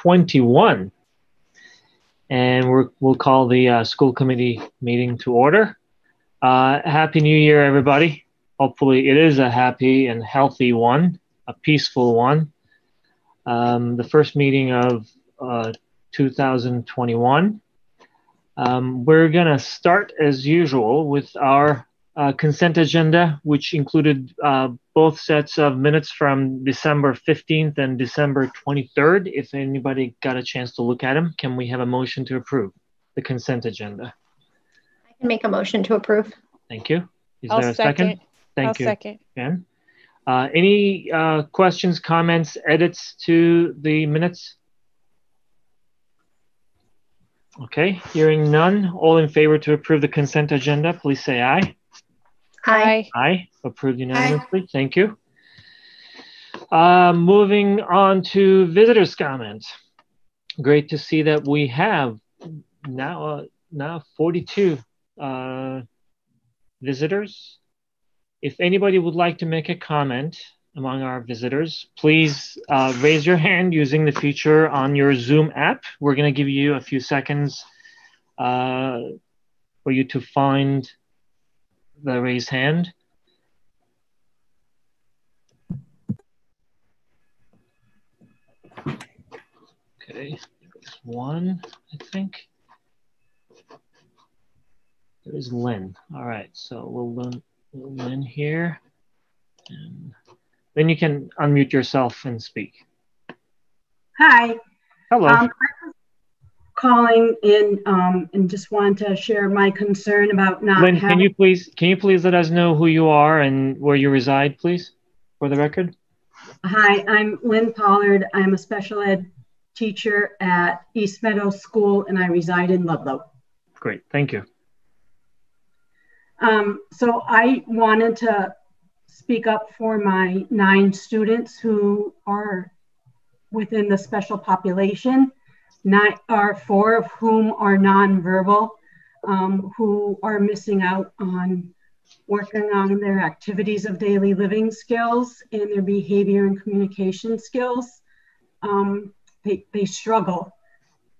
2021. And we'll call the school committee meeting to order. Happy New Year, everybody. Hopefully it is a happy and healthy one, a peaceful one. The first meeting of 2021. We're gonna start as usual with our consent agenda, which included both sets of minutes from December 15th and December 23rd. If anybody got a chance to look at them, can we have a motion to approve the consent agenda? I can make a motion to approve. Thank you. Is there a second? Thank you. Second. Jen. Any questions, comments, edits to the minutes? Okay, hearing none. All in favor to approve the consent agenda, please say aye. Aye. Aye. Approved unanimously. Aye. Thank you. Moving on to visitors' comments. Great to see that we have now 42 visitors. If anybody would like to make a comment among our visitors, please raise your hand using the feature on your Zoom app. We're going to give you a few seconds for you to find the raised hand. Okay, there's one, I think. There is Lynn. All right, so we'll Lynn here. And then you can unmute yourself and speak. Hi. Hello. I was calling in and just wanted to share my concern about not Lynn, having... can you please let us know who you are and where you reside, please, for the record? Hi, I'm Lynn Pollard. I'm a special ed teacher at East Meadow School, and I reside in Ludlow. Great, thank you. So I wanted to speak up for my 9 students who are within the special population. 4 of whom are nonverbal, who are missing out on working on their activities of daily living skills and their behavior and communication skills. They struggle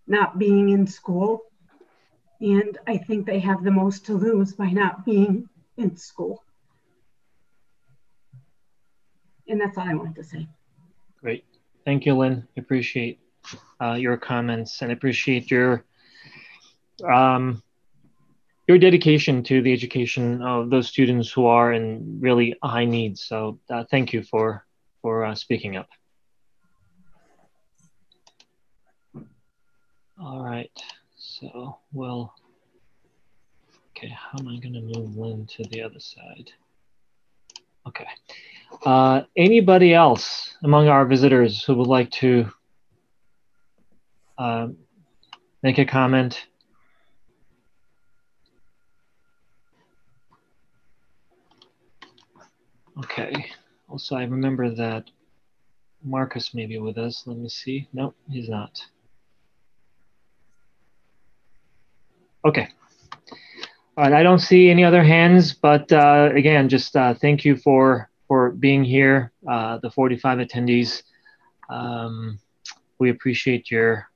not being in school. And I think they have the most to lose by not being in school. And that's all I wanted to say. Great. Thank you, Lynn. Appreciate your comments and appreciate your dedication to the education of those students who are in really high needs. So thank you for speaking up. All right. So, well, okay, how am I going to move Lynn to the other side? Okay. Anybody else among our visitors who would like to make a comment? Okay. Also, I remember that Marcus may be with us. Let me see. No, he's not. Okay. All right, I don't see any other hands, but again, just thank you for being here, the 45 attendees. We appreciate your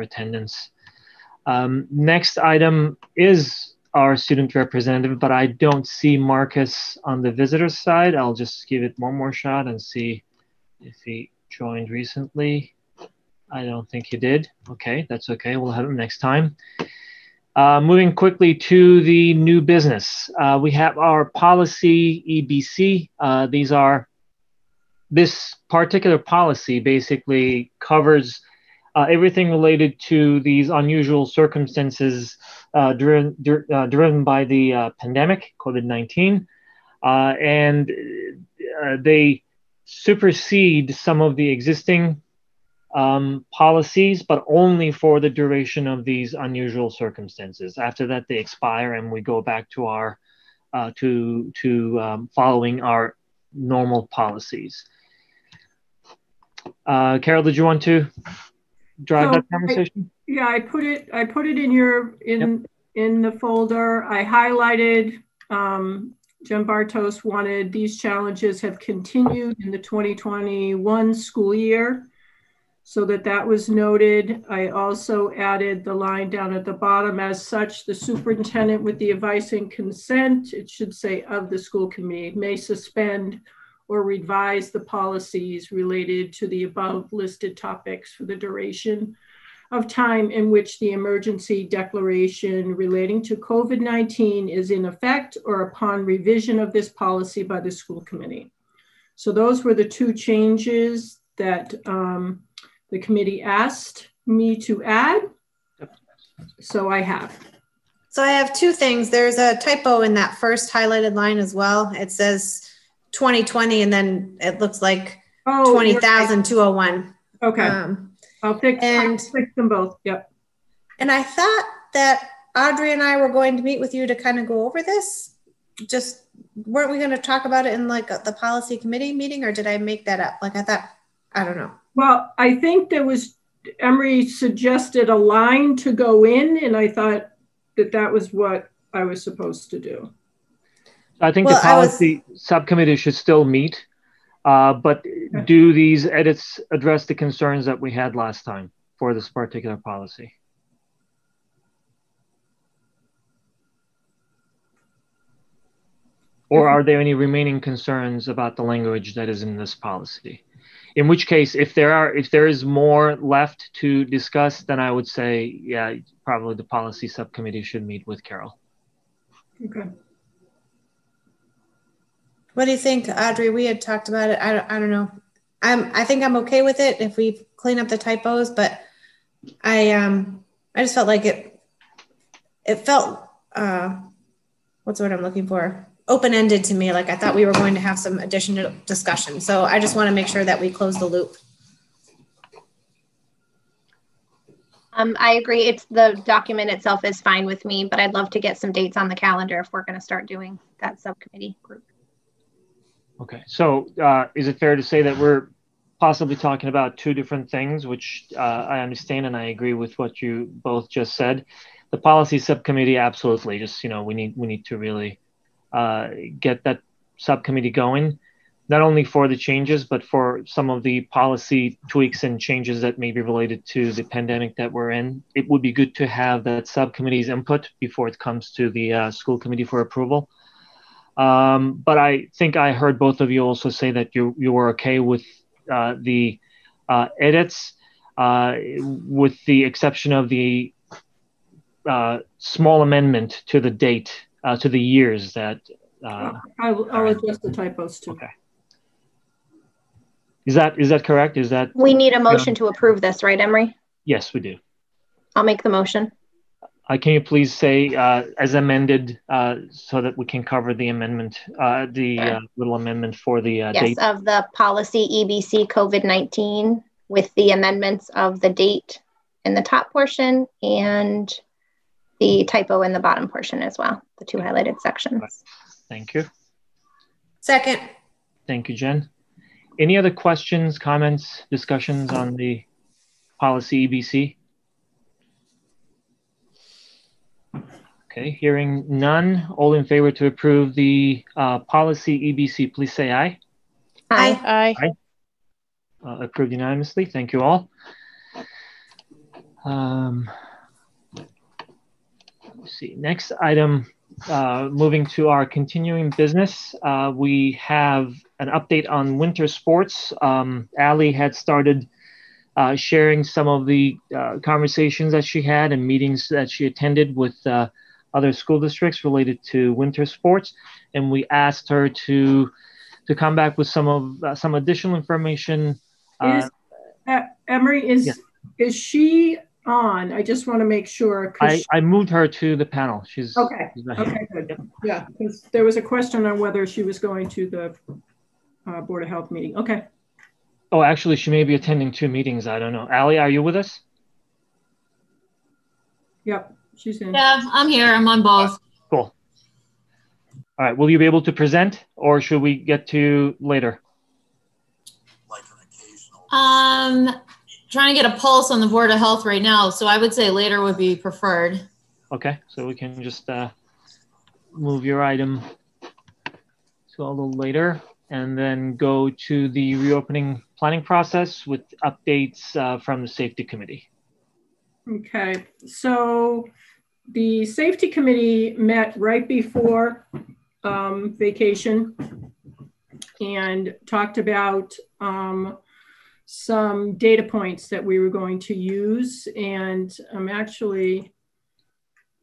attendance. Next item is our student representative, but I don't see Marcus on the visitor side. I'll just give it one more shot and see if he joined recently. I don't think he did. Okay, that's okay. We'll have him next time. Moving quickly to the new business. We have our policy EBC. This particular policy basically covers everything related to these unusual circumstances driven by the pandemic, COVID-19. And they supersede some of the existing policies, but only for the duration of these unusual circumstances. After that, they expire, and we go back to our following our normal policies. Carol, did you want to drive that conversation? I put it in the folder. I highlighted. Jim Bartos wanted these challenges have continued in the 2021 school year. so that was noted. I also added the line down at the bottom, as such, the superintendent, with the advice and consent, it should say of the school committee, may suspend or revise the policies related to the above listed topics for the duration of time in which the emergency declaration relating to COVID-19 is in effect, or upon revision of this policy by the school committee. So those were the two changes that the committee asked me to add. So I have. So I have two things. There's a typo in that first highlighted line as well. It says 2020 and then it looks like 20,201. Okay. I'll fix them both. Yep. And I thought that Audrey and I were going to meet with you to kind of go over this. Just weren't we going to talk about it in like the policy committee meeting, or did I make that up? Like I thought, I don't know. Well, I think Emery suggested a line to go in, and I thought that was what I was supposed to do. I think the policy subcommittee should still meet. But do these edits address the concerns that we had last time for this particular policy? Or are there any remaining concerns about the language that is in this policy? In which case, if there is more left to discuss, then I would say, yeah, probably the policy subcommittee should meet with Carol. Okay. What do you think, Audrey? We had talked about it. I don't know. I think I'm okay with it if we clean up the typos, but I just felt like it felt what's the word I'm looking for? Open-ended to me. Like I thought we were going to have some additional discussion. So I just want to make sure that we close the loop. I agree. It's the document itself is fine with me, but I'd love to get some dates on the calendar if we're going to start doing that subcommittee group. Okay, so is it fair to say that we're possibly talking about two different things, which I understand and I agree with what you both just said. The policy subcommittee, absolutely. Just, we need to really get that subcommittee going, not only for the changes, but for some of the policy tweaks and changes that may be related to the pandemic that we're in. It would be good to have that subcommittee's input before it comes to the school committee for approval. But I think I heard both of you also say that you were okay with the edits, with the exception of the small amendment to the date, to the years that. I'll adjust the typos too. Okay. Is that correct? Is that? We need a motion to approve this, right, Emery? Yes, we do. I'll make the motion. Can you please say as amended so that we can cover the amendment, little amendment for the date? Yes, of the policy EBC COVID-19 with the amendments of the date in the top portion and the typo in the bottom portion as well, the two highlighted sections. Right. Thank you. Second. Thank you, Jen. Any other questions, comments, discussions on the policy EBC? Okay, hearing none. All in favor to approve the policy EBC, please say aye. Aye. Aye. Approved unanimously. Thank you all. Let's see. Next item, moving to our continuing business. We have an update on winter sports. Allie had started sharing some of the conversations that she had and meetings that she attended with other school districts related to winter sports, and we asked her to come back with some additional information. Emery, is she on? I just want to make sure. I moved her to the panel. She's okay. She's okay, good. Yep. Yeah, because there was a question on whether she was going to the Board of Health meeting. Okay. Oh, actually, she may be attending two meetings. I don't know. Allie, are you with us? Yep. She's in. Yeah, I'm here. I'm on both. Cool. All right. Will you be able to present, or should we get to later? Like an occasional. Trying to get a pulse on the Board of Health right now, so I would say later would be preferred. Okay, so we can just move your item to a little later. and then go to the reopening planning process with updates from the safety committee. Okay, so the safety committee met right before vacation and talked about some data points that we were going to use. And I'm actually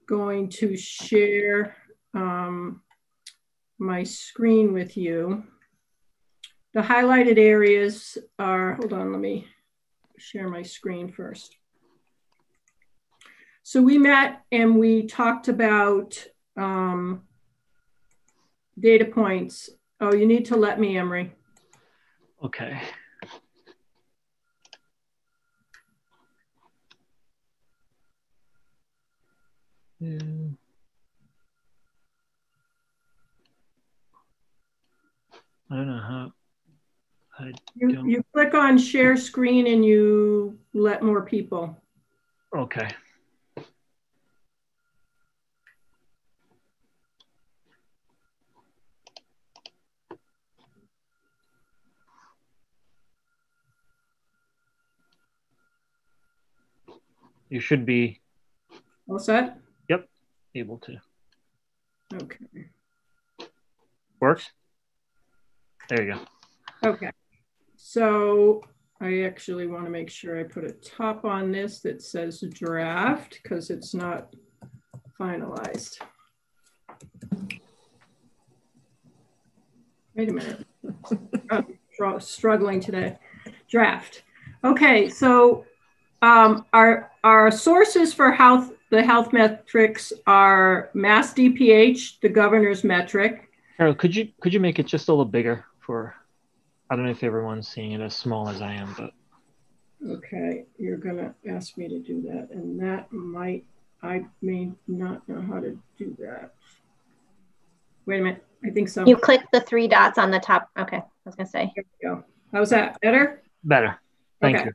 going to share my screen with you. The highlighted areas are, hold on, let me share my screen first. So we met and we talked about data points. Oh, you need to let me, Emery. Okay. Yeah. I don't know how. You click on share screen and you let more people. Okay. You should be. All set? Yep, able to. Okay. Works? There you go. Okay. So I actually want to make sure I put a top on this that says draft because it's not finalized. Wait a minute. I'm struggling today. Draft. Okay, so our sources for the health metrics are Mass DPH, the governor's metric. Carol, could you make it just a little bigger for? I don't know if everyone's seeing it as small as I am, but. Okay, you're gonna ask me to do that, and that I may not know how to do that. Wait a minute, I think so. You click the 3 dots on the top. Okay, I was gonna say. There we go. How's that, better? Better, thank you.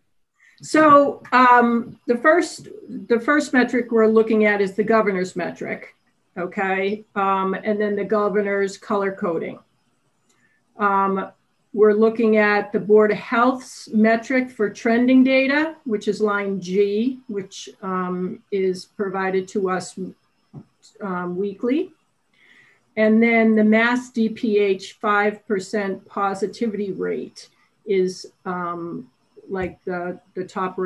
So the first metric we're looking at is the governor's metric, okay? And then the governor's color coding. We're looking at the Board of Health's metric for trending data, which is line G, which is provided to us weekly. And then the Mass DPH 5% positivity rate is like the top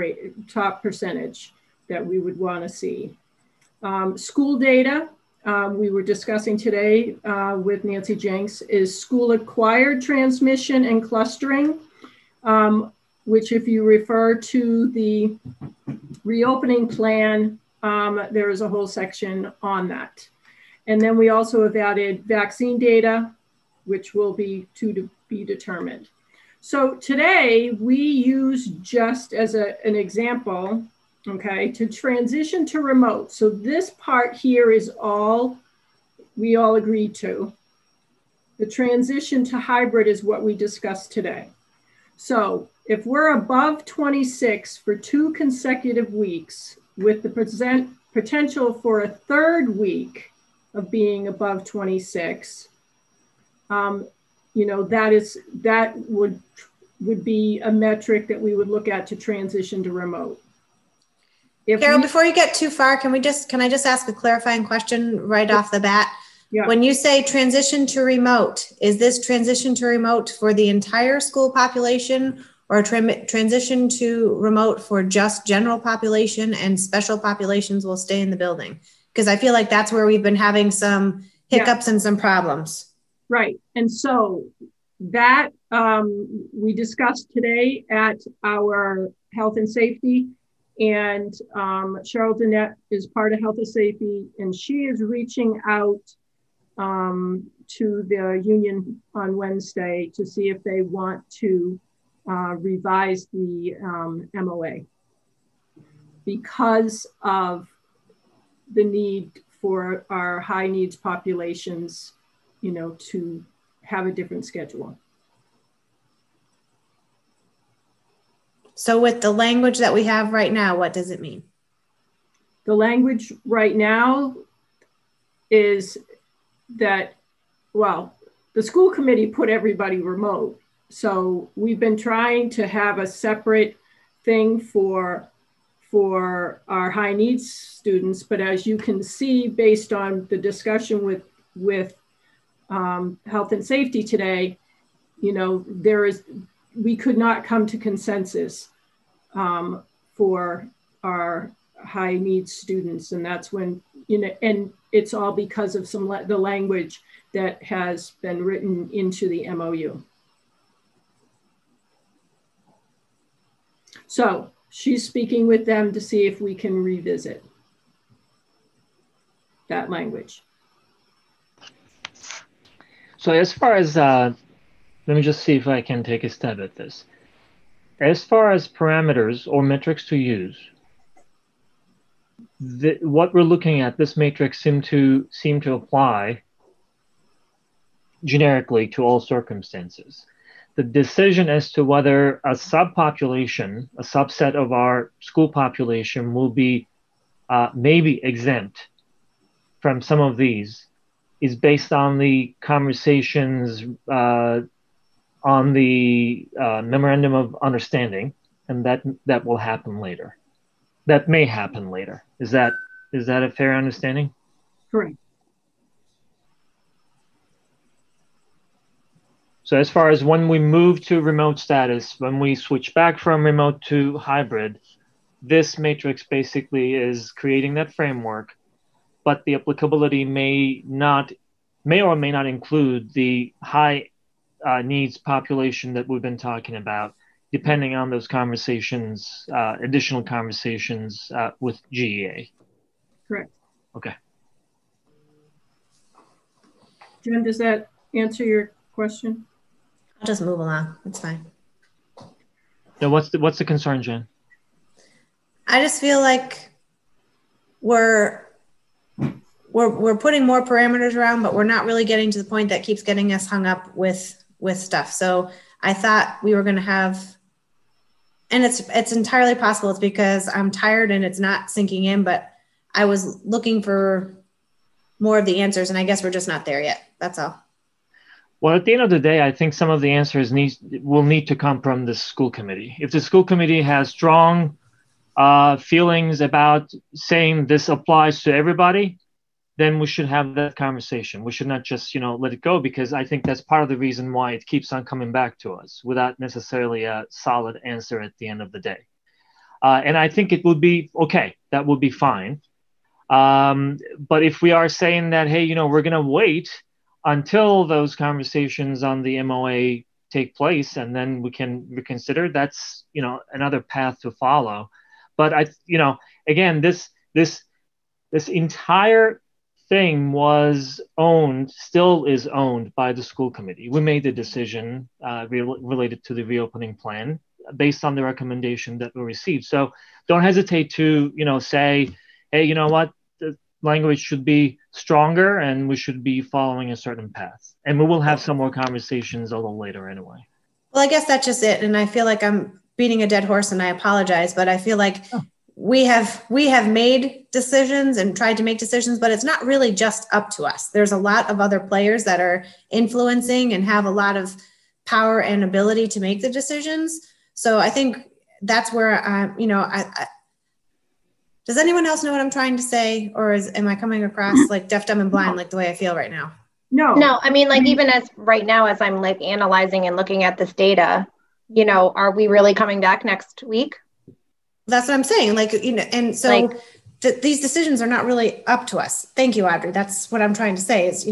percentage that we would want to see. School data, we were discussing today with Nancy Jenks, is school acquired transmission and clustering, which if you refer to the reopening plan, there is a whole section on that. And then we also have added vaccine data, which will be to be determined. So today we use just as an example, okay, to transition to remote. So this part here is all we all agreed to. The transition to hybrid is what we discussed today. So if we're above 26 for 2 consecutive weeks with the potential for a 3rd week of being above 26, you know, that would be a metric that we would look at to transition to remote. Carol, before you get too far, can I just ask a clarifying question right off the bat? Yeah. When you say transition to remote, is this transition to remote for the entire school population or transition to remote for just general population and special populations will stay in the building? Because I feel like that's where we've been having some hiccups and some problems. Right. And so that we discussed today at our health and safety, and Cheryl Danette is part of health and safety, and she is reaching out to the union on Wednesday to see if they want to revise the MOA because of the need for our high needs populations, you know, to have a different schedule. So with the language that we have right now, what does it mean? The language right now is that, well, the school committee put everybody remote. So we've been trying to have a separate thing for our high needs students. But as you can see, based on the discussion with health and safety today, you know, we could not come to consensus for our high needs students. And that's when, you know, and it's all because of the language that has been written into the MOU. So she's speaking with them to see if we can revisit that language. So as far as, let me just see if I can take a stab at this. As far as parameters or metrics to use, what we're looking at, this matrix seem to apply generically to all circumstances. The decision as to whether a subpopulation, a subset of our school population will be maybe exempt from some of these is based on the conversations on the memorandum of understanding, and that will happen later. That may happen later. Is that a fair understanding? Correct. So as far as when we move to remote status, when we switch back from remote to hybrid, this matrix basically is creating that framework, but the applicability may or may not include the high needs population that we've been talking about, depending on those conversations, additional conversations with GEA. Correct. Okay. Jen, does that answer your question? I'll just move along. It's fine. Now, what's the concern, Jen? I just feel like we're putting more parameters around, but we're not really getting to the point that keeps getting us hung up with stuff. So I thought we were going to have, and it's entirely possible it's because I'm tired and it's not sinking in, but I was looking for more of the answers, and I guess we're just not there yet. That's all. Well, at the end of the day, I think some of the answers will need to come from the school committee. If the school committee has strong feelings about saying this applies to everybody, then we should have that conversation. We should not just, let it go, because I think that's part of the reason why it keeps on coming back to us without necessarily a solid answer at the end of the day. And I think it would be okay. That would be fine. But if we are saying that, hey, we're going to wait until those conversations on the MOA take place, and then we can reconsider, that's, another path to follow. But again, this entire thing was owned, still is owned by the school committee. We made the decision related to the reopening plan based on the recommendation that we received. So don't hesitate to, say, hey, you know what, the language should be stronger and we should be following a certain path. And we will have some more conversations a little later anyway. Well, I guess that's just it. And I feel like I'm beating a dead horse, and I apologize, but I feel like we have made decisions and tried to make decisions, but it's not really just up to us. There's a lot of other players that are influencing and have a lot of power and ability to make the decisions. So I think that's where does anyone else know what I'm trying to say? Or am I coming across like deaf, dumb, and blind, like the way I feel right now? No, I mean, like, even as right now, as I'm like analyzing and looking at this data, are we really coming back next week? That's what I'm saying. Like, and so these decisions are not really up to us. Thank you, Audrey. That's what I'm trying to say is,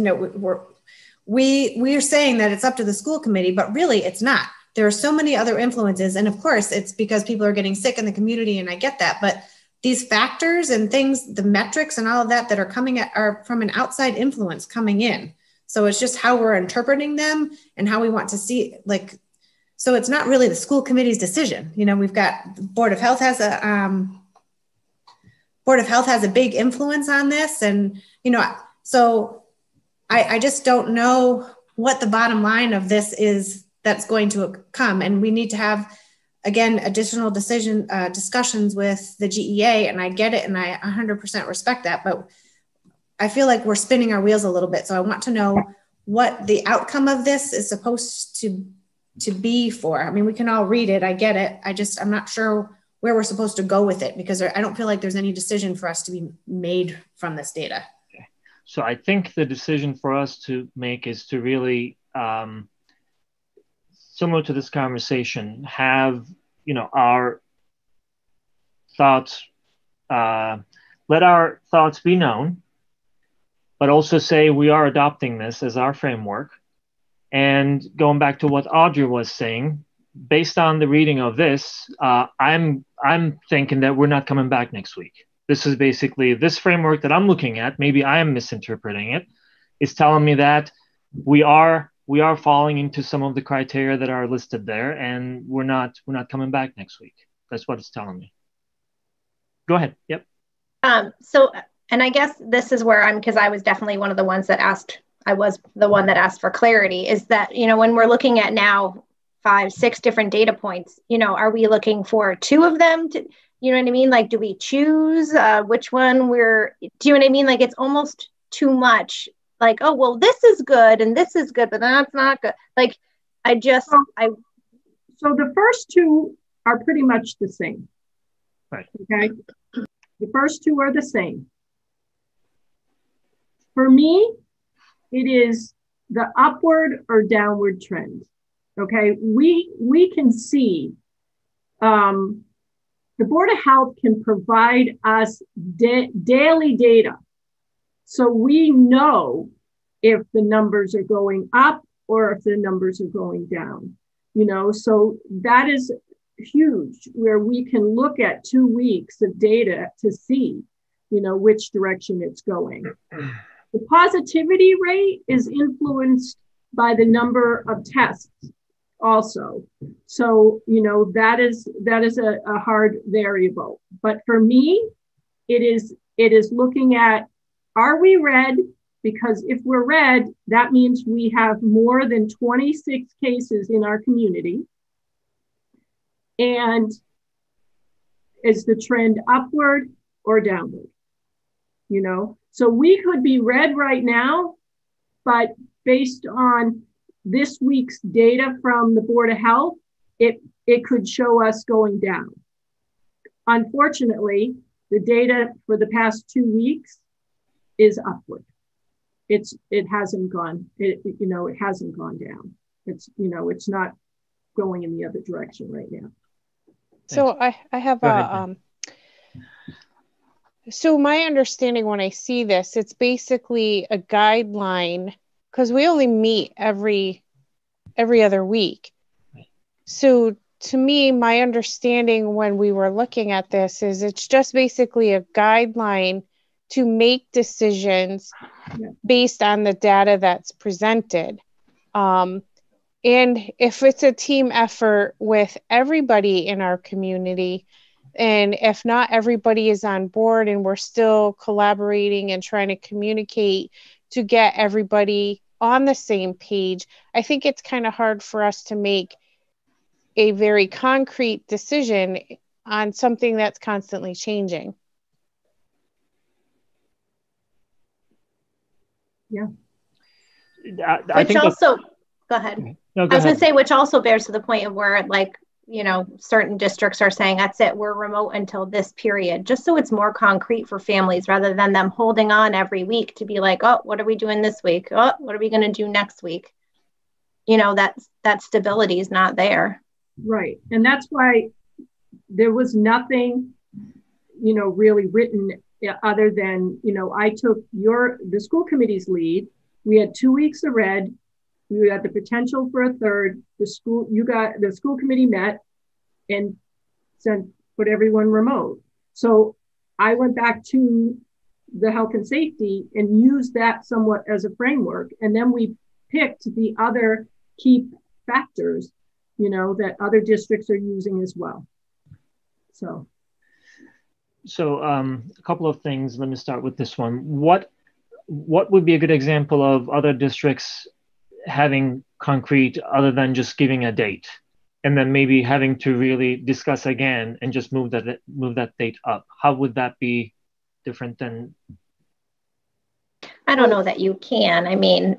we're saying that it's up to the school committee, but really it's not. There are so many other influences. And of course it's because people are getting sick in the community, and I get that, but these factors and things, the metrics and all of that are are from an outside influence coming in. So it's just how we're interpreting them and how we want to see, so it's not really the school committee's decision. We've got the Board of Health has a big influence on this. And, so I just don't know what the bottom line of this is that's going to come. And we need to have, again, additional discussions with the GEA. And I get it. And I 100% respect that. But I feel like we're spinning our wheels a little bit. So I want to know what the outcome of this is supposed to be for. I mean, we can all read it. I get it. I'm not sure where we're supposed to go with it, because I don't feel like there's any decision for us to be made from this data. Okay. So I think the decision for us to make is to really, similar to this conversation, have, our thoughts, let our thoughts be known, but also say we are adopting this as our framework. And going back to what Audrey was saying, based on the reading of this, I'm thinking that we're not coming back next week. This is basically this framework that I'm looking at. Maybe I am misinterpreting it. It's telling me that we are falling into some of the criteria that are listed there, and we're not coming back next week. That's what it's telling me. Go ahead. Yep. And I guess this is where because I was definitely one of the ones that asked. I was the one that asked for clarity. Is that when we're looking at now 5, 6 different data points, are we looking for 2 of them to, you know what I mean? Like, do we choose which one do you know what I mean? Like, it's almost too much. Like, oh, well, this is good and this is good, but that's not good. Like, so the first 2 are pretty much the same. Right. Okay. The first 2 are the same. For me, it is the upward or downward trend. Okay, we can see the Board of Health can provide us daily data, so we know if the numbers are going up or if the numbers are going down. So that is huge, where we can look at 2 weeks of data to see, which direction it's going. The positivity rate is influenced by the number of tests also. So, that is a hard variable. But for me, it is looking at, are we red? Because if we're red, that means we have more than 26 cases in our community. And is the trend upward or downward? So we could be red right now, but based on this week's data from the Board of Health, it could show us going down. Unfortunately, the data for the past 2 weeks is upward. It hasn't gone down. It's not going in the other direction right now. So I have so my understanding when I see this, it's basically a guideline, because we only meet every other week. So to me, my understanding when we were looking at this is it's just basically a guideline to make decisions based on the data that's presented. And if it's a team effort with everybody in our community, and if not everybody is on board and we're still collaborating and trying to communicate to get everybody on the same page, I think it's kind of hard for us to make a very concrete decision on something that's constantly changing. Yeah. I think also, go ahead. No, go I was going ahead. to say, which also bears to the point of where, like, certain districts are saying, that's it, we're remote until this period, just so it's more concrete for families rather than them holding on every week to be like, oh, what are we doing this week? Oh, what are we going to do next week? That stability is not there. Right. And that's why there was nothing, really written other than, I took the school committee's lead. We had 2 weeks of red. We had the potential for a third. The school committee met and put everyone remote. So I went back to the health and safety and used that somewhat as a framework. And then we picked the other key factors, that other districts are using as well. So a couple of things. Let me start with this one. What would be a good example of other districts having concrete, other than just giving a date, and then maybe having to really discuss again and just move that date up? How would that be different than? I don't know that you can. I mean,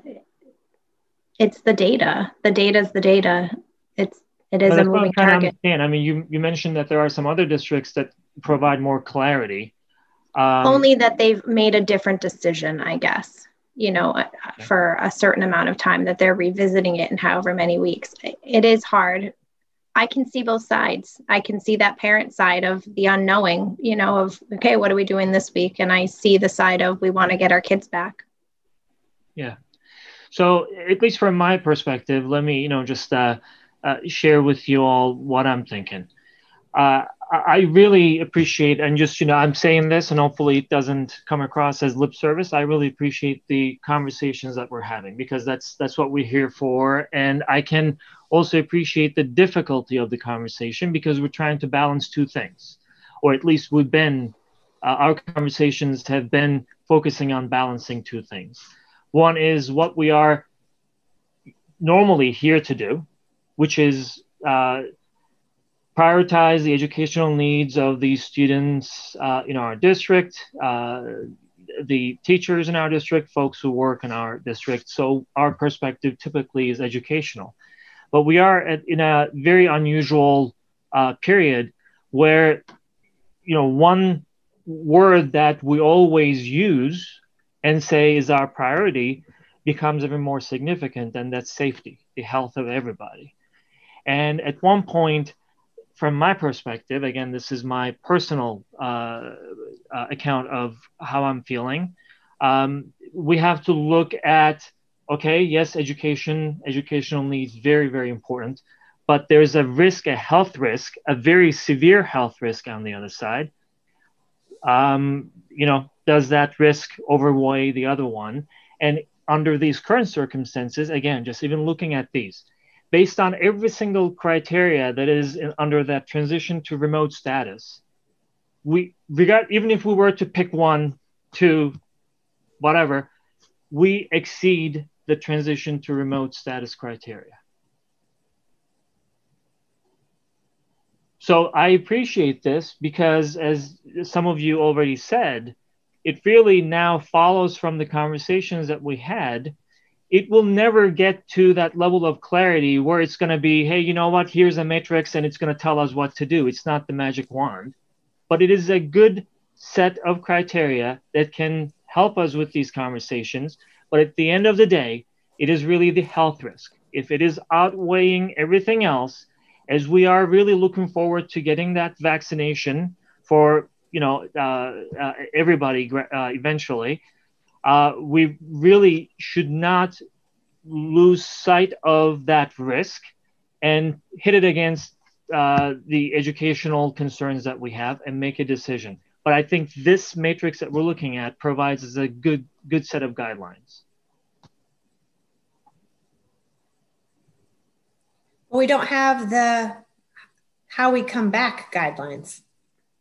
it's the data. The data's the data. It is a moving target. I mean, you mentioned that there are some other districts that provide more clarity. Only that they've made a different decision, I guess, you know, for a certain amount of time, that they're revisiting it in however many weeks. It is hard. I can see both sides. I can see that parent side of the unknowing, you know, of, okay, what are we doing this week? And I see the side of, we want to get our kids back. Yeah. So at least from my perspective, let me, you know, just share with you all what I'm thinking. I really appreciate, and just, you know, I'm saying this and hopefully it doesn't come across as lip service. I really appreciate the conversations that we're having, because that's what we're here for. And I can also appreciate the difficulty of the conversation, because we're trying to balance two things, or at least we've been, our conversations have been focusing on balancing two things. One is what we are normally here to do, which is prioritize the educational needs of the students in our district, the teachers in our district, folks who work in our district. So our perspective typically is educational. But we are in a very unusual period where, you know, one word that we always use and say is our priority becomes even more significant, and that's safety, the health of everybody. And at one point, from my perspective, again, this is my personal account of how I'm feeling, we have to look at, okay, yes, educational needs, very, very important, but there's a risk, a health risk, a very severe health risk on the other side. You know, does that risk overweigh the other one? And under these current circumstances, again, just even looking at these, based on every single criteria that is under that transition to remote status, even if we were to pick 1, 2, whatever, we exceed the transition to remote status criteria. So I appreciate this, because as some of you already said, it really now follows from the conversations that we had. It will never get to that level of clarity where it's going to be, hey, you know what, here's a matrix and it's going to tell us what to do. It's not the magic wand, but it is a good set of criteria that can help us with these conversations. But at the end of the day, it is really the health risk. If it is outweighing everything else, as we are really looking forward to getting that vaccination for, you know, everybody eventually, we really should not lose sight of that risk and hit it against the educational concerns that we have and make a decision. But I think this matrix that we're looking at provides us a good set of guidelines. We don't have the how we come back guidelines.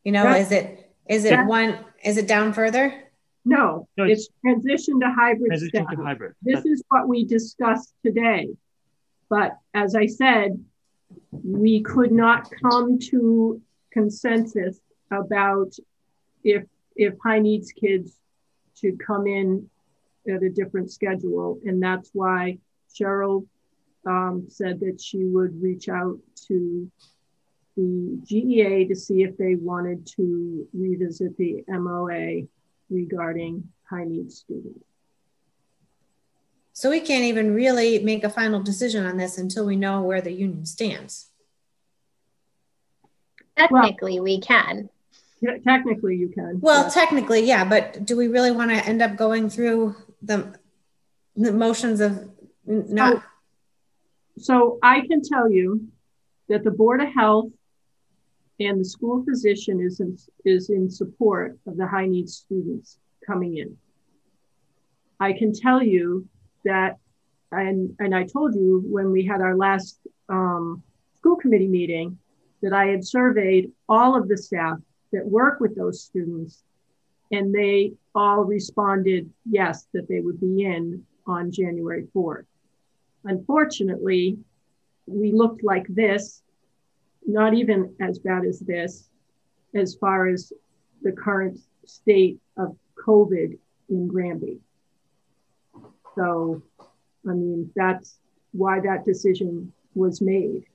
You know, Right. is it down further? No, it's transition to hybrid. Transition to hybrid. This is what we discussed today. But as I said, we could not come to consensus about if high needs kids should come in at a different schedule. And that's why Cheryl said that she would reach out to the GEA to see if they wanted to revisit the MOA regarding high needs students. So we can't even really make a final decision on this until we know where the union stands. Technically, we can. Yeah, technically, you can. Well, technically, yeah, but do we really want to end up going through the motions of not? So I can tell you that the Board of Health and the school physician is in support of the high needs students coming in. I can tell you that, and I told you when we had our last school committee meeting, that I had surveyed all of the staff that work with those students, and they all responded yes, that they would be in on January 4th. Unfortunately, we looked like this, not even as bad as this, as far as the current state of COVID in Granby. So, I mean, that's why that decision was made.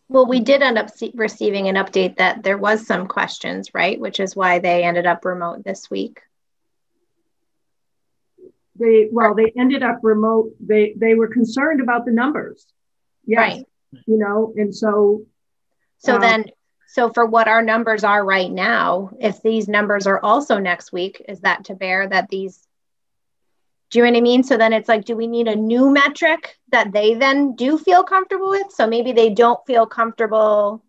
Well, we did end up receiving an update that there was some questions, right? Which is why they ended up remote this week. They ended up remote. They were concerned about the numbers. Yes. Right. You know, and so. So for what our numbers are right now, if these numbers are also next week, is that to bear that these, do you know what I mean? So then it's like, do we need a new metric that they then do feel comfortable with? So maybe they don't feel comfortable,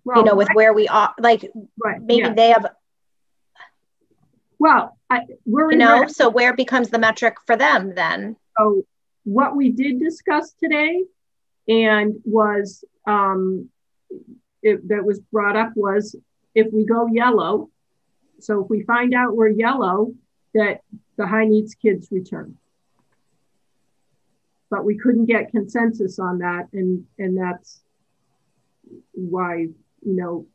with where we are, like, right, maybe they have. Well, we're so where becomes the metric for them then? So what we did discuss today and was, that was brought up was if we go yellow, so if we find out we're yellow, that the high needs kids return. But we couldn't get consensus on that, and that's why,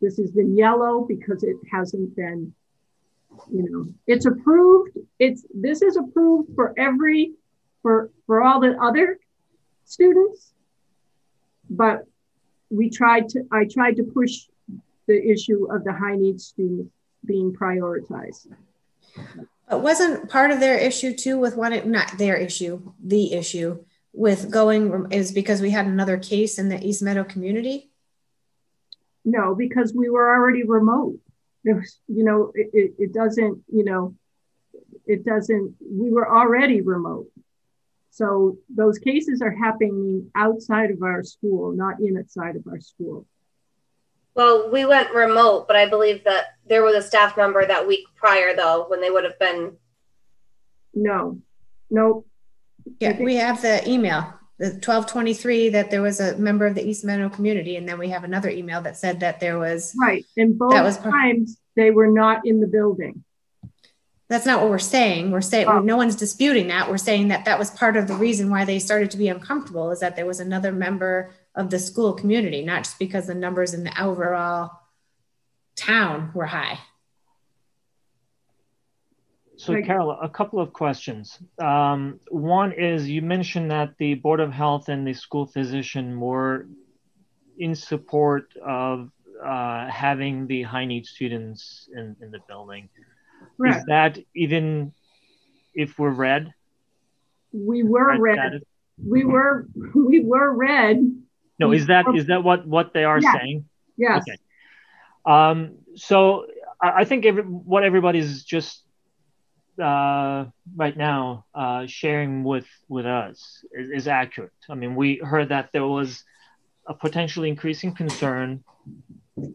this has been yellow, because it hasn't been, it's approved. This is approved for all the other students, but I tried to push the issue of the high needs students being prioritized. But wasn't part of their issue too with the issue with going is because we had another case in the East Meadow community? No, because we were already remote. It was, we were already remote. So those cases are happening outside of our school, not inside of our school. Well, we went remote, but I believe that there was a staff member that week prior, though, when they would have been. No. Yeah, we have the email, the 1223, that there was a member of the East Meadow community, and then we have another email that said that there was. Right, and both times they were not in the building. That's not what we're saying. We're saying no one's disputing that. We're saying that was part of the reason why they started to be uncomfortable, is that there was another member of the school community, not just because the numbers in the overall town were high. So Carol, a couple of questions. One is, you mentioned that the Board of Health and the school physician were in support of having the high need students in the building. Right. Is that even if we're red? We were red. We were red. No, is that what they are saying? Yes. Okay. So I think what everybody's just right now sharing with us is accurate. I mean, we heard that there was a potentially increasing concern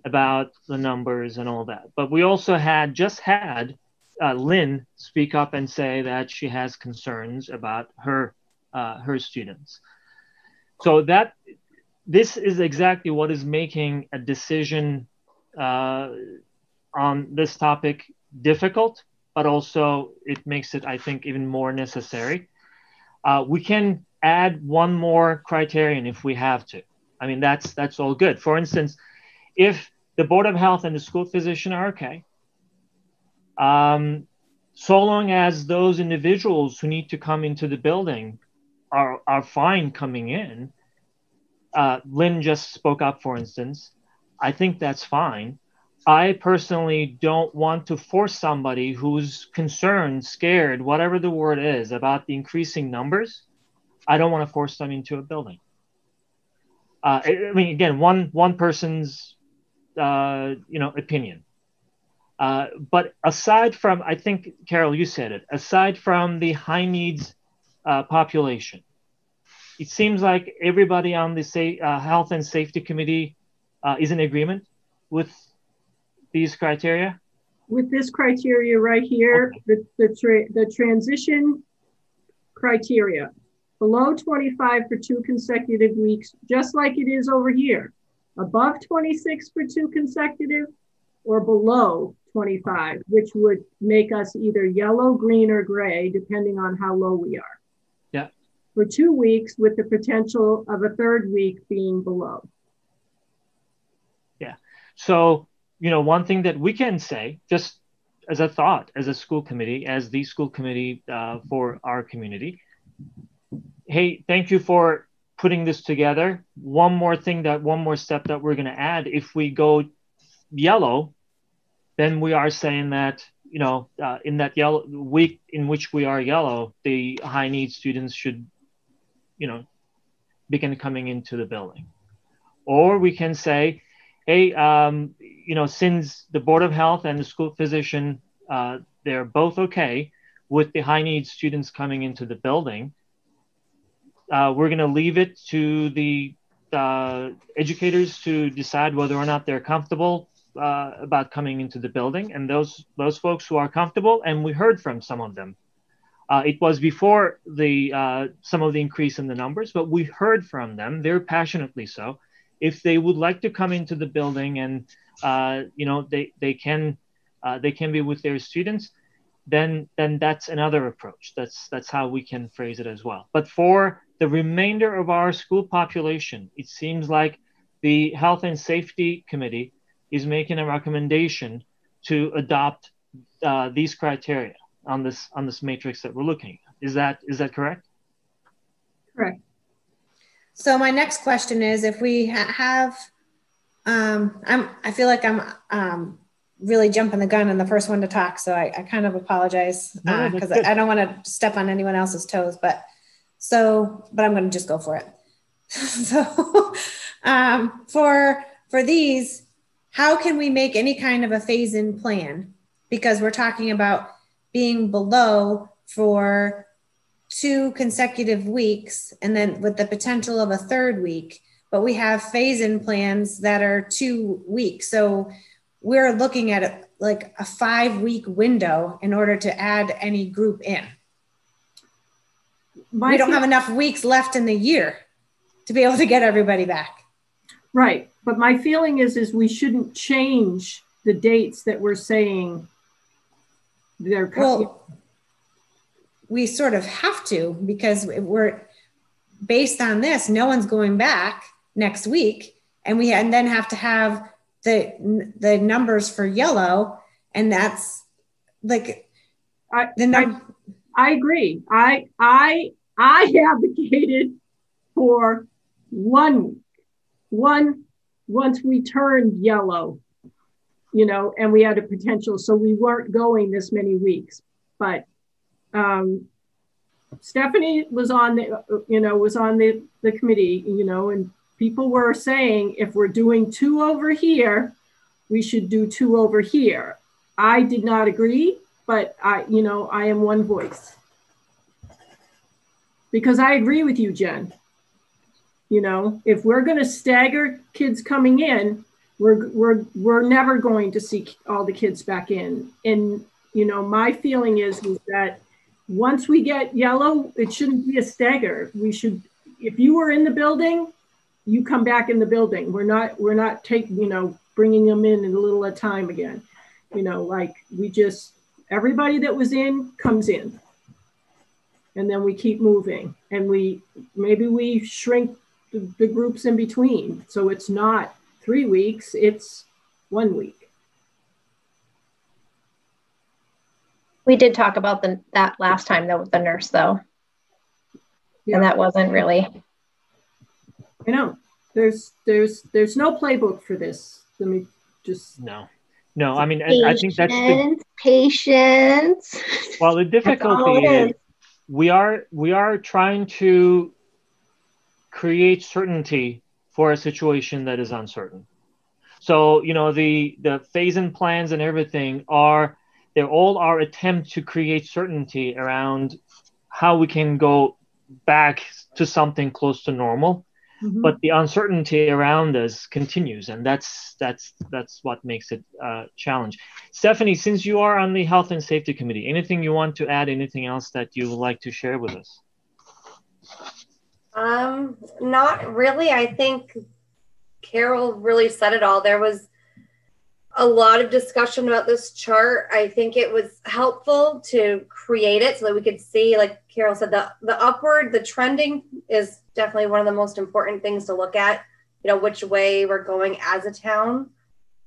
about the numbers and all that, but we also just had Lynn speak up and say that she has concerns about her students. So this is exactly what is making a decision on this topic difficult, but also it makes it, I think, even more necessary. We can add one more criterion if we have to. I mean, that's all good. For instance, if the Board of Health and the school physician are okay, so long as those individuals who need to come into the building are fine coming in, Lynn just spoke up, for instance, I think that's fine. I personally don't want to force somebody who's concerned, scared, whatever the word is, about the increasing numbers. I don't want to force them into a building. I mean, again, one person's opinion. But aside from, I think, Carol, you said it, aside from the high needs population, it seems like everybody on the Health and Safety Committee is in agreement with these criteria? With this criteria right here, okay. the transition criteria, below 25 for 2 consecutive weeks, just like it is over here, above 26 for 2 consecutive, or below 25, which would make us either yellow, green, or gray, depending on how low we are. Yeah. For 2 weeks, with the potential of a 3rd week being below. Yeah. So, one thing that we can say, just as a thought, as a school committee, as the school committee for our community, hey, thank you for putting this together. One more step that we're going to add. If we go yellow, then we are saying that, in that yellow week in which we are yellow, the high need students should, begin coming into the building. Or we can say, hey, since the Board of Health and the school physician, they're both okay with the high need students coming into the building, we're going to leave it to the educators to decide whether or not they're comfortable about coming into the building. And those folks who are comfortable, and we heard from some of them. It was before some of the increase in the numbers, but we heard from them, very passionately so. If they would like to come into the building and they can be with their students, then that's another approach. That's how we can phrase it as well. But for the remainder of our school population, it seems like the Health and Safety Committee is making a recommendation to adopt these criteria on this matrix that we're looking at. Is that correct? Correct. So my next question is, if we have, I feel like I'm really jumping the gun and the first one to talk, so I kind of apologize because I don't want to step on anyone else's toes, but I'm going to just go for it. So for these, how can we make any kind of a phase-in plan? Because we're talking about being below for 2 consecutive weeks, and then with the potential of a 3rd week, but we have phase-in plans that are 2 weeks. So we're looking at it like a 5-week window in order to add any group in. We don't have enough weeks left in the year to be able to get everybody back. Right. But my feeling is we shouldn't change the dates that we're saying they're coming. Well, we sort of have to, because we're based on this, no one's going back next week, and then have to have the numbers for yellow, and that's like I agree. I advocated for 1 week. Once we turned yellow, and we had a potential, so we weren't going this many weeks. But Stephanie was on the committee, and people were saying, if we're doing 2 over here, we should do 2 over here. I did not agree, but I am one voice. Because I agree with you, Jen. If we're going to stagger kids coming in, we're never going to see all the kids back in. And my feeling is that once we get yellow, it shouldn't be a stagger. We should, if you were in the building, you come back in the building. We're not bringing them in a little at a time again. Everybody that was in comes in, and then we keep moving, and maybe we shrink the groups in between. So it's not 3 weeks, it's 1 week. We did talk about that last time though with the nurse though. Yeah. And that wasn't really. There's no playbook for this. Let me just. No. I mean, I think that's patience. Well, the difficulty is we are trying to create certainty for a situation that is uncertain. So, the phase-in plans and everything they're all our attempt to create certainty around how we can go back to something close to normal. Mm-hmm. But the uncertainty around us continues, and that's what makes it a challenge. Stephanie, since you are on the Health and Safety Committee, anything you want to add, anything else that you would like to share with us? Not really. I think Carol really said it all. There was a lot of discussion about this chart. I think it was helpful to create it so that we could see, like Carol said, the trending is definitely one of the most important things to look at, which way we're going as a town.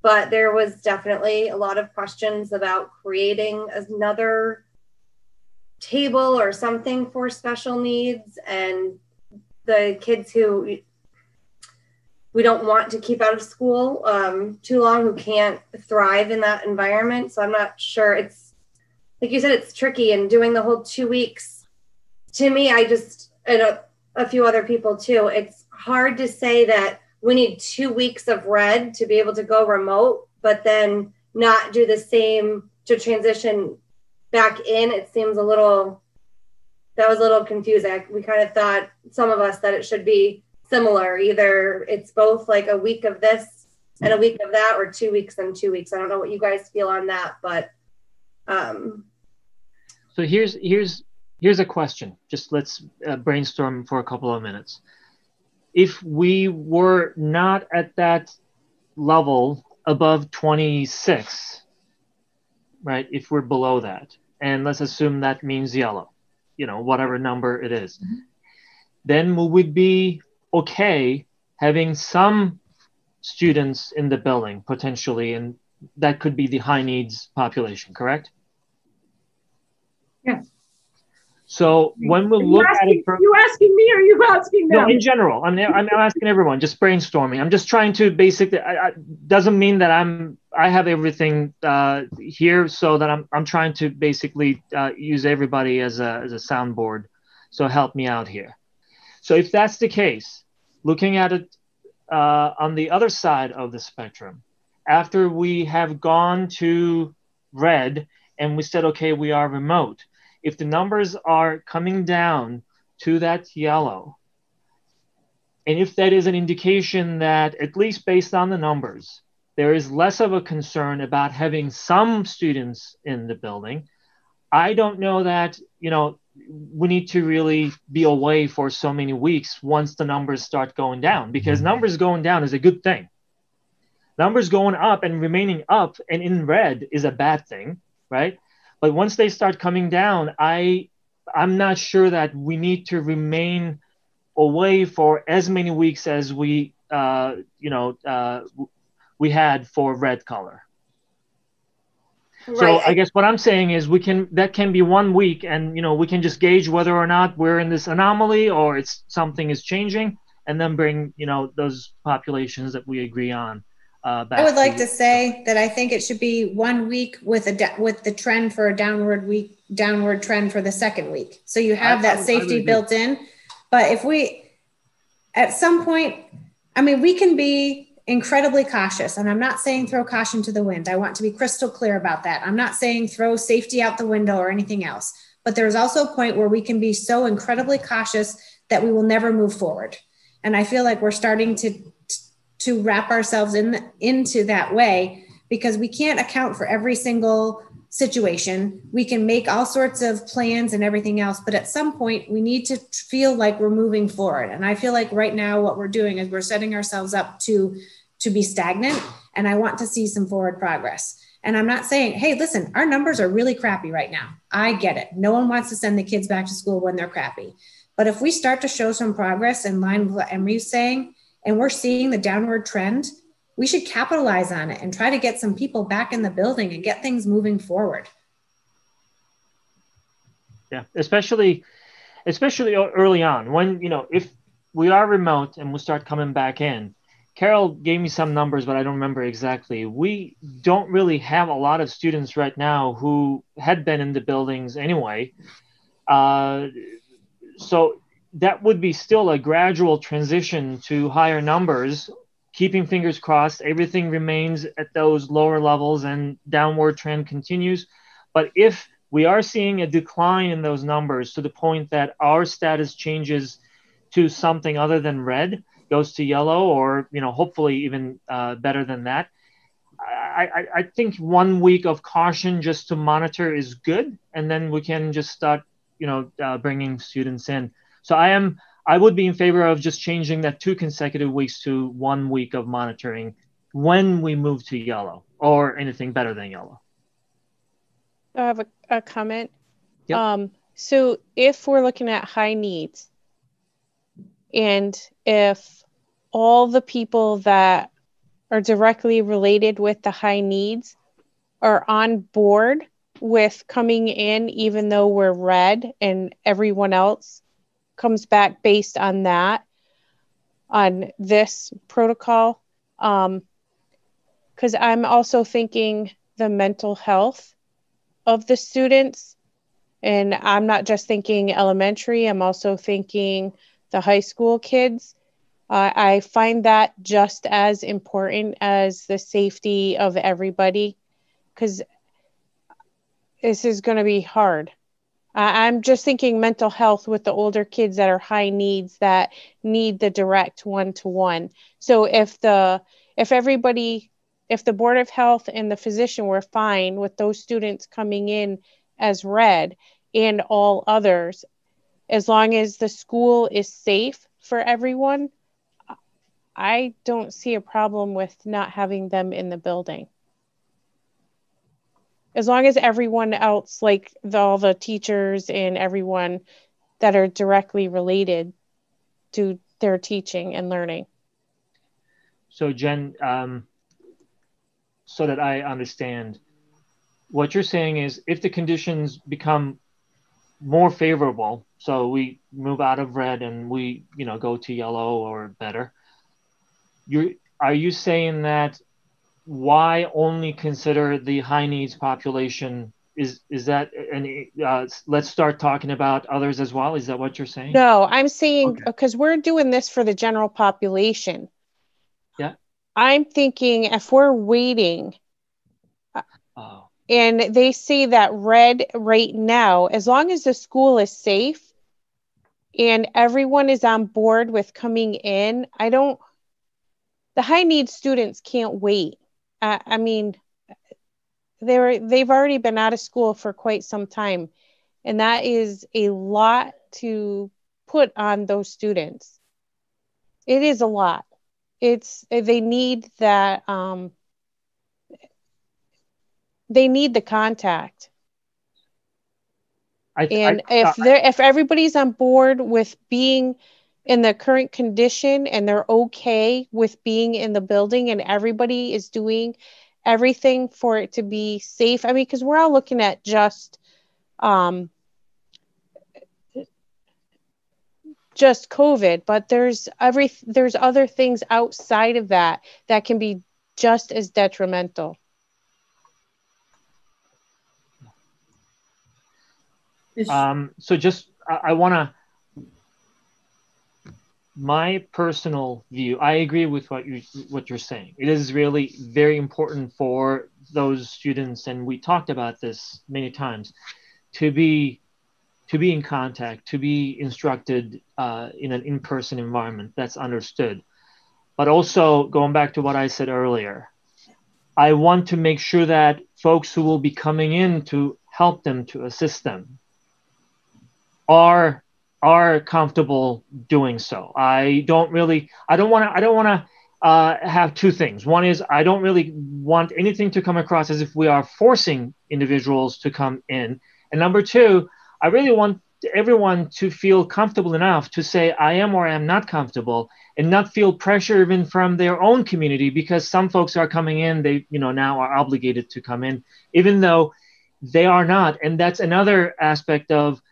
But there was definitely a lot of questions about creating another table or something for special needs and the kids who we don't want to keep out of school too long, who can't thrive in that environment. So I'm not sure. It's like you said, it's tricky, and doing the whole 2 weeks, to me, and a few other people too, it's hard to say that we need 2 weeks of red to be able to go remote, but then not do the same to transition back in. It seems that was a little confusing. We kind of thought, some of us, that it should be similar. Either it's both like a week of this and a week of that, or 2 weeks and 2 weeks. I don't know what you guys feel on that, but. So here's a question. Just let's brainstorm for a couple of minutes. If we were not at that level above 26, right? If we're below that, and let's assume that means yellow, whatever number it is, then we would be okay having some students in the building potentially, and that could be the high needs population, correct? Yes. So when we look at it, you asking me or are you asking them? No, in general, I'm asking everyone, just brainstorming. I'm just trying to basically. Doesn't mean that I have everything here, so that I'm trying to basically use everybody as a soundboard. So help me out here. So if that's the case, looking at it on the other side of the spectrum, after we have gone to red and we said, okay, we are remote. If the numbers are coming down to that yellow, and if that is an indication that, at least based on the numbers, there is less of a concern about having some students in the building, I don't know that, we need to really be away for so many weeks once the numbers start going down, because numbers going down is a good thing. Numbers going up and remaining up and in red is a bad thing, right? But once they start coming down, I'm not sure that we need to remain away for as many weeks as we had for red color. Right. So I guess what I'm saying is that can be 1 week, and we can just gauge whether or not we're in this anomaly or something is changing, and then bring those populations that we agree on. I would like to say that I think it should be 1 week with the trend for a downward trend for the second week. So you have that safety built in. But if we, at some point, we can be incredibly cautious, and I'm not saying throw caution to the wind. I want to be crystal clear about that. I'm not saying throw safety out the window or anything else, but there's also a point where we can be so incredibly cautious that we will never move forward. And I feel like we're starting to wrap ourselves into that way, because we can't account for every single situation. We can make all sorts of plans and everything else, but at some point we need to feel like we're moving forward. And I feel like right now what we're doing is we're setting ourselves up to be stagnant, and I want to see some forward progress. And I'm not saying, hey, listen, our numbers are really crappy right now. I get it. No one wants to send the kids back to school when they're crappy. But if we start to show some progress in line with what Emery's saying, and we're seeing the downward trend, we should capitalize on it and try to get some people back in the building and get things moving forward. Yeah, especially early on, when, if we are remote and we start coming back in. Carol gave me some numbers, but I don't remember exactly. We don't really have a lot of students right now who had been in the buildings anyway. So that would be still a gradual transition to higher numbers, keeping fingers crossed, everything remains at those lower levels and downward trend continues. But if we are seeing a decline in those numbers to the point that our status changes to something other than red, goes to yellow, or hopefully even better than that, I think 1 week of caution just to monitor is good, and then we can just start bringing students in. So I would be in favor of just changing that 2 consecutive weeks to 1 week of monitoring when we move to yellow, or anything better than yellow. I have a comment. Yep. So if we're looking at high needs, and if all the people that are directly related with the high needs are on board with coming in, even though we're red, and everyone else comes back based on that, on this protocol. Because I'm also thinking the mental health of the students. And I'm not just thinking elementary, I'm also thinking the high school kids. I find that just as important as the safety of everybody, because this is going to be hard. I'm just thinking mental health with the older kids that are high needs, that need the direct one-to-one. So if the Board of Health and the physician were fine with those students coming in as red and all others, as long as the school is safe for everyone, I don't see a problem with not having them in the building. As long as everyone else, like all the teachers and everyone that are directly related to their teaching and learning. So Jen, so that I understand, what you're saying is if the conditions become more favorable, so we move out of red and we, go to yellow or better, are you saying that why only consider the high needs population? Is that, and let's start talking about others as well? Is that what you're saying? No, I'm saying, because we're doing this for the general population. Yeah. I'm thinking if we're waiting, and they say that red right now, as long as the school is safe and everyone is on board with coming in, the high needs students can't wait. I mean, they've already been out of school for quite some time, and that is a lot to put on those students. It is a lot. They need that. They need the contact. If everybody's on board with being in the current condition and they're okay with being in the building and everybody is doing everything for it to be safe. I mean, because we're all looking at just COVID, but there's other things outside of that can be just as detrimental. So just, I want to, my personal view, I agree with what you're saying. It is really very important for those students, and we talked about this many times, to be in contact, to be instructed in an in-person environment. That's understood. But also, going back to what I said earlier, I want to make sure that folks who will be coming in to help them, to assist them, are comfortable doing so. I don't want to have two things. One is, I don't really want anything to come across as if we are forcing individuals to come in. And number two, I really want everyone to feel comfortable enough to say, I am or I am not comfortable, and not feel pressure even from their own community, because some folks are coming in, they now are obligated to come in, even though they are not. And that's another aspect of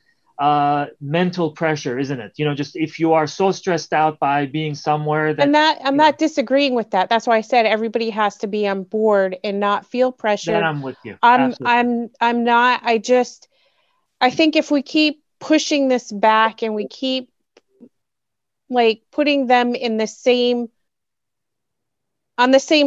mental pressure, isn't it? Just if you are so stressed out by being somewhere that, I'm not disagreeing with that. That's why I said everybody has to be on board and not feel pressured. Then I'm with you. I'm not. I think if we keep pushing this back and we keep putting them on the same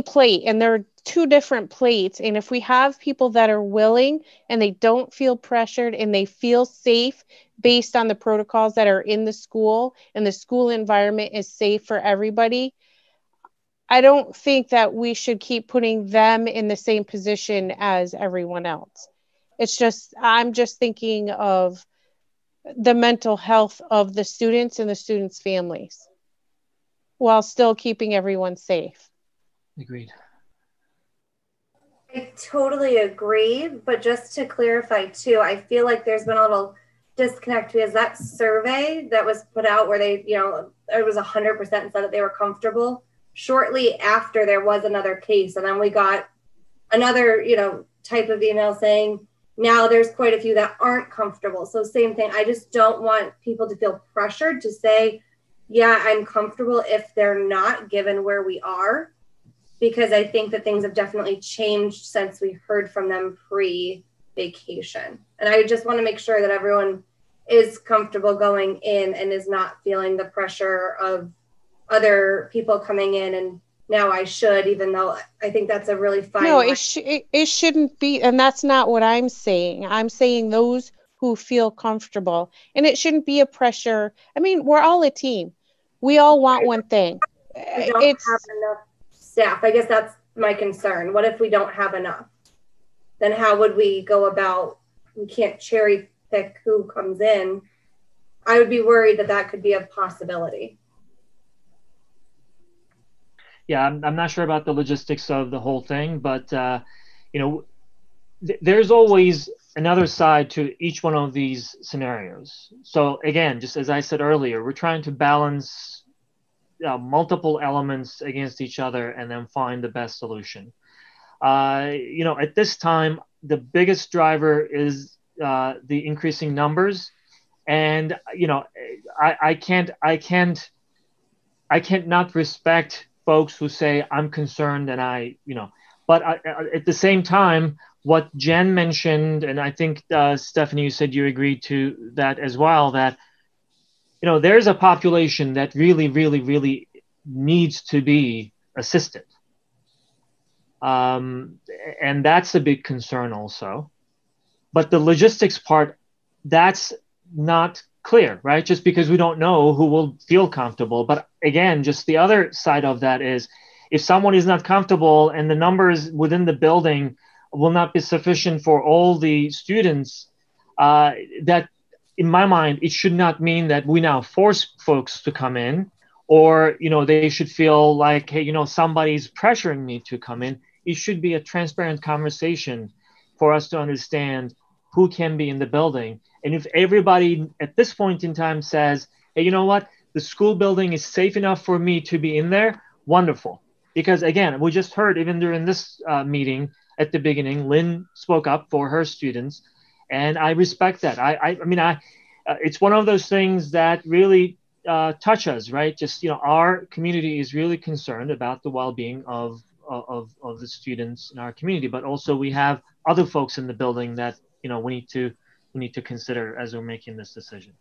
plate, and they're two different plates, and if we have people that are willing and they don't feel pressured and they feel safe based on the protocols that are in the school, and the school environment is safe for everybody, I don't think that we should keep putting them in the same position as everyone else. I'm just thinking of the mental health of the students and the students' families while still keeping everyone safe. Agreed. I totally agree, but just to clarify too, I feel like there's been a little disconnect, because that survey that was put out where they, it was 100% said that they were comfortable. Shortly after, there was another case, and then we got another, type of email saying, Now there's quite a few that aren't comfortable. So same thing. I just don't want people to feel pressured to say, yeah, I'm comfortable if they're not, given where we are, because I think that things have definitely changed since we heard from them pre-vacation. And I just want to make sure that everyone is comfortable going in and is not feeling the pressure of other people coming in and now I should, even though I think that's a really fine No, line. it shouldn't be, and that's not what I'm saying. I'm saying those who feel comfortable, and it shouldn't be a pressure. I mean, we're all a team. We all want one thing. We don't have enough staff. I guess that's my concern. What if we don't have enough? Then how would we go about, we can't cherry pick who comes in. I would be worried that that could be a possibility. Yeah, I'm not sure about the logistics of the whole thing, but you know, there's always another side to each one of these scenarios. So again, just as I said earlier, we're trying to balance multiple elements against each other and then find the best solution. You know, at this time, the biggest driver is the increasing numbers, and you know, I can't not respect folks who say I'm concerned and but at the same time, what Jen mentioned, and I think Stephanie, you said you agreed to that as well, that you know there's a population that really needs to be assisted, and that's a big concern also. But the logistics part, that's not clear, right? Just because we don't know who will feel comfortable. But again, just the other side of that is if someone is not comfortable and the numbers within the building will not be sufficient for all the students, that in my mind, it should not mean that we now force folks to come in, or, you know, they should feel like, hey, you know, somebody's pressuring me to come in. It should be a transparent conversation for us to understand who can be in the building. And if everybody at this point in time says, hey, you know what, the school building is safe enough for me to be in there, wonderful. Because again, we just heard even during this meeting at the beginning, Lynn spoke up for her students, and I respect that. I mean, it's one of those things that really touch us, right? Just, you know, our community is really concerned about the well-being of the students in our community, but also we have other folks in the building that, you know, we need to consider as we're making this decision.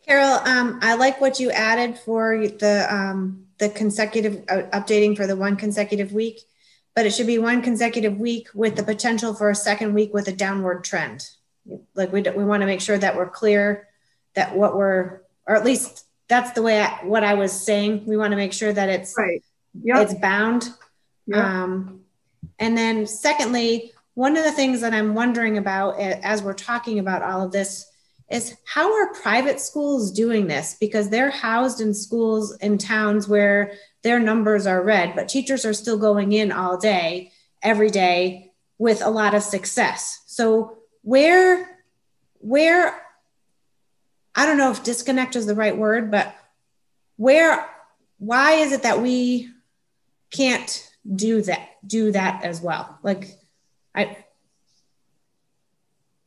Carol, I like what you added for the consecutive updating for the one consecutive week, but it should be one consecutive week with the potential for a second week with a downward trend. Like we want to make sure that we're clear that or at least that's the way what I was saying. We want to make sure that it's right. Yep. It's bound. Yep. And then secondly, one of the things that I'm wondering about as we're talking about all of this is how are private schools doing this? Because they're housed in schools in towns where their numbers are red, but teachers are still going in all day, every day with a lot of success. So where I don't know if disconnect is the right word, but why is it that we can't do that as well? Like,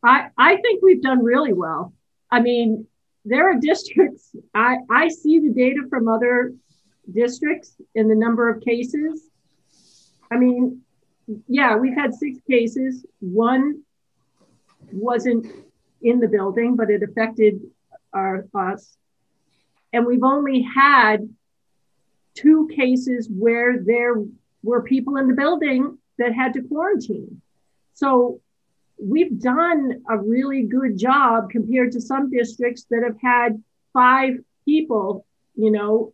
I think we've done really well. I mean, there are districts, I see the data from other districts in the number of cases. I mean, yeah, we've had 6 cases. One wasn't in the building, but it affected us. And we've only had 2 cases where there were people in the building that had to quarantine. So we've done a really good job compared to some districts that have had 5 people, you know,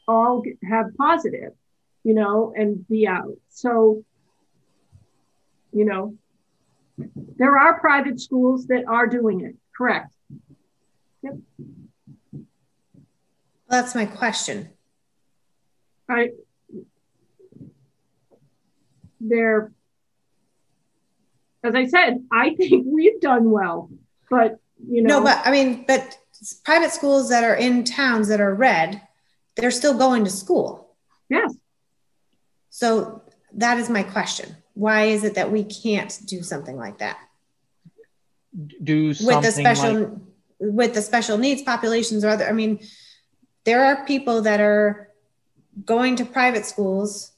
all have positive, you know, and be out. So, you know, there are private schools that are doing it, correct? Yep. That's my question. They're, as I said, I think we've done well, but you know. No, but I mean, but private schools that are in towns that are red, they're still going to school. Yes. So that is my question. is it that we can't do something like that? Do something with the special needs populations or other, I mean, there are people that are going to private schools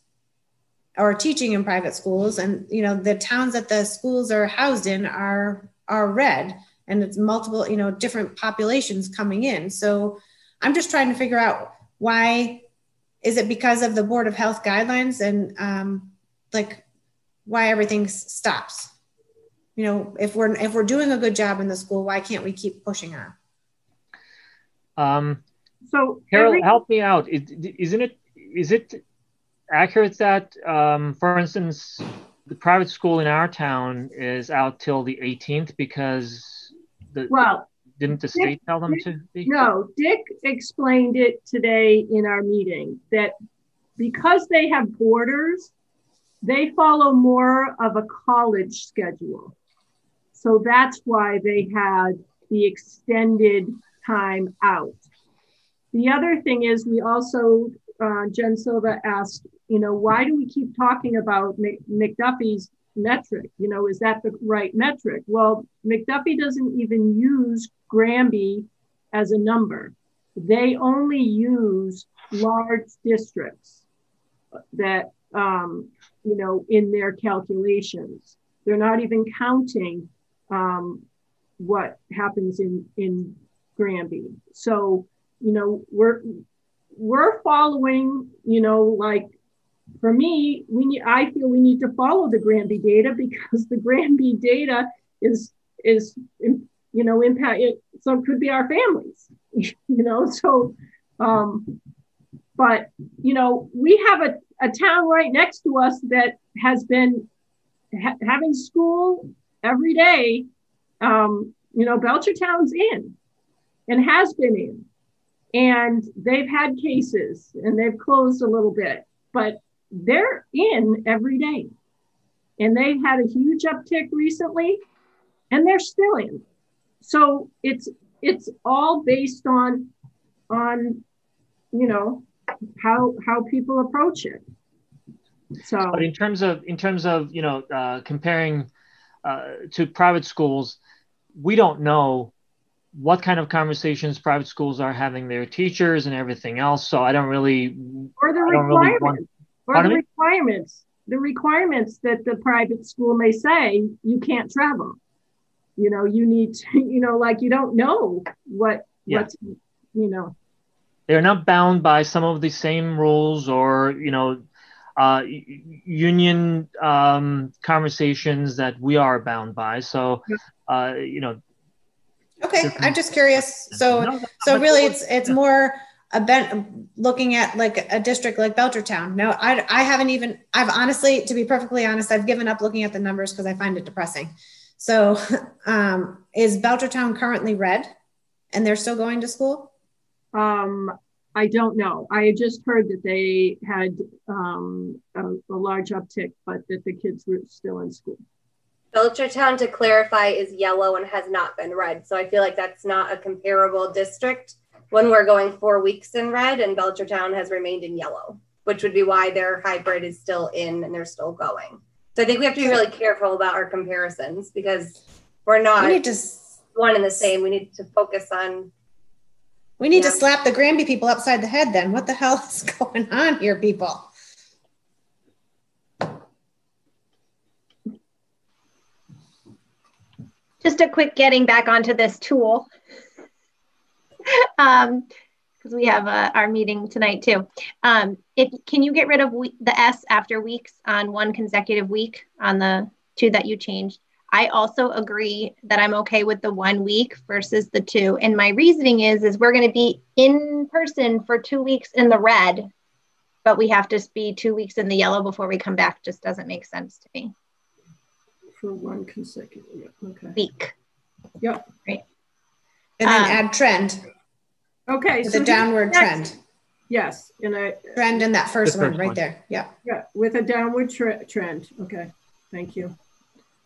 or teaching in private schools, and you know, the towns that the schools are housed in are red, and it's multiple, you know, different populations coming in. So I'm just trying to figure out, why is it because of the Board of Health guidelines, and like why everything stops? You know, if we're doing a good job in the school, why can't we keep pushing on? So Carol, help me out. Is it accurate that, for instance, the private school in our town is out till the 18th because didn't the state tell them to be? No, Dick explained it today in our meeting that because they have borders, they follow more of a college schedule. So that's why they had the extended time out. The other thing is, we also, Jen Silva asked, you know, why do we keep talking about McDuffie's metric? You know, is that the right metric? Well, McDuffie doesn't even use Granby as a number. They only use large districts that, you know, in their calculations. They're not even counting what happens in Granby. So, you know, we're following, you know, like for me, I feel we need to follow the Granby data, because the Granby data is you know, impact it. So it could be our families, you know, so, but, you know, we have a town right next to us that has been having school every day. You know, Belchertown's in and has been in, and they've had cases and they've closed a little bit, but they're in every day, and they've had a huge uptick recently, and they're still in. So it's all based on you know, how people approach it. So, but in terms of you know, comparing to private schools, we don't know what kind of conversations private schools are having their teachers and everything else. So I don't really, or the requirements that the private school may say, you can't travel. You know, you need to, you know, like, you don't know what's, you know. They're not bound by some of the same rules or, you know, union conversations that we are bound by. So, you know. Okay, I'm just curious. So really, it's more looking at like a district like Belchertown. No, I've honestly, to be perfectly honest, I've given up looking at the numbers because I find it depressing. So is Belchertown currently red and they're still going to school? I don't know. I just heard that they had a large uptick, but that the kids were still in school. Belchertown, to clarify, is yellow and has not been red. So I feel like that's not a comparable district when we're going 4 weeks in red, and Belchertown has remained in yellow, which would be why their hybrid is still in and they're still going. So I think we have to be really careful about our comparisons, because we're not one and the same. We need to focus on. We need to slap the Granby people upside the head then. What the hell is going on here, people? Just a quick getting back onto this tool, because we have our meeting tonight too. Can you get rid of the S after weeks on one consecutive week on the 2 that you changed? I also agree that I'm okay with the 1 week versus the 2. And my reasoning is we're going to be in person for 2 weeks in the red, but we have to be 2 weeks in the yellow before we come back. Just doesn't make sense to me. For one consecutive week. Yep. Right. And then add trend. Okay. With a downward trend. Yes. Trend in that first one right there. Yeah. Yeah. With a downward trend. Okay. Thank you.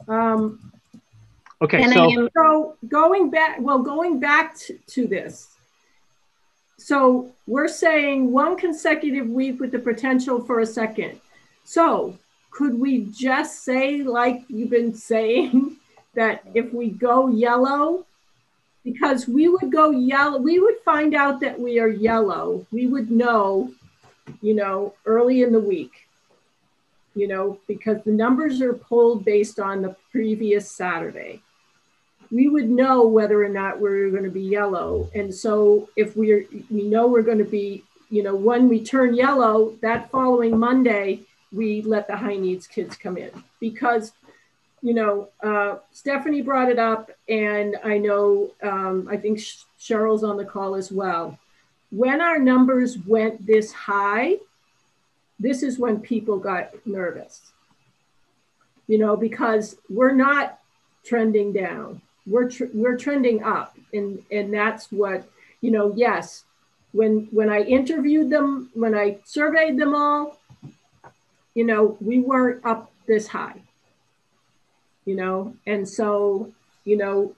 Okay. So going back to this. So we're saying one consecutive week with the potential for a second. So could we just say, like you've been saying, that if we go yellow, because we would go yellow, we would find out that we are yellow. We would know, you know, early in the week, you know, because the numbers are pulled based on the previous Saturday. We would know whether or not we're going to be yellow. And so if we know we're going to be, you know, when we turn yellow, that following Monday, we let the high needs kids come in. Because, you know, Stephanie brought it up, and I know, I think Cheryl's on the call as well. When our numbers went this high, this is when people got nervous, you know, because we're not trending down. We're trending up, and that's what, you know. Yes, when I interviewed them, when I surveyed them all, you know, we weren't up this high, you know. And so, you know,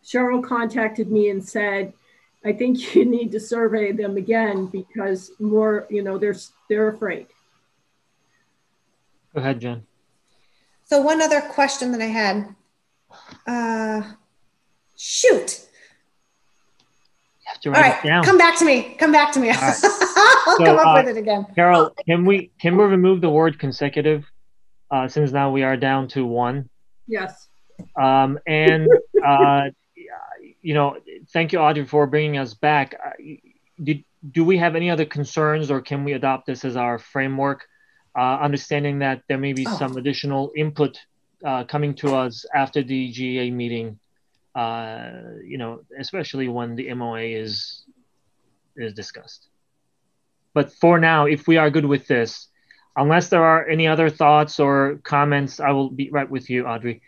Cheryl contacted me and said, I think you need to survey them again because more, you know, they're afraid. Go ahead, Jen. So one other question that I had. Shoot. You have to write it down. Come back to me. Come back to me. Right. I'll come up with it again. Carol, can we remove the word consecutive since now we are down to 1? Yes. You know, thank you, Audrey, for bringing us back. Do we have any other concerns, or can we adopt this as our framework, understanding that there may be some additional input coming to us after the GA meeting, you know, especially when the MOA is discussed. But for now, if we are good with this, unless there are any other thoughts or comments, I will be right with you, Audrey.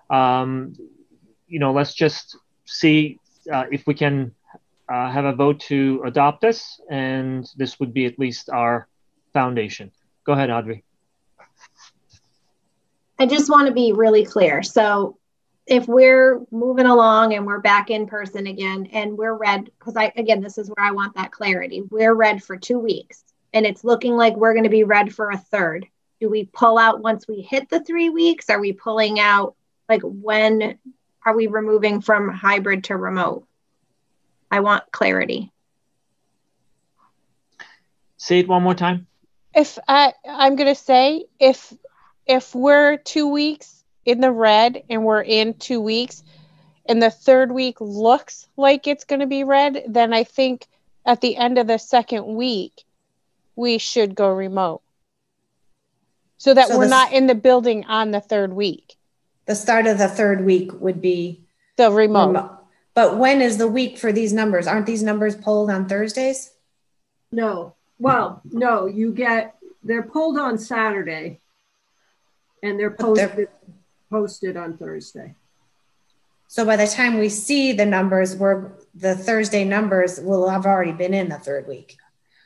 You know, let's just see if we can have a vote to adopt this, and this would be at least our foundation. Go ahead, Audrey. I just want to be really clear. So if we're moving along and we're back in person again and we're red, because again, this is where I want that clarity. We're red for 2 weeks and it's looking like we're going to be red for a third. Do we pull out once we hit the 3 weeks? Are we pulling out, like, when are we removing from hybrid to remote? I want clarity. Say it one more time. I'm going to say, if we're 2 weeks in the red and we're in 2 weeks and the third week looks like it's going to be red, then I think at the end of the second week, we should go remote. So that we're not in the building on the third week. The start of the third week would be the remote. But when is the week for these numbers? Aren't these numbers pulled on Thursdays? No. Well, no, they're pulled on Saturday and they're posted on Thursday. So by the time we see the numbers, the Thursday numbers will have already been in the third week.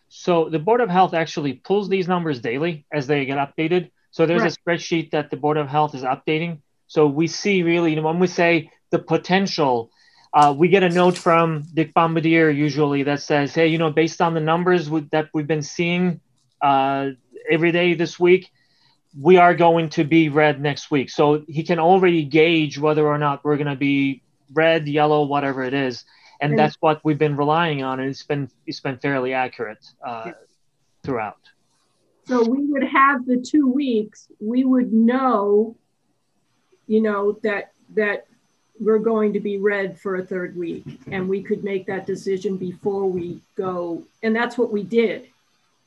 So the Board of Health actually pulls these numbers daily as they get updated. So there's a spreadsheet that the Board of Health is updating. So we see really, when we say the potential, we get a note from Dick Bombardier usually that says, hey, you know, based on the numbers that we've been seeing every day this week, we are going to be red next week. So he can already gauge whether or not we're going to be red, yellow, whatever it is. And that's what we've been relying on. And it's been fairly accurate throughout. So we would have the 2 weeks. We would know, you know, that we're going to be red for a third week. And we could make that decision before we go. And that's what we did.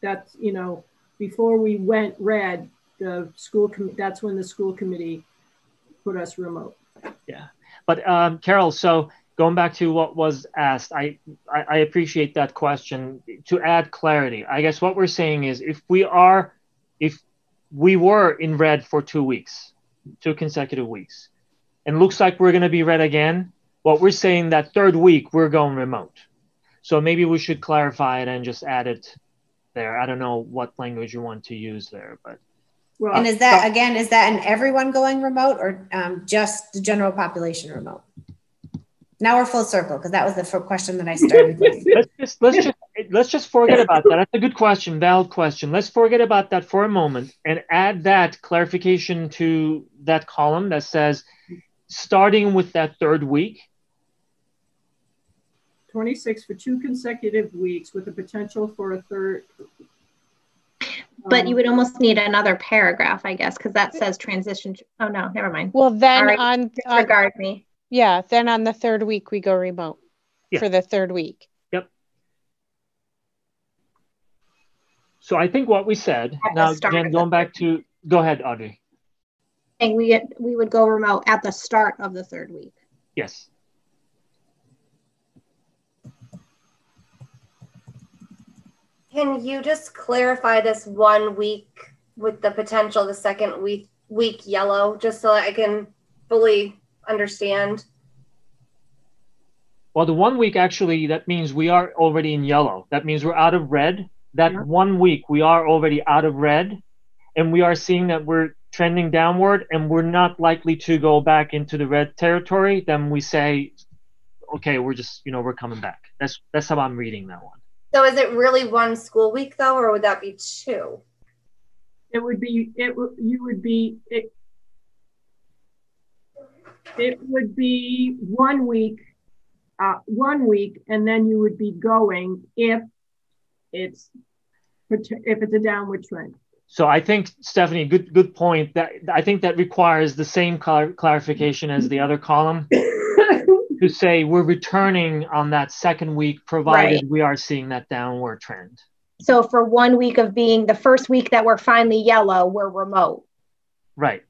That's, you know, before we went red, that's when the school committee put us remote. Yeah. But Carol, so going back to what was asked, I appreciate that question. To add clarity, I guess what we're saying is if we were in red for 2 weeks, 2 consecutive weeks, and looks like we're going to be red again, what we're saying that third week, we're going remote. So maybe we should clarify it and just add it there. I don't know what language you want to use there, but. Well, and is that an everyone going remote or just the general population remote? Now we're full circle because that was the question that I started with. let's just forget about that. That's a good question, valid question. Let's forget about that for a moment and add that clarification to that column that says, starting with that third week. 26 for 2 consecutive weeks with the potential for a third. But you would almost need another paragraph, I guess, because that says transition. Oh no, never mind. Well, then disregard me. Yeah, then on the third week we go remote for the third week. Yep. So I think what we said now, Jen, going back to, go ahead, Audrey. And we would go remote at the start of the third week. Yes. Can you just clarify this 1 week with the potential, the second week yellow, just so I can fully understand? Well, the 1 week, actually, that means we are already in yellow. That means we're out of red. That 1 week, we are already out of red. And we are seeing that we're trending downward and we're not likely to go back into the red territory. Then we say, okay, we're just, we're coming back. That's how I'm reading that one. So is it really 1 school week though, or would that be 2? It would be 1 week, 1 week, and then you would be going if it's a downward trend. So I think, Stephanie, good point. That I think that requires the same clarification as the other column to say we're returning on that second week, provided we are seeing that downward trend. So for 1 week of being the first week that we're finally yellow, we're remote. Right.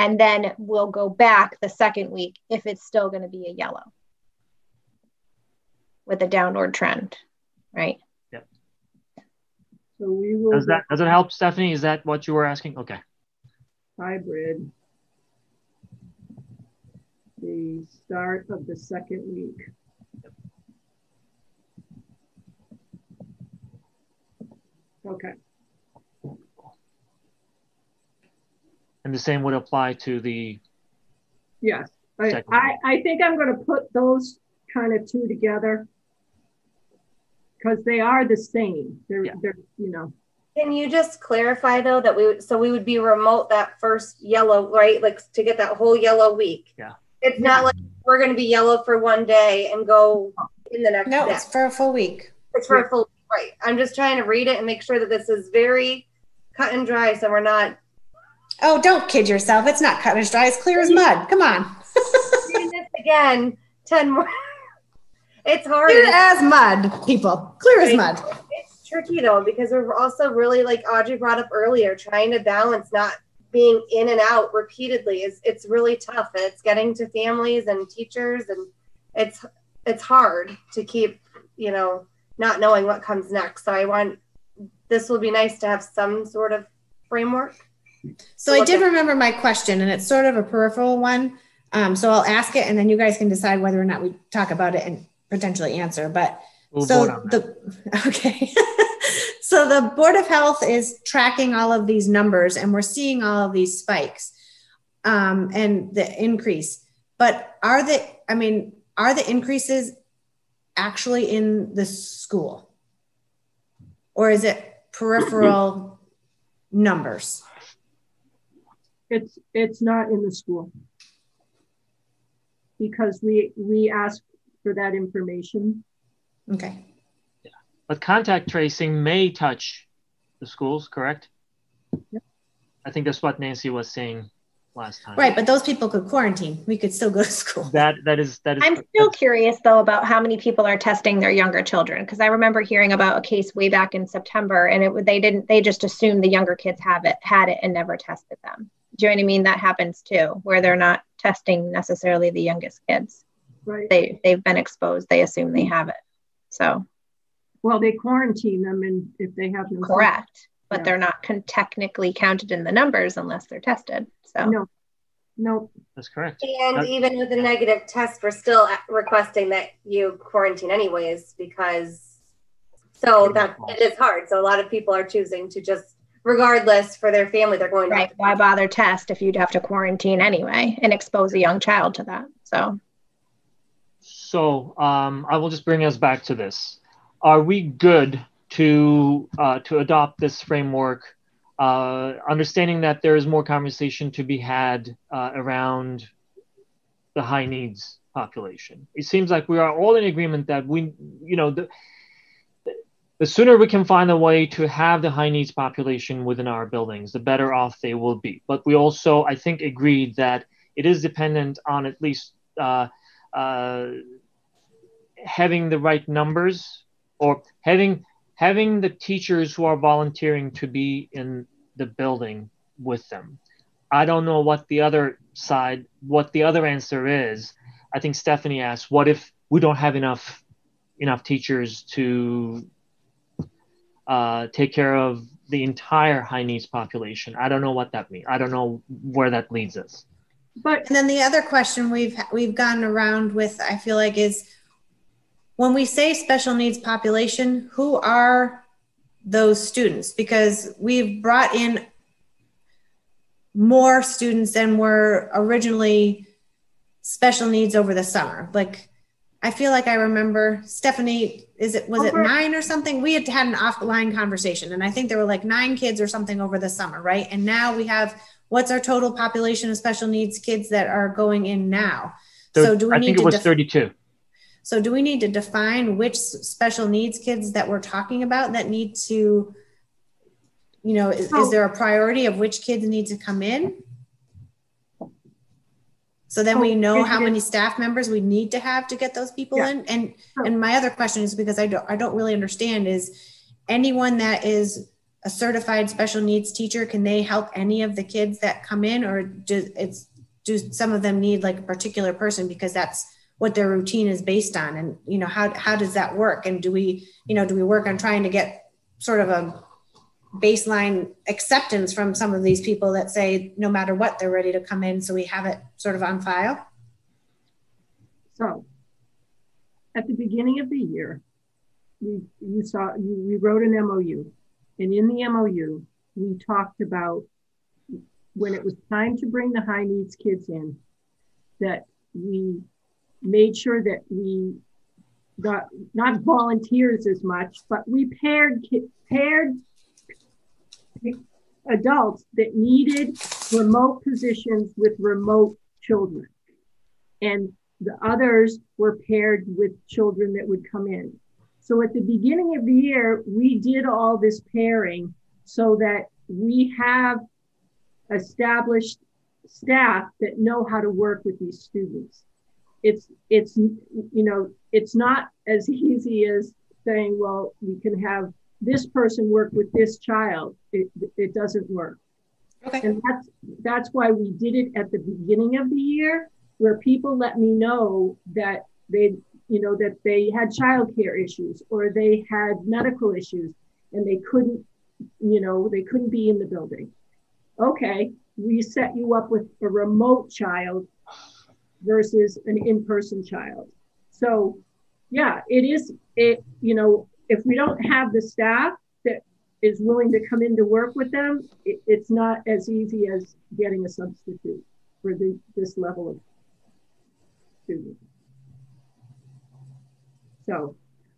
And then we'll go back the second week if it's still going to be a yellow with a downward trend, right? Yep. So we will. Does it help, Stephanie? Is that what you were asking? Okay. Hybrid. The start of the second week. Okay. And the same would apply to the. Yes, I think I'm going to put those kind of two together because they are the same. They're Can you just clarify though that we would be remote that first yellow, right? Like to get that whole yellow week. Yeah. It's not like we're going to be yellow for 1 day and go in the next day. No, it's for a full week. It's for a full week, right? I'm just trying to read it and make sure that this is very cut and dry, so we're not. Oh, don't kid yourself. It's not cut and dry. It's clear as mud. Come on. Reading this again, 10 more. It's hard. Clear as mud, people. Clear as mud. It's tricky though, because we're also really, like Audrey brought up earlier, trying to balance not being in and out repeatedly. It's really tough, and it's getting to families and teachers, and it's hard to keep, not knowing what comes next. So this will be nice to have some sort of framework. So I did remember my question, and it's sort of a peripheral one. So I'll ask it, and then you guys can decide whether or not we talk about it and potentially answer. But okay. So the Board of Health is tracking all of these numbers, and we're seeing all of these spikes and the increase. But are the increases actually in the school, or is it peripheral numbers? It's not in the school because we asked for that information. Okay. Yeah. But contact tracing may touch the schools, correct? Yep. I think that's what Nancy was saying last time. Right, but those people could quarantine. We could still go to school. That is. I'm still curious though about how many people are testing their younger children, because I remember hearing about a case way back in September, and they just assumed the younger kids had it and never tested them. Do you know what I mean? That happens too, where they're not testing necessarily the youngest kids. Right. They've been exposed. They assume they have it. So. Well, they quarantine them, and if they have no. Correct, but they're not technically counted in the numbers unless they're tested. So. No. That's correct. And even with a negative test, we're still requesting that you quarantine anyways, because that it is hard. So a lot of people are choosing to just, regardless for their family, they're going right. Why bother test if you'd have to quarantine anyway and expose a young child to that? So. So I will just bring us back to this. Are we good to adopt this framework, understanding that there is more conversation to be had around the high needs population? It seems like we are all in agreement that the sooner we can find a way to have the high needs population within our buildings, the better off they will be. But we also, I think, agreed that it is dependent on at least having the right numbers, or having the teachers who are volunteering to be in the building with them. I don't know what the other answer is. I think Stephanie asked, what if we don't have enough teachers to take care of the entire high needs population? I don't know what that means. I don't know where that leads us. And then the other question we've gone around with, I feel like, is when we say special needs population, who are those students? Because we've brought in more students than were originally special needs over the summer. Like, I feel like I remember, Stephanie, was it 9 or something? We had an offline conversation, and I think there were like 9 kids or something over the summer, right? And now we have, what's our total population of special needs kids that are going in now? So do we I think it was 32. So do we need to define which special needs kids that we're talking about that need to, is there a priority of which kids need to come in? So then we know how many staff members we need to have to get those people in. And my other question is, because I don't really understand, is anyone that is a certified special needs teacher, can they help any of the kids that come in, or do some of them need like a particular person because that's what their routine is based on? And how does that work? And do we work on trying to get sort of a baseline acceptance from some of these people that say no matter what they're ready to come in, so we have it sort of on file? So at the beginning of the year, we wrote an MOU, and in the MOU we talked about when it was time to bring the high needs kids in, that we made sure that we got not volunteers as much, but we paired adults that needed remote positions with remote children. And the others were paired with children that would come in. So at the beginning of the year, we did all this pairing so that we have established staff that know how to work with these students. It's not as easy as saying, well, we can have this person work with this child. It doesn't work. Okay. And that's why we did it at the beginning of the year, where people let me know that they had childcare issues or they had medical issues and they couldn't be in the building. Okay, we set you up with a remote child versus an in-person child. So yeah, if we don't have the staff that is willing to come in to work with them, it's not as easy as getting a substitute for this level of student. So,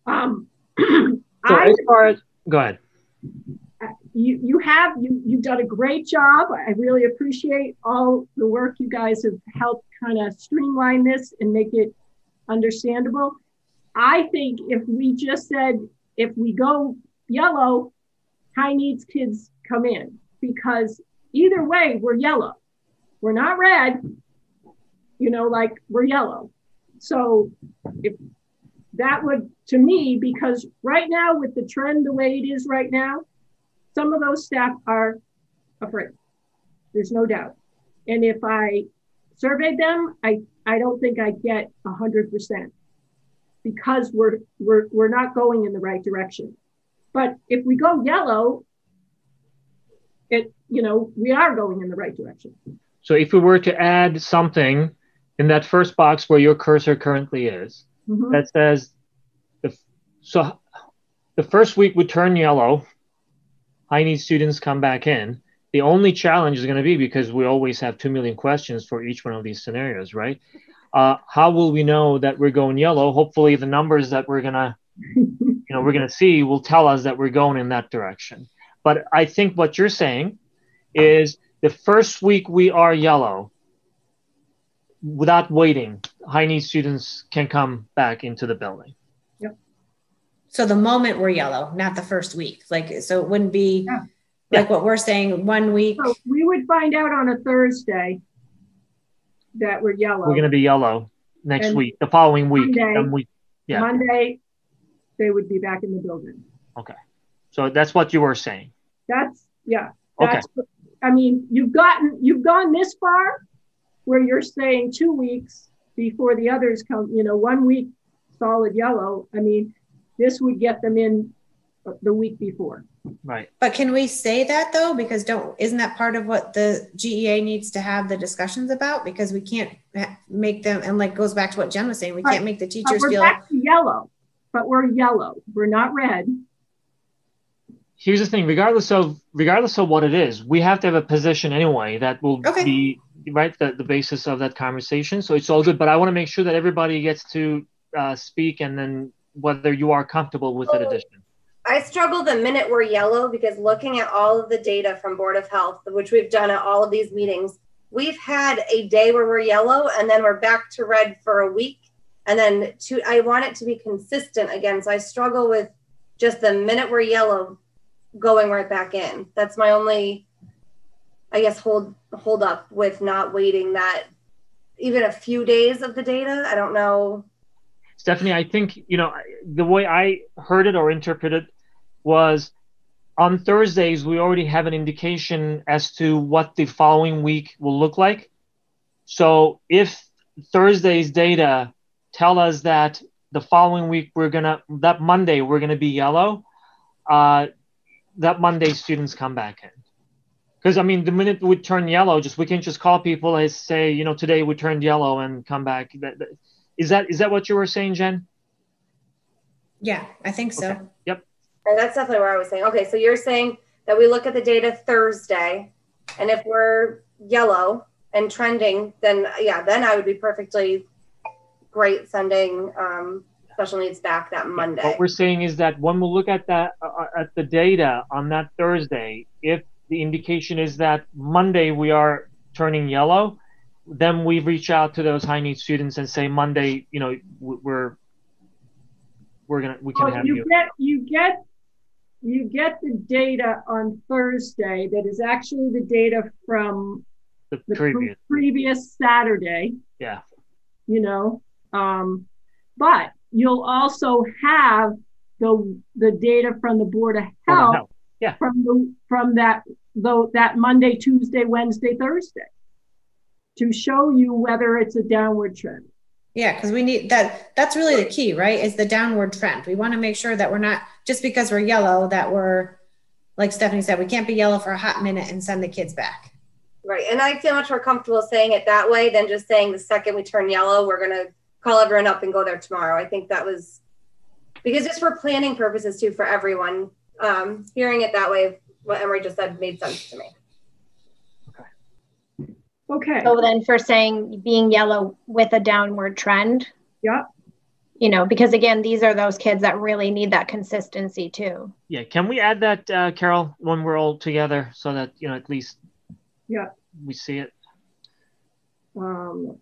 as far as, go ahead. You've done a great job. I really appreciate all the work you guys have helped kind of streamline this and make it understandable. I think if we just said, if we go yellow, high needs kids come in, because either way, we're yellow. We're not red, we're yellow. So if that would, to me, because right now with the trend the way it is right now, some of those staff are afraid. There's no doubt. And if I surveyed them, I don't think I get 100%, because we're not going in the right direction. But if we go yellow, we are going in the right direction. So if we were to add something in that first box where your cursor currently is, mm-hmm. that says, so the first week would turn yellow, high need students come back in. The only challenge is going to be, because we always have 2 million questions for each one of these scenarios, right? how will we know that we're going yellow? Hopefully the numbers that we're gonna see will tell us that we're going in that direction. But I think what you're saying is the first week we are yellow, without waiting, high need students can come back into the building. Yep. So the moment we're yellow, not the first week. Like, so it wouldn't be like what we're saying 1 week. So we would find out on a Thursday that we're yellow. We're going to be yellow next week, the following week. Monday, they would be back in the building. Okay. So that's what you were saying. That's okay. I mean, you've gone this far where you're saying 2 weeks before the others come, 1 week solid yellow. I mean, this would get them in the week before. Right. But can we say that though? Because isn't that part of what the GEA needs to have the discussions about? Because we can't make them, and like goes back to what Jen was saying, we can't make the teachers feel back to yellow, but we're yellow. We're not red. Here's the thing, regardless of what it is, we have to have a position anyway that will be the basis of that conversation. So it's all good, but I want to make sure that everybody gets to speak, and then whether you are comfortable with that addition. I struggle the minute we're yellow, because looking at all of the data from Board of Health, which we've done at all of these meetings, we've had a day where we're yellow and then we're back to red for a week. And then I want it to be consistent again. So I struggle with just the minute we're yellow going right back in. That's my only, I guess, hold up with not waiting that even a few days of the data. I don't know. Stephanie, I think, the way I heard it or interpreted was on Thursdays, we already have an indication as to what the following week will look like. So if Thursday's data tell us that the following week, that Monday, we're going to be yellow, that Monday students come back in. Because, I mean, the minute we turn yellow, we can just call people and say, today we turned yellow and come back. Is that what you were saying, Jen? Yeah, I think so. Okay. Yep. And that's definitely where I was saying. Okay, so you're saying that we look at the data Thursday, and if we're yellow and trending, then I would be perfectly great sending special needs back that Monday. What we're saying is that when we look at that at the data on that Thursday, if the indication is that Monday we are turning yellow, then we reach out to those high need students and say, Monday, we can have you get the data on Thursday that is actually the data from the previous Saturday. Yeah. But you'll also have the data from the Board of Health. Yeah. From that Monday, Tuesday, Wednesday, Thursday, to show you whether it's a downward trend. Yeah, because we need that. That's really the key, right? Is the downward trend. We want to make sure that we're not, just because we're yellow, that we're, like Stephanie said, we can't be yellow for a hot minute and send the kids back. Right. And I feel much more comfortable saying it that way than just saying the second we turn yellow, we're going to call everyone up and go there tomorrow. I think that was, because just for planning purposes too, for everyone, hearing it that way, what Emery just said made sense to me. Okay. So then for saying being yellow with a downward trend. Yeah. Because again, these are those kids that really need that consistency too. Yeah. Can we add that, Carol, when we're all together so that, at least we see it? When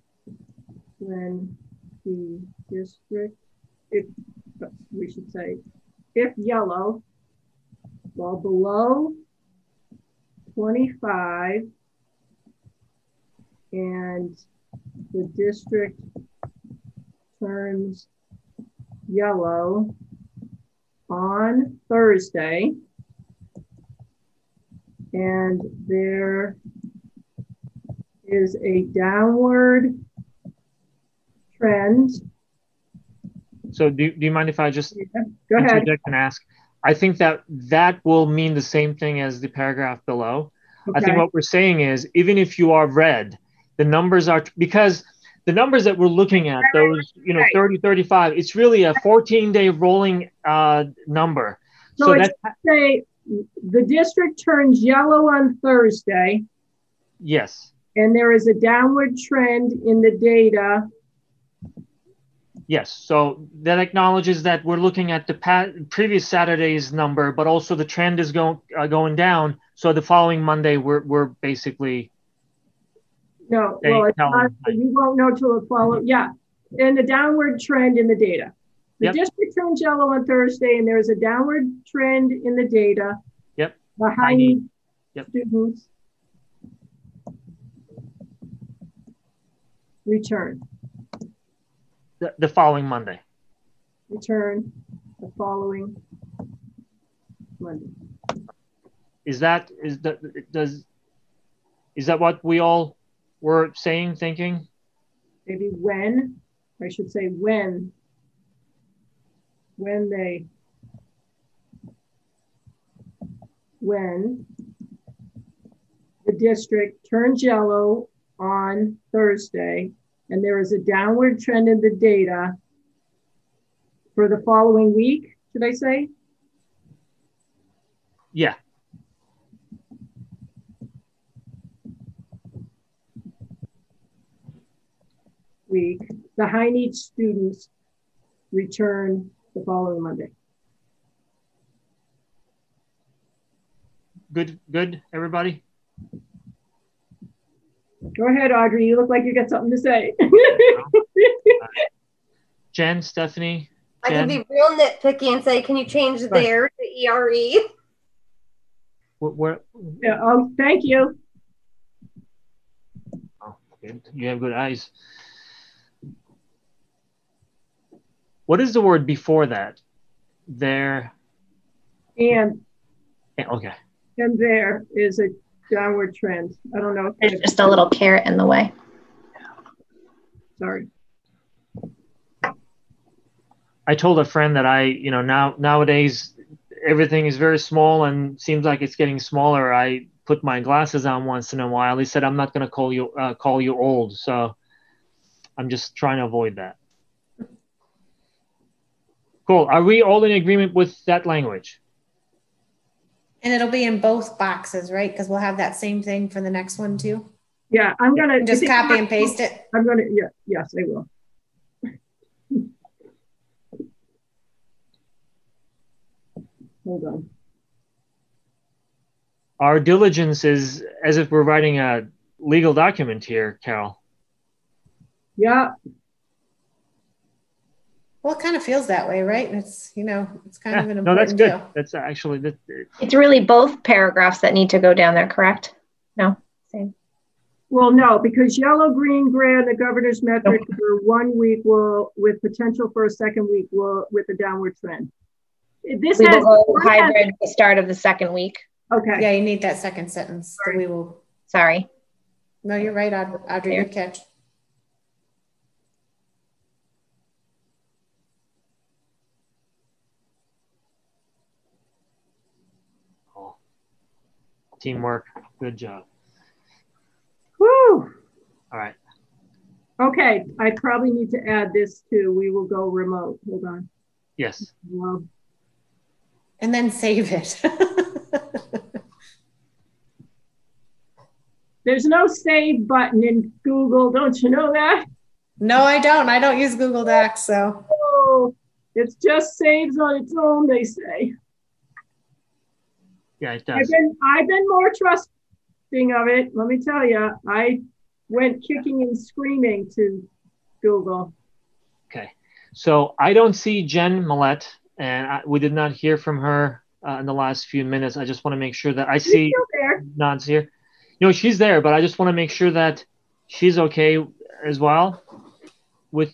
the district, we should say, if yellow, well below 25, and the district turns yellow on Thursday, and there is a downward trend. So do you mind if I just go ahead and ask? I think that will mean the same thing as the paragraph below. Okay. I think what we're saying is, even if you are red, the numbers are, because the numbers that we're looking at, those, 30, 35, it's really a 14-day rolling number. So let's say the district turns yellow on Thursday. Yes. And there is a downward trend in the data Yes, so that acknowledges that we're looking at the previous Saturday's number, but also the trend is going down. So the following Monday, we're basically no. Well, it's not, you won't know till it follows. Yeah, and the downward trend in the data. The district turns yellow on Thursday, and there's a downward trend in the data. Yep. The high need students return. The following Monday. Return the following Monday. Is that what we all were saying, thinking? Maybe when, I should say when the district turns yellow on Thursday, and there is a downward trend in the data for the following week, should I say? Yeah. Week, the high need students return the following Monday. Good, everybody? Go ahead, Audrey. You look like you got something to say. Jen, Stephanie? I can be real nitpicky and say, can you change there to ERE? Where? Yeah, oh, thank you. Oh, good. You have good eyes. What is the word before that? There. And. Okay. And there is a downward trend. I don't know. There's just a little carrot in the way. Sorry. I told a friend that nowadays everything is very small and seems like it's getting smaller. I put my glasses on once in a while. He said, I'm not going to call you old. So I'm just trying to avoid that. Cool. Are we all in agreement with that language? And it'll be in both boxes, right? Because we'll have that same thing for the next one too. Yeah, I'm gonna just copy and paste it. I'm gonna, yes, I will. Hold on. Our diligence is as if we're writing a legal document here, Carol. Yeah. Well, it kind of feels that way, right? It's, it's kind of an important No, that's good. deal. That's actually it's really both paragraphs that need to go down there, correct? No, same. Well, no, because yellow, green, gray, and the governor's metric for 1 week will, with potential for a second week, will with a downward trend. This we will go hybrid the start of the second week. Okay. Yeah, you need that second sentence. So we will. Sorry. No, you're right, Audrey. Good catch. Teamwork. Good job. Woo! All right. Okay. I probably need to add this too. We will go remote. Hold on. Yes. Well, and then save it. There's no save button in Google. Don't you know that? No, I don't. I don't use Google Docs, so. Oh, it just saves on its own, they say. Yeah, it does. I've been more trusting of it. Let me tell you, I went kicking and screaming to Google. Okay, so I don't see Jen Millette, and we did not hear from her in the last few minutes. I just want to make sure that I see nods here. No, she's there, but I just want to make sure that she's okay as well with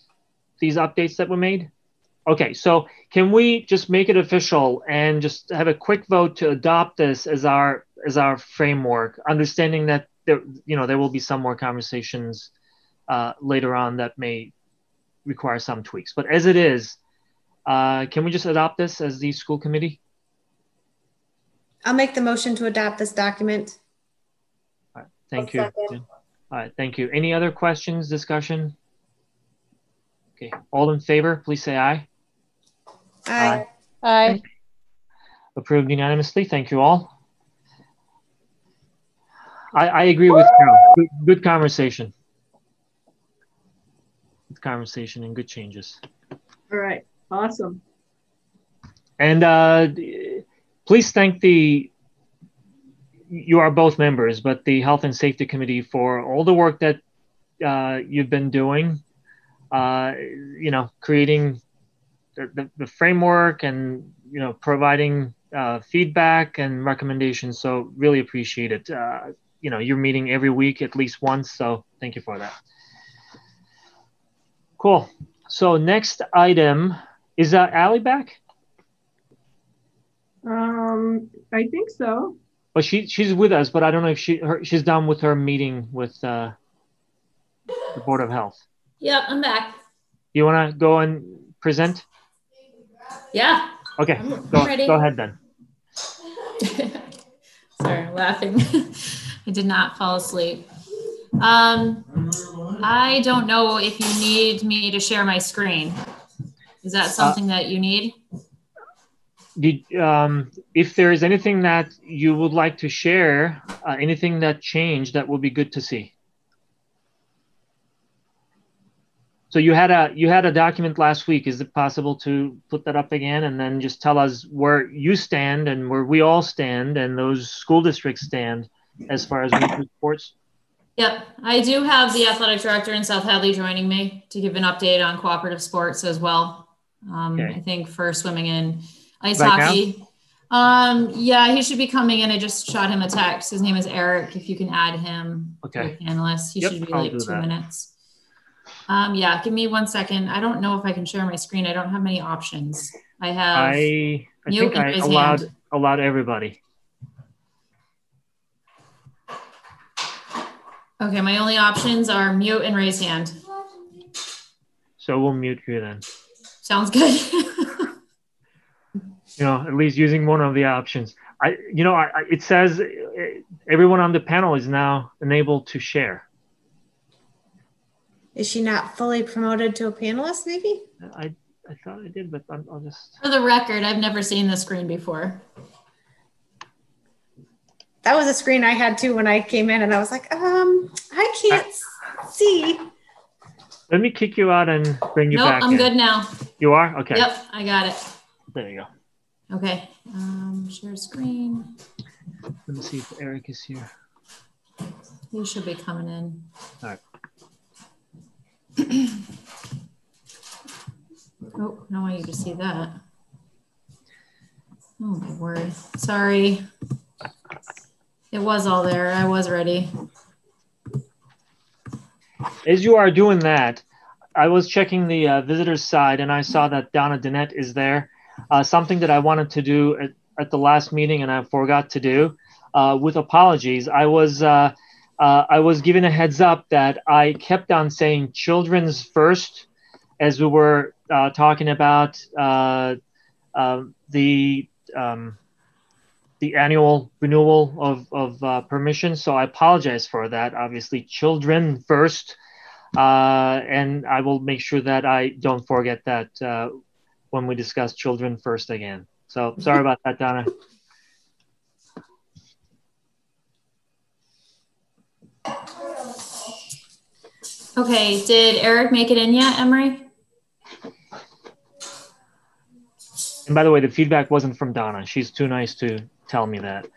these updates that were made. Okay, so can we just make it official and just have a quick vote to adopt this as our framework, understanding that there will be some more conversations later on that may require some tweaks. But as it is, can we just adopt this as the school committee? I'll make the motion to adopt this document. All right, thank you. All right, thank you. Any other questions, discussion? Okay, all in favor, please say aye. Aye. Aye. Approved unanimously. Thank you all. I agree with Carol. Good conversation. Good conversation and good changes. All right. Awesome. And please thank you are both members, but the Health and Safety Committee for all the work that you've been doing, creating the framework and, providing feedback and recommendations. So really appreciate it. You're meeting every week at least once. So thank you for that. Cool. So next item, is Allie back? I think so. Well, she's with us, but I don't know if she's done with her meeting with the Board of Health. Yep, I'm back. You want to go and present? Yeah. Okay, I'm ready. Go ahead then. Sorry, I'm laughing. I did not fall asleep. I don't know if you need me to share my screen. Is that something that you need? If there is anything that you would like to share, anything that changed, that would be good to see. So you had a document last week. Is it possible to put that up again and then just tell us where you stand and where we all stand and those school districts stand as far as winter sports? Yep, I do have the athletic director in South Hadley joining me to give an update on cooperative sports as well. Okay. I think for swimming and ice hockey. Yeah, he should be coming in. I just shot him a text. His name is Eric. If you can add him to the panelist, he should be like 2 minutes. Yeah, give me 1 second. I don't know if I can share my screen. I don't have many options. I have I think I allowed everybody. Okay, my only options are mute and raise hand. So we'll mute you then. Sounds good. At least using one of the options. It says everyone on the panel is now enabled to share. Is she not fully promoted to a panelist, maybe? I thought I did, but I'll just... For the record, I've never seen this screen before. That was a screen I had too when I came in, and I was like, I can't see. Let me kick you out and bring you back. Nope, I'm good now. You are? Okay. Yep, I got it. There you go. Okay. Share screen. Let me see if Eric is here. He should be coming in. All right. Oh, I don't want you to see that. Oh my word. Sorry. It was all there. I was ready. As you are doing that, I was checking the visitors side and I saw that Donna Danette is there. Something that I wanted to do at the last meeting and I forgot to do. With apologies, I was given a heads up that I kept on saying children's first as we were talking about the annual renewal of permission. So I apologize for that. Obviously, children first. And I will make sure that I don't forget that when we discuss children first again. So sorry about that, Donna. Okay, did Eric make it in yet, Emery? And by the way, the feedback wasn't from Donna. She's too nice to tell me that.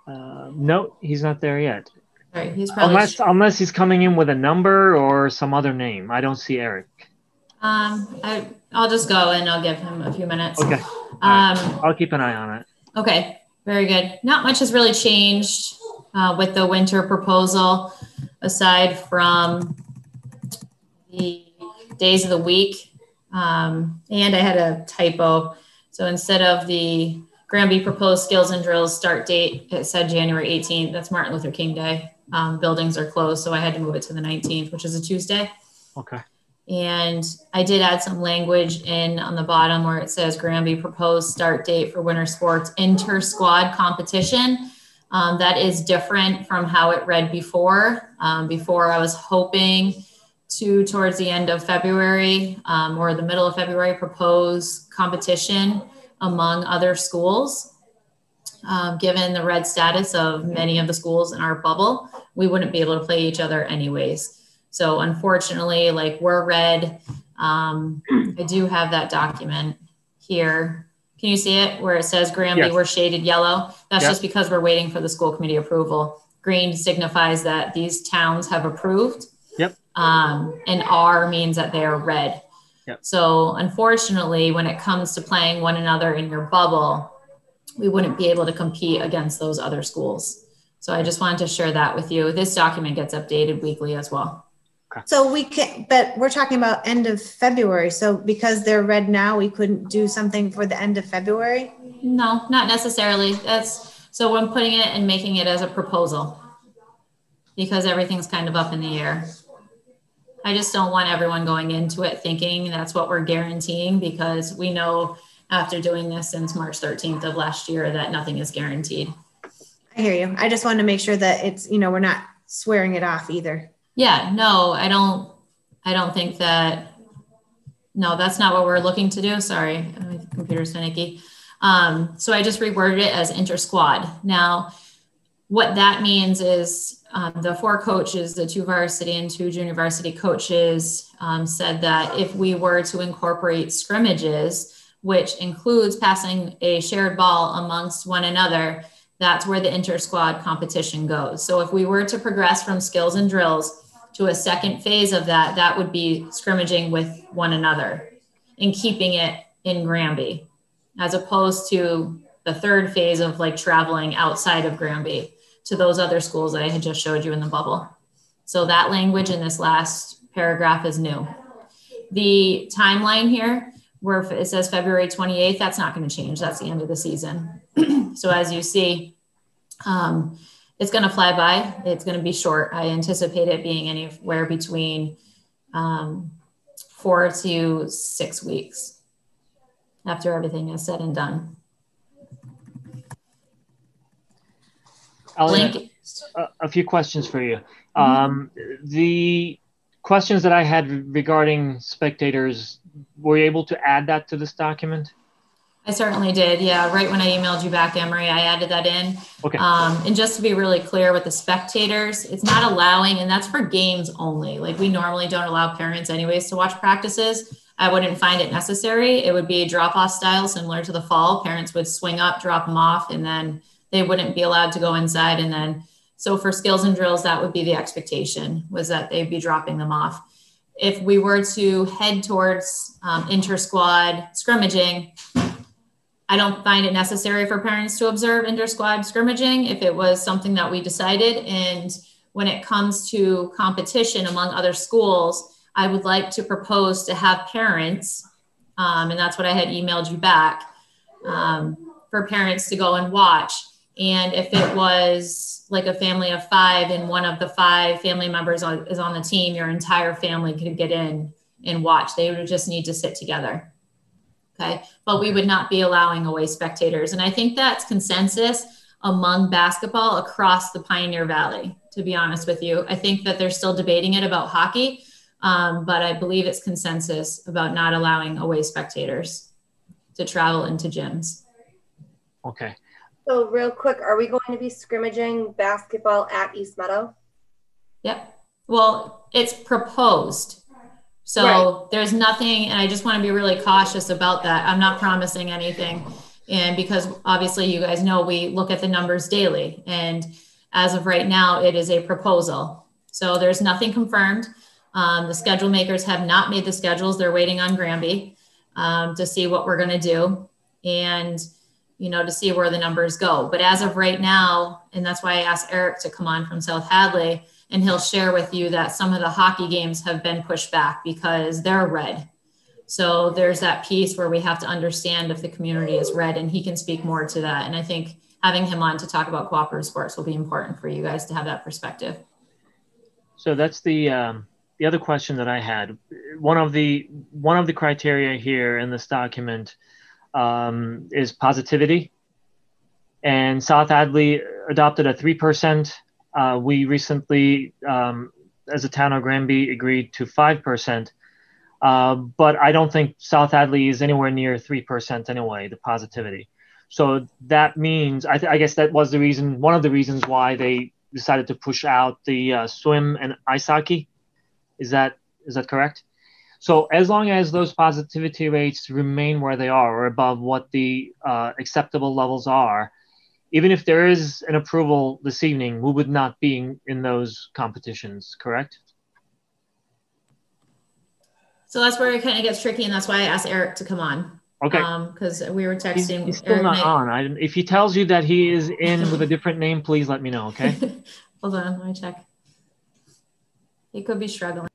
No, he's not there yet. Right, he's probably unless he's coming in with a number or some other name. I don't see Eric. I'll just go and I'll give him a few minutes. Okay. I'll keep an eye on it. Okay, very good. Not much has really changed with the winter proposal, aside from the days of the week. And I had a typo. So instead of the Granby proposed skills and drills start date, it said January 18th. That's Martin Luther King Day. Buildings are closed, so I had to move it to the 19th, which is a Tuesday. Okay. And I did add some language in on the bottom where it says Granby proposed start date for winter sports inter-squad competition. That is different from how it read before. Before I was hoping to, towards the end of February or the middle of February, propose competition among other schools. Given the red status of many of the schools in our bubble, we wouldn't be able to play each other anyways. So unfortunately, like we're red, I do have that document here. Can you see it where it says Granby? Yes. We're shaded yellow? That's Yep. just because we're waiting for the school committee approval. Green signifies that these towns have approved. Yep. And R means that they are red. Yep. So unfortunately, when it comes to playing one another in your bubble, we wouldn't be able to compete against those other schools. So I just wanted to share that with you. This document gets updated weekly as well. So we can, but we're talking about end of February. So because they're red now, we couldn't do something for the end of February? No, not necessarily. So I'm putting it and making it as a proposal because everything's kind of up in the air. I just don't want everyone going into it thinking that's what we're guaranteeing, because we know after doing this since March 13th of last year that nothing is guaranteed. I hear you. I just wanted to make sure that it's, we're not swearing it off either. Yeah, no, I don't think that, no, that's not what we're looking to do. Sorry, my computer's finicky. So I just reworded it as inter-squad. Now, what that means is the 4 coaches, the 2 varsity and 2 junior varsity coaches said that if we were to incorporate scrimmages, which includes passing a shared ball amongst one another, that's where the inter-squad competition goes. So if we were to progress from skills and drills to a second phase of that, that would be scrimmaging with one another and keeping it in Granby, as opposed to the third phase of like traveling outside of Granby to those other schools that I had just showed you in the bubble. So that language in this last paragraph is new. The timeline here, where it says February 28th, that's not going to change. That's the end of the season. So as you see, it's going to fly by. It's going to be short. I anticipate it being anywhere between 4 to 6 weeks after everything is said and done. A few questions for you. The questions that I had regarding spectators, were you able to add that to this document? I certainly did. Yeah. Right when I emailed you back, Emery, I added that in. Okay. And just to be really clear with the spectators, it's not allowing, and that's for games only. Like we normally don't allow parents anyways to watch practices. I wouldn't find it necessary. It would be a drop-off style similar to the fall. Parents would swing up, drop them off, and then they wouldn't be allowed to go inside. And then, so for skills and drills, that would be the expectation, was that they'd be dropping them off. If we were to head towards inter-squad scrimmaging, I don't find it necessary for parents to observe inter-squad scrimmaging if it was something that we decided. And when it comes to competition among other schools, I would like to propose to have parents, and that's what I had emailed you back, for parents to go and watch. And if it was like a family of 5 and one of the 5 family members is on the team, your entire family could get in and watch. They would just need to sit together. Okay. But we would not be allowing away spectators. And I think that's consensus among basketball across the Pioneer Valley, to be honest with you. I think that they're still debating it about hockey, but I believe it's consensus about not allowing away spectators to travel into gyms. Okay. So real quick, are we going to be scrimmaging basketball at East Meadow? Yep. Well, it's proposed. So right. There's nothing, and I just want to be really cautious about that. I'm not promising anything. And because obviously you guys know, we look at the numbers daily. And as of right now, it is a proposal. So there's nothing confirmed. The schedule makers have not made the schedules. They're waiting on Granby to see what we're going to do. And to see where the numbers go. But as of right now, and that's why I asked Eric to come on from South Hadley, and he'll share with you that some of the hockey games have been pushed back because they're red. So there's that piece where we have to understand if the community is red, and he can speak more to that. And I think having him on to talk about cooperative sports will be important for you guys to have that perspective. So that's the other question that I had. One of the criteria here in this document is positivity, and South Hadley adopted a 3%. We recently, as a town of Granby, agreed to 5%, but I don't think South Hadley is anywhere near 3% anyway, the positivity. So that means, I guess that was one of the reasons why they decided to push out the swim and ice hockey. Is that correct? So as long as those positivity rates remain where they are or above what the acceptable levels are, even if there is an approval this evening, we would not be in those competitions, correct? So that's where it kind of gets tricky, and that's why I asked Eric to come on. Okay. Because we were texting. He's still not on. If he tells you that he is in with a different name, please let me know, okay? Hold on, let me check. He could be struggling.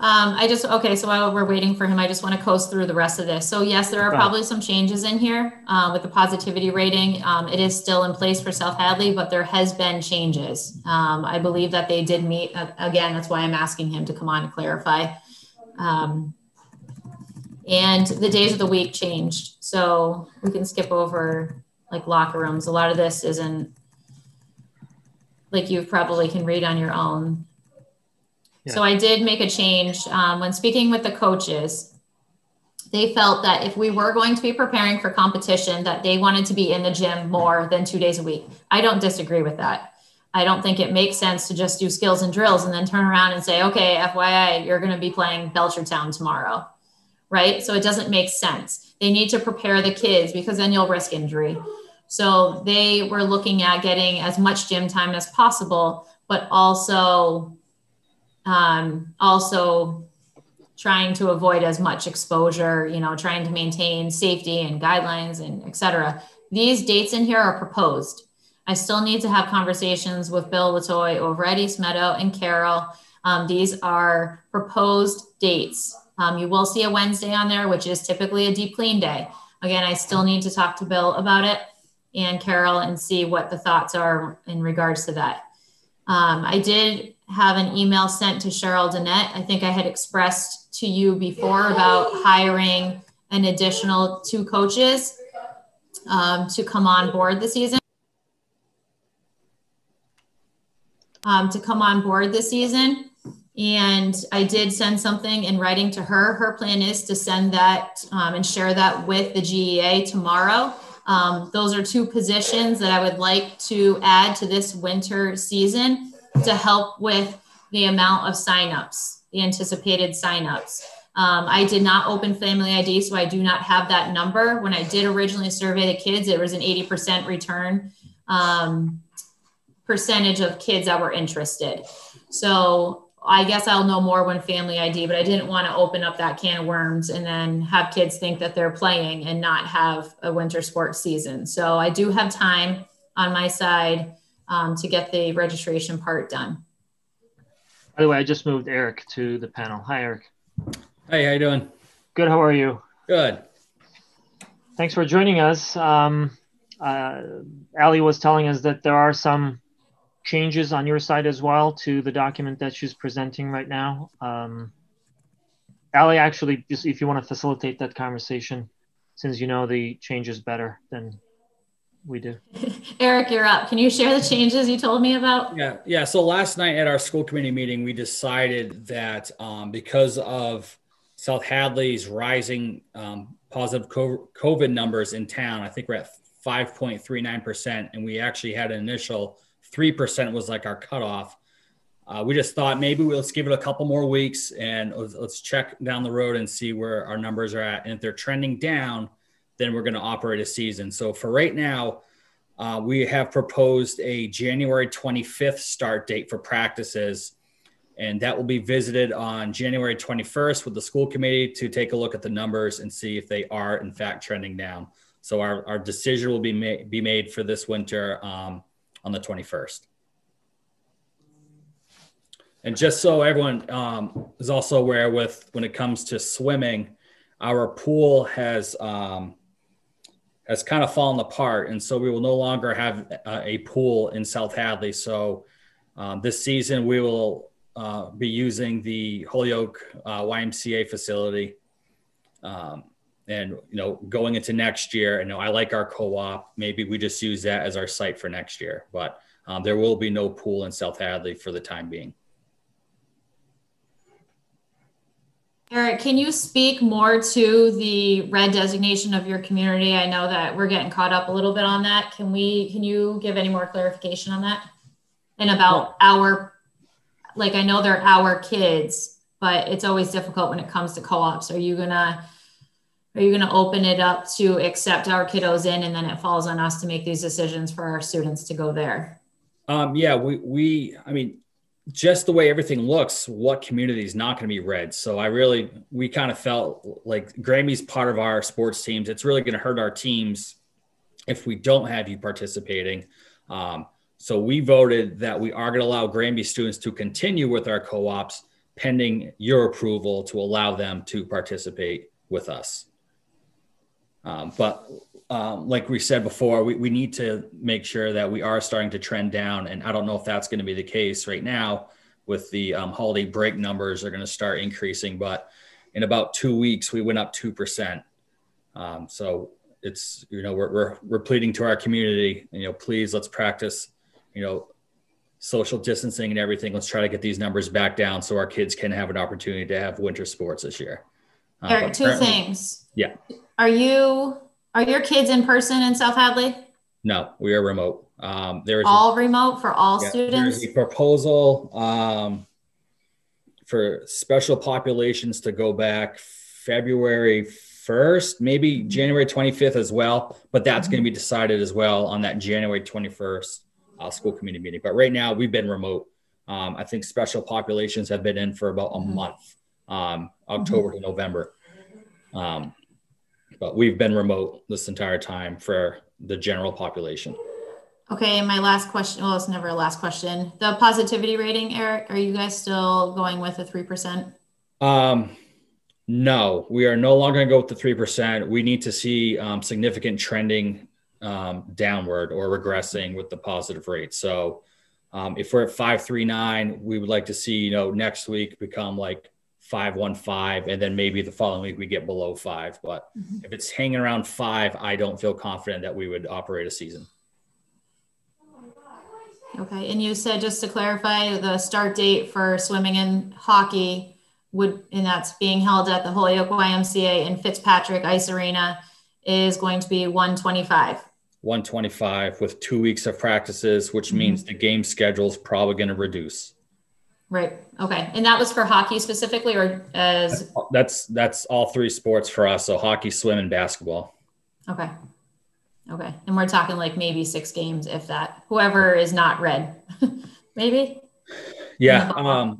Okay, so while we're waiting for him, I just want to coast through the rest of this. So yes, there are probably some changes in here with the positivity rating. It is still in place for South Hadley, but there has been changes. I believe that they did meet, again, that's why I'm asking him to come on and clarify. And the days of the week changed. So we can skip over like locker rooms. A lot of this isn't, like you probably can read on your own. Yeah. So I did make a change when speaking with the coaches. They felt that if we were going to be preparing for competition, that they wanted to be in the gym more than 2 days a week. I don't disagree with that. I don't think it makes sense to just do skills and drills and then turn around and say, okay, FYI, you're going to be playing Belchertown tomorrow, right? So it doesn't make sense. They need to prepare the kids because then you'll risk injury. So they were looking at getting as much gym time as possible, but also trying to avoid as much exposure, trying to maintain safety and guidelines and et cetera. These dates in here are proposed. I still need to have conversations with Bill Latoy over at East Meadow and Carol. These are proposed dates. You will see a Wednesday on there, which is typically a deep clean day. Again, I still need to talk to Bill about it and Carol and see what the thoughts are in regards to that. I did have an email sent to Cheryl Dennett. I think I had expressed to you before about hiring an additional 2 coaches to come on board this season. And I did send something in writing to her. Her plan is to send that and share that with the GEA tomorrow. Those are 2 positions that I would like to add to this winter season to help with the amount of signups, the anticipated signups. I did not open Family ID, so I do not have that number. When I did originally survey the kids, it was an 80% return percentage of kids that were interested. So I guess I'll know more when Family ID, but I didn't want to open up that can of worms and then have kids think that they're playing and not have a winter sports season. So I do have time on my side to get the registration part done. By the way, I just moved Eric to the panel. Hi, Eric. Hey, how you doing? Good. How are you? Good. Thanks for joining us. Allie was telling us that there are some changes on your side as well to the document that she's presenting right now. Allie, actually, if you want to facilitate that conversation, since you know the changes better than we do. Eric, you're up. Can you share the changes you told me about? Yeah. So last night at our school committee meeting, we decided that because of South Hadley's rising positive COVID numbers in town, I think we're at 5.39%, and we actually had an initial 3% was like our cutoff. We just thought maybe let's give it a couple more weeks and let's check down the road and see where our numbers are at. And if they're trending down, then we're going to operate a season. So for right now, we have proposed a January 25th start date for practices. And that will be visited on January 21st with the school committee to take a look at the numbers and see if they are in fact trending down. So our decision will be made for this winter on the 21st. And just so everyone is also aware when it comes to swimming, our pool has kind of fallen apart. And so we will no longer have a pool in South Hadley. So this season we will be using the Holyoke YMCA facility. And, going into next year, I like our co-op. Maybe we just use that as our site for next year. But there will be no pool in South Hadley for the time being. Eric, can you speak more to the red designation of your community? I know that we're getting caught up a little bit on that. Can you give any more clarification on that? And about like, I know they're our kids, but it's always difficult when it comes to co-ops. Are you gonna open it up to accept our kiddos in, and then it falls on us to make these decisions for our students to go there? Yeah, I mean, just the way everything looks, what community is not going to be red? So we kind of felt like Granby's part of our sports teams. It's really going to hurt our teams if we don't have you participating. So we voted that we are going to allow Granby students to continue with our co-ops pending your approval to allow them to participate with us. But like we said before, we need to make sure that we are starting to trend down. And I don't know if that's going to be the case right now with the holiday break numbers are going to start increasing. But in about 2 weeks, we went up 2%. So it's, we're pleading to our community, please, let's practice, social distancing and everything. Let's try to get these numbers back down so our kids can have an opportunity to have winter sports this year. Eric, two things. Yeah. Are your kids in person in South Hadley? No, we are remote. There's all remote for all students. There's a proposal for special populations to go back February 1st, maybe January 25th as well. But that's going to be decided as well on that January 21st school committee meeting. But right now we've been remote. I think special populations have been in for about a month, October to November. But we've been remote this entire time for the general population. Okay, and my last question, well, it's never a last question. The positivity rating, Eric, are you guys still going with a 3%? No, we are no longer going to go with the 3%. We need to see significant trending downward or regressing with the positive rate. So if we're at 5.39, we would like to see, next week become like 5.15, and then maybe the following week we get below 5. But if it's hanging around 5, I don't feel confident that we would operate a season. Okay, and you said, just to clarify, the start date for swimming and hockey and that's being held at the Holyoke YMCA and Fitzpatrick Ice Arena, is going to be 125. 125 with 2 weeks of practices, which means the game schedule is probably going to reduce. Right. Okay. And that was for hockey specifically, or as? That's all 3 sports for us. So hockey, swim, and basketball. Okay. Okay. And we're talking like maybe 6 games, if that, whoever is not red, maybe. Yeah.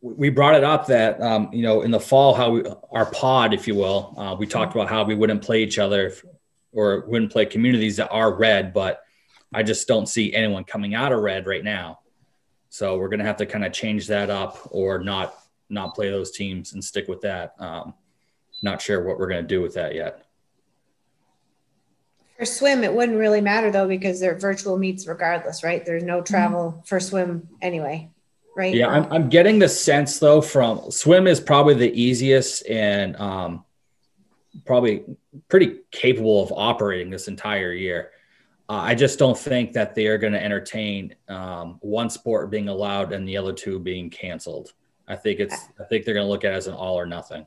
We brought it up that, in the fall, our pod, if you will, we talked about how we wouldn't play each other or wouldn't play communities that are red, but I just don't see anyone coming out of red right now. So we're going to have to kind of change that up or not play those teams and stick with that. Not sure what we're going to do with that yet. For swim, it wouldn't really matter though, because they're virtual meets regardless, right? There's no travel for swim anyway, right? Yeah, I'm getting the sense though from swim is probably the easiest and probably pretty capable of operating this entire year. I just don't think that they are going to entertain one sport being allowed and the other 2 being canceled. I think they're going to look at it as an all or nothing.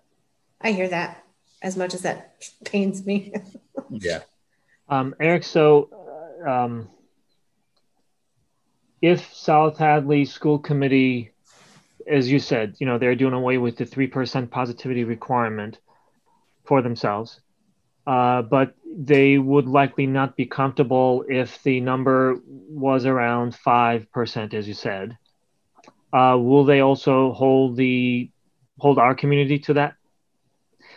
I hear that, as much as that pains me. Yeah. Eric, so if South Hadley School Committee, as you said, they're doing away with the 3% positivity requirement for themselves, but they would likely not be comfortable if the number was around 5%, as you said. Will they also hold our community to that?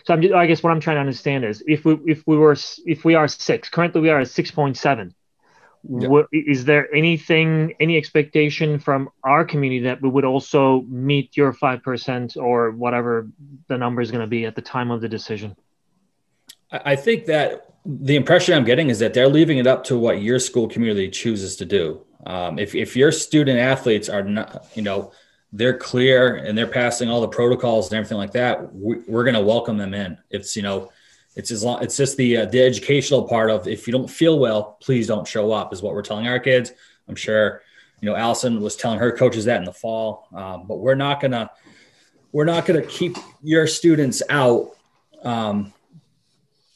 So I guess what I'm trying to understand is if we are 6, currently we are at 6.7. Yep. Is there any expectation from our community that we would also meet your 5% or whatever the number is going to be at the time of the decision? I think that the impression I'm getting is that they're leaving it up to what your school community chooses to do. If your student athletes are not, they're clear and they're passing all the protocols and everything like that, we're going to welcome them in. It's just the educational part of, if you don't feel well, please don't show up, is what we're telling our kids. I'm sure, Allison was telling her coaches that in the fall, but we're not going to keep your students out.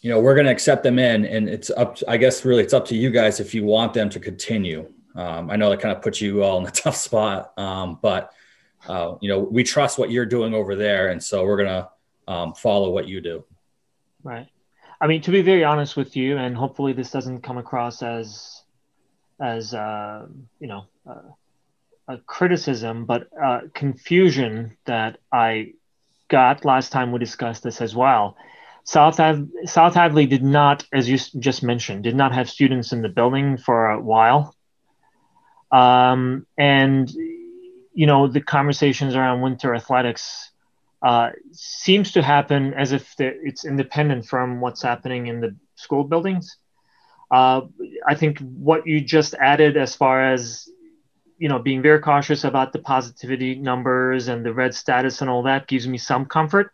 We're going to accept them in, and it's up to you guys if you want them to continue. I know that kind of puts you all in a tough spot, but we trust what you're doing over there. And so we're going to follow what you do. Right. I mean, to be very honest with you, and hopefully this doesn't come across as a criticism, but confusion that I got last time we discussed this as well. South Hadley did not, as you just mentioned, did not have students in the building for a while. And, the conversations around winter athletics seems to happen as if it's independent from what's happening in the school buildings. I think what you just added as far as, being very cautious about the positivity numbers and the red status and all that gives me some comfort.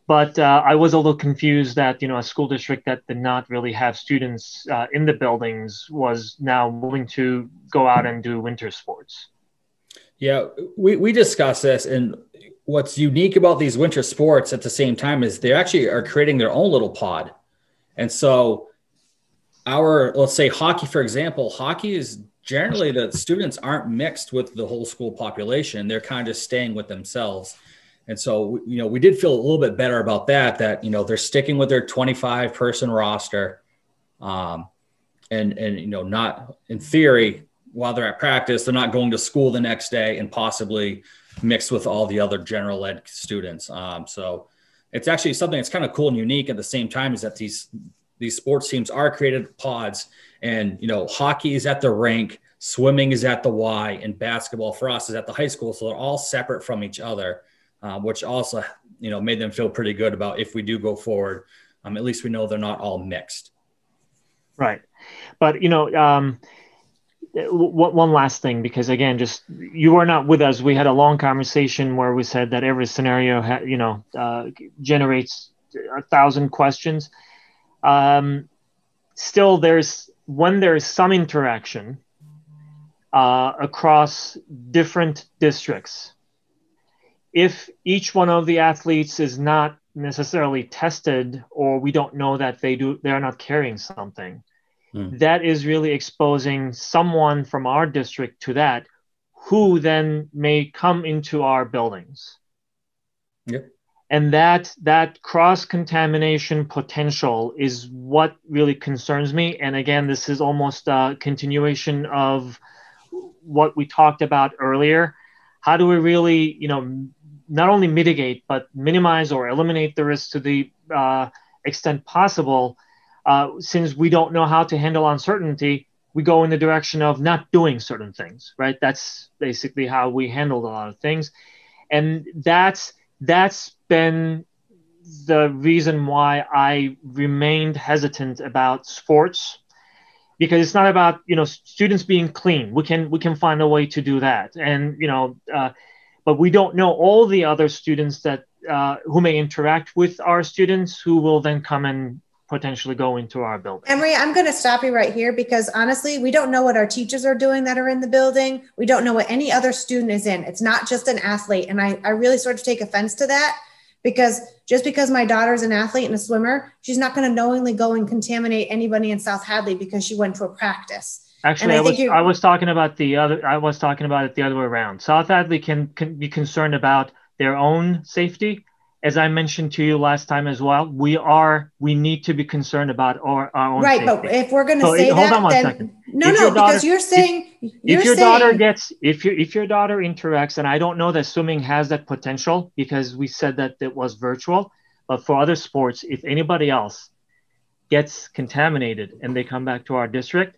But I was a little confused that, a school district that did not really have students in the buildings was now willing to go out and do winter sports. Yeah, we discussed this, and what's unique about these winter sports at the same time is they actually are creating their own little pod. And so let's say hockey, for example, hockey is generally the students aren't mixed with the whole school population. They're kind of just staying with themselves. And so, we did feel a little bit better about that, they're sticking with their 25 person roster. And not in theory, while they're at practice, they're not going to school the next day and possibly mixed with all the other general ed students. So it's actually something that's kind of cool and unique at the same time is that these sports teams are created pods, and, hockey is at the rink, swimming is at the Y, and basketball for us is at the high school. So they're all separate from each other. Which also, made them feel pretty good about if we do go forward, at least we know they're not all mixed. Right. But, one last thing, because again, just you were not with us. We had a long conversation where we said that every scenario, generates 1,000 questions. Still, when there's some interaction across different districts, if each one of the athletes is not necessarily tested, or we don't know that they're not carrying something, that is really exposing someone from our district to that, who then may come into our buildings. Yep. And that cross-contamination potential is what really concerns me. And again, this is almost a continuation of what we talked about earlier. How do we really, not only mitigate, but minimize or eliminate the risk to the extent possible? Since we don't know how to handle uncertainty, we go in the direction of not doing certain things, right? That's basically how we handled a lot of things. And that's been the reason why I remained hesitant about sports, because it's not about, students being clean. We can find a way to do that. And, but we don't know all the other students that who may interact with our students, who will then come and potentially go into our building. Emery, I'm going to stop you right here, because honestly, we don't know what our teachers are doing that are in the building. We don't know what any other student is in. It's not just an athlete. And I really sort of take offense to that, because just because my daughter's an athlete and a swimmer, she's not going to knowingly go and contaminate anybody in South Hadley because she went to a practice. Actually, I was talking about it the other way around. South Hadley can be concerned about their own safety. As I mentioned to you last time as well, we need to be concerned about our own right, safety. But if we're going to say hold that, on one then second. because you're saying if your daughter interacts, and I don't know that swimming has that potential, because we said that it was virtual, but for other sports, if anybody else gets contaminated and they come back to our district,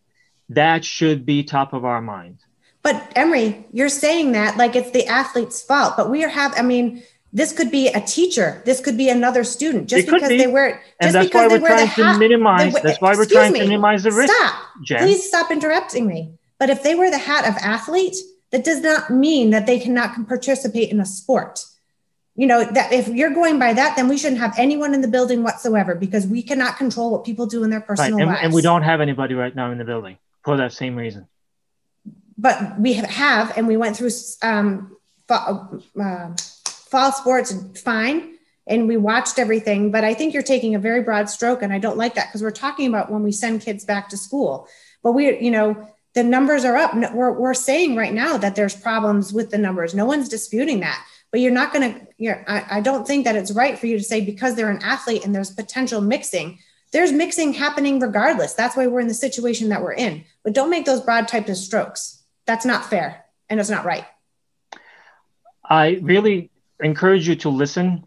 that should be top of our mind. But Emery, you're saying that like it's the athlete's fault, but this could be a teacher. This could be another student. Just because they wear it. And that's why we're trying to minimize. That's why we're trying to minimize the risk. Stop. Jen. Please stop interrupting me. But if they wear the hat of athlete, that does not mean that they cannot participate in a sport. That if you're going by that, then we shouldn't have anyone in the building whatsoever, because we cannot control what people do in their personal lives. And we don't have anybody right now in the building for that same reason. But we have, and we went through fall sports fine, and we watched everything. But I think you're taking a very broad stroke, and I don't like that, because we're talking about when we send kids back to school. But the numbers are up. We're saying right now that there's problems with the numbers. No one's disputing that, but you're not going to, I don't think that it's right for you to say, because they're an athlete and there's potential mixing, there's mixing happening regardless. That's why we're in the situation that we're in, but don't make those broad types of strokes. That's not fair. And it's not right. I really encourage you to listen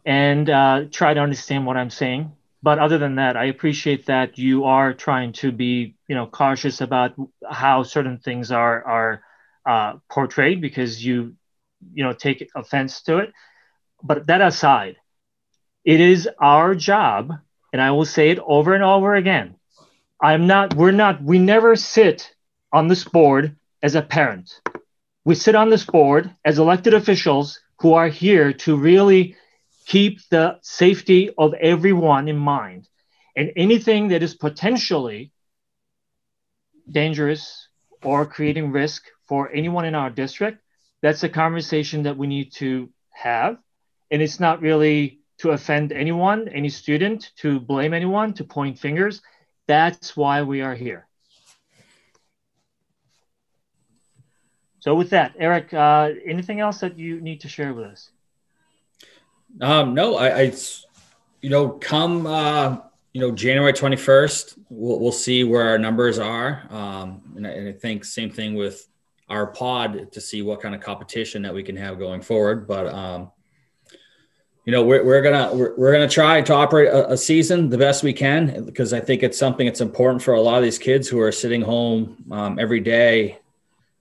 and try to understand what I'm saying. But other than that, I appreciate that you are trying to be, cautious about how certain things are portrayed, because you take offense to it. But that aside, it is our job, and I will say it over and over again. We never sit on this board as a parent. We sit on this board as elected officials who are here to really keep the safety of everyone in mind. And anything that is potentially dangerous or creating risk for anyone in our district, that's a conversation that we need to have. And it's not really to offend anyone, any student, to blame anyone, to point fingers. That's why we are here. So with that, Eric, anything else that you need to share with us? No, come January 21st, we'll see where our numbers are. And I think same thing with our pod to see what kind of competition that we can have going forward. But, we're gonna try to operate a season the best we can, because I think it's something that's important for a lot of these kids who are sitting home every day,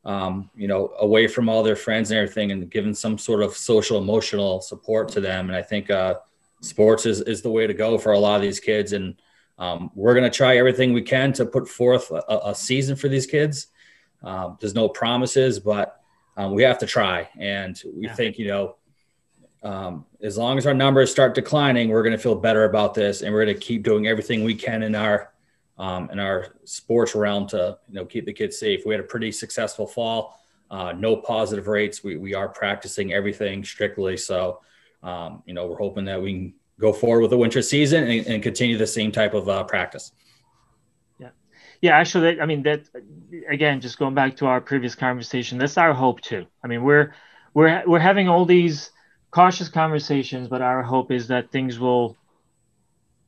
away from all their friends and everything, and giving some sort of social emotional support to them. And I think sports is the way to go for a lot of these kids. And we're going to try everything we can to put forth a season for these kids. There's no promises, but we have to try. And we think, as long as our numbers start declining, we're going to feel better about this, and we're going to keep doing everything we can in our sports realm to, keep the kids safe. We had a pretty successful fall, no positive rates. We are practicing everything strictly. So, we're hoping that we can go forward with the winter season and continue the same type of practice. Yeah. Actually, that again, just going back to our previous conversation, that's our hope too. We're having all these cautious conversations, but our hope is that things will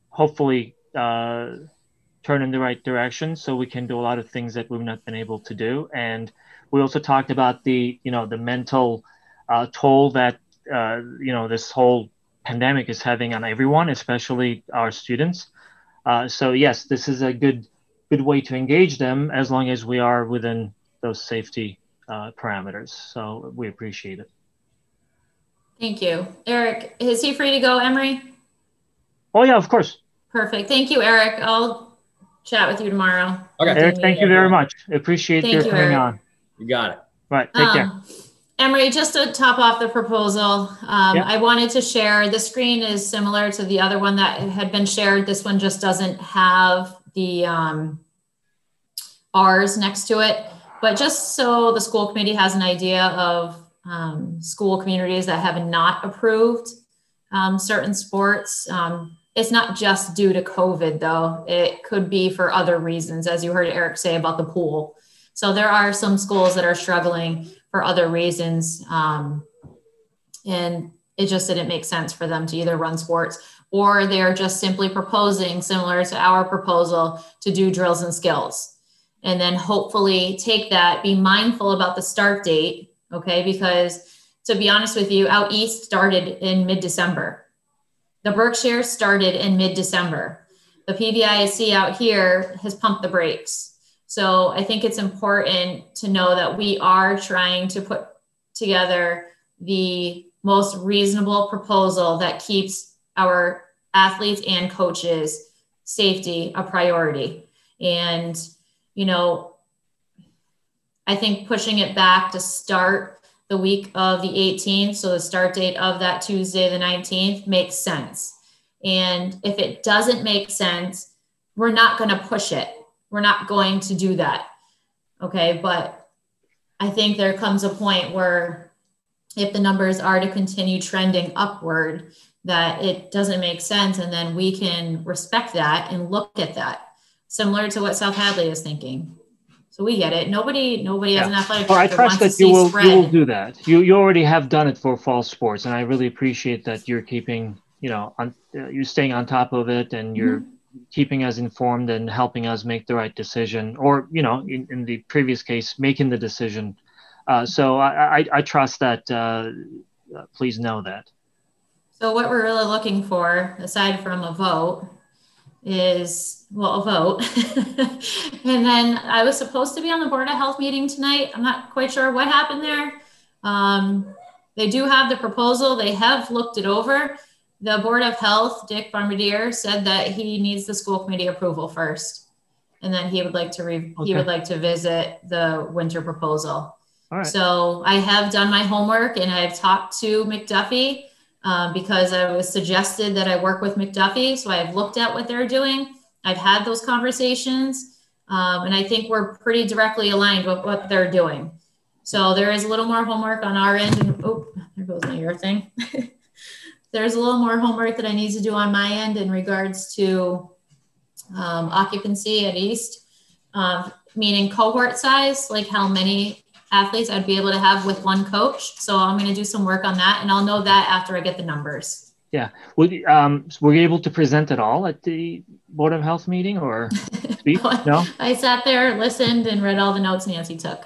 hopefully turn in the right direction, so we can do a lot of things that we've not been able to do. And we also talked about the mental toll that this whole pandemic is having on everyone, especially our students. So yes, this is a good way to engage them, as long as we are within those safety parameters. So we appreciate it. Thank you. Eric, is he free to go, Emery? Oh yeah, of course. Perfect. Thank you, Eric. I'll chat with you tomorrow. Okay. Eric, thank you very much. Appreciate your coming on. You got it. Right. Take care. Emery, just to top off the proposal, I wanted to share, the screen is similar to the other one that had been shared. This one just doesn't have the R's next to it, but just so the school committee has an idea of school communities that have not approved certain sports. It's not just due to COVID though. It could be for other reasons, as you heard Eric say about the pool. So there are some schools that are struggling for other reasons. And it just didn't make sense for them to either run sports, or they're just simply proposing, similar to our proposal, to do drills and skills. And then hopefully take that, be mindful about the start date, okay? Because to be honest with you, out east started in mid-December. The Berkshire started in mid-December. The PVISC out here has pumped the brakes. So I think it's important to know that we are trying to put together the most reasonable proposal that keeps our athletes and coaches' safety a priority. And, I think pushing it back to start the week of the 18th, so the start date of that Tuesday, the 19th, makes sense. And if it doesn't make sense, we're not going to push it. We're not going to do that. Okay. But I think there comes a point where if the numbers are to continue trending upward, that it doesn't make sense. And then we can respect that and look at that, similar to what South Hadley is thinking. So we get it. Nobody has an athletic Well, I director trust wants that to you see spread. will do that. You already have done it for fall sports, and I really appreciate that you're keeping, you're staying on top of it, and you're keeping us informed and helping us make the right decision, or in the previous case, making the decision. So I trust that. Please know that. So what we're really looking for, aside from a vote, is a vote. And then I was supposed to be on the Board of Health meeting tonight. I'm not quite sure what happened there. They do have the proposal. They have looked it over. The Board of Health, Dick Bombardier, said that he needs the school committee approval first, and then he would like to he would like to visit the winter proposal. All right. So I have done my homework, and I've talked to McDuffie. Because I was suggested that I work with McDuffie. So I've looked at what they're doing. I've had those conversations. And I think we're pretty directly aligned with what they're doing. So there is a little more homework on our end. And, oh, there goes my ear thing. There's a little more homework that I need to do on my end in regards to occupancy at East, meaning cohort size, like how many athletes I'd be able to have with one coach. So I'm going to do some work on that, and I'll know that after I get the numbers. Yeah. Were you able to present it all at the Board of Health meeting or speak? No? I sat there, listened, and read all the notes Nancy took.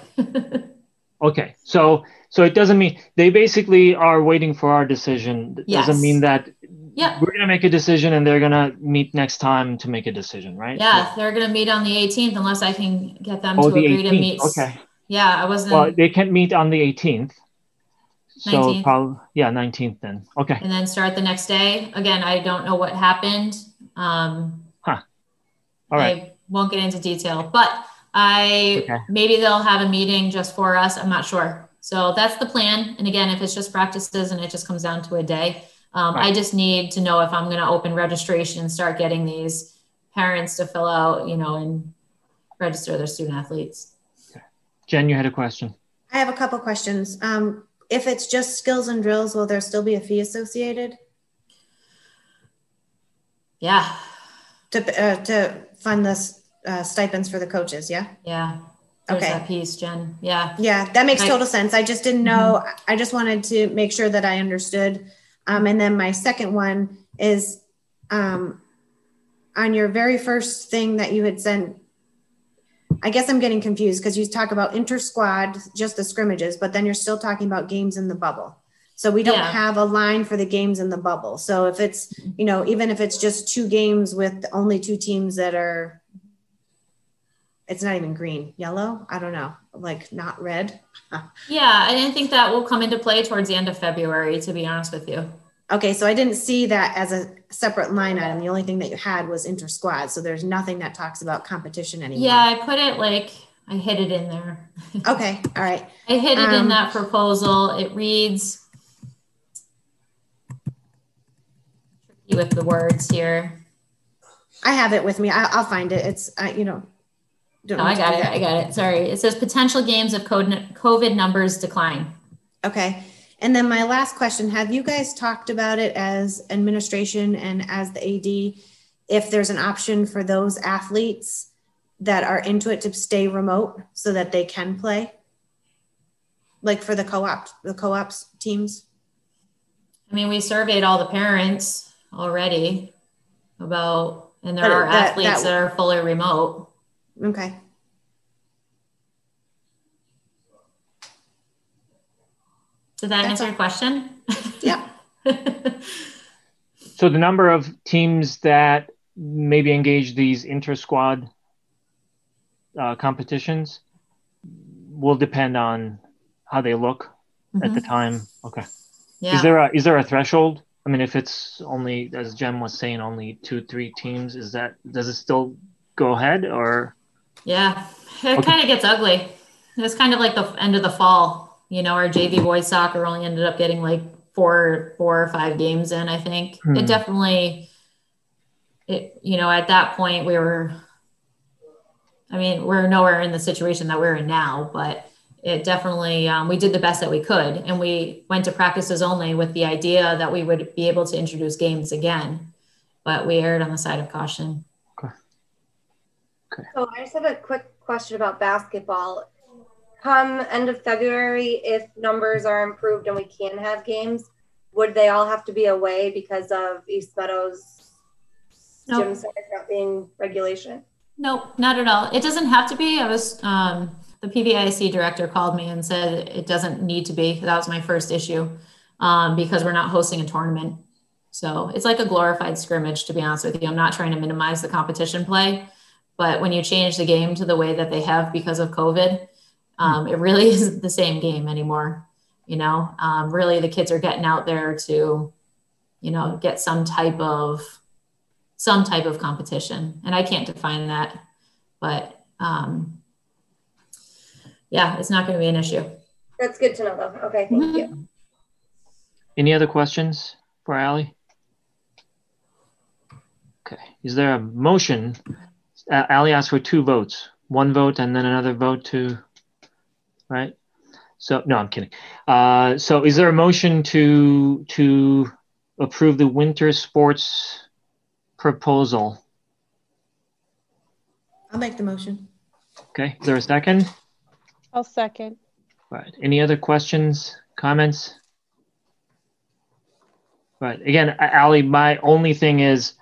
Okay. So it doesn't mean they basically are waiting for our decision. It doesn't mean that we're going to make a decision and they're going to meet next time to make a decision, right? Yeah. They're going to meet on the 18th unless I can get them to agree 18th. to meet. Okay. Yeah, I wasn't. Well, they can't meet on the 18th. So 19th. probably, 19th then. Okay. And then start the next day. Again, I don't know what happened. All right. I won't get into detail, but maybe they'll have a meeting just for us. I'm not sure. So that's the plan. And again, if it's just practices and it just comes down to a day, I just need to know if I'm going to open registration and start getting these parents to fill out, and register their student athletes. Jen, you had a question. I have a couple questions. If it's just skills and drills, will there still be a fee associated? Yeah. To fund the stipends for the coaches, yeah? Yeah. There's that piece, Jen. Yeah. Yeah, that makes total sense. I just didn't know. I just wanted to make sure that I understood. And then my second one is on your very first thing that you had sent, I guess I'm getting confused because you talk about inter-squad, just the scrimmages, but then you're still talking about games in the bubble. So we don't have a line for the games in the bubble. So if it's, even if it's just 2 games with only 2 teams that are, it's not even green, yellow, I don't know, like not red. Yeah, and I think that will come into play towards the end of February, to be honest with you. Okay, so I didn't see that as a separate line item. The only thing that you had was inter-squad. So there's nothing that talks about competition anymore. Yeah, I put it I hid it in there. Okay, all right. I hid it in that proposal. It reads, tricky with the words here. I have it with me. I'll find it. It's, I got it. Sorry. It says potential games if COVID numbers decline. Okay. And then my last question, have you guys talked about it as administration and as the AD, if there's an option for those athletes that are into it to stay remote so that they can play? Like for the co-ops teams? I mean, we surveyed all the parents already and there are athletes that are fully remote. Okay. Did that answer your question? Yeah. So the number of teams that maybe engage these inter-squad competitions will depend on how they look at the time. Okay. Yeah. Is there a threshold? I mean, if it's only, as Jen was saying, only 2-3 teams, does it still go ahead or? Yeah, it kind of gets ugly. It's kind of like the end of the fall. Our JV boys soccer only ended up getting like 4 or 5 games in, I think. It definitely, at that point we're nowhere in the situation that we're in now, but it definitely, we did the best that we could. And we went to practices only with the idea that we would be able to introduce games again, but we erred on the side of caution. Okay. So I just have a quick question about basketball. Come end of February, if numbers are improved and we can have games, would they all have to be away because of East Meadow's gym center not being regulation? Nope, not at all. It doesn't have to be. I was the PBIC director called me and said it doesn't need to be. That was my first issue because we're not hosting a tournament. So it's like a glorified scrimmage, to be honest with you. I'm not trying to minimize the competition play, but when you change the game to the way that they have because of COVID, it really isn't the same game anymore. You know, really the kids are getting out there to, you know, get some type of competition. And I can't define that, but yeah, it's not going to be an issue. That's good to know though. Okay, thank you. Any other questions for Allie? Okay, is there a motion? Allie asked for 2 votes, 1 vote and then another vote to, right? So, no, I'm kidding. So is there a motion to approve the winter sports proposal? I'll make the motion. Okay, is there a second? I'll second. Right. Any other questions, comments? Right. Again, Allie, my only thing is,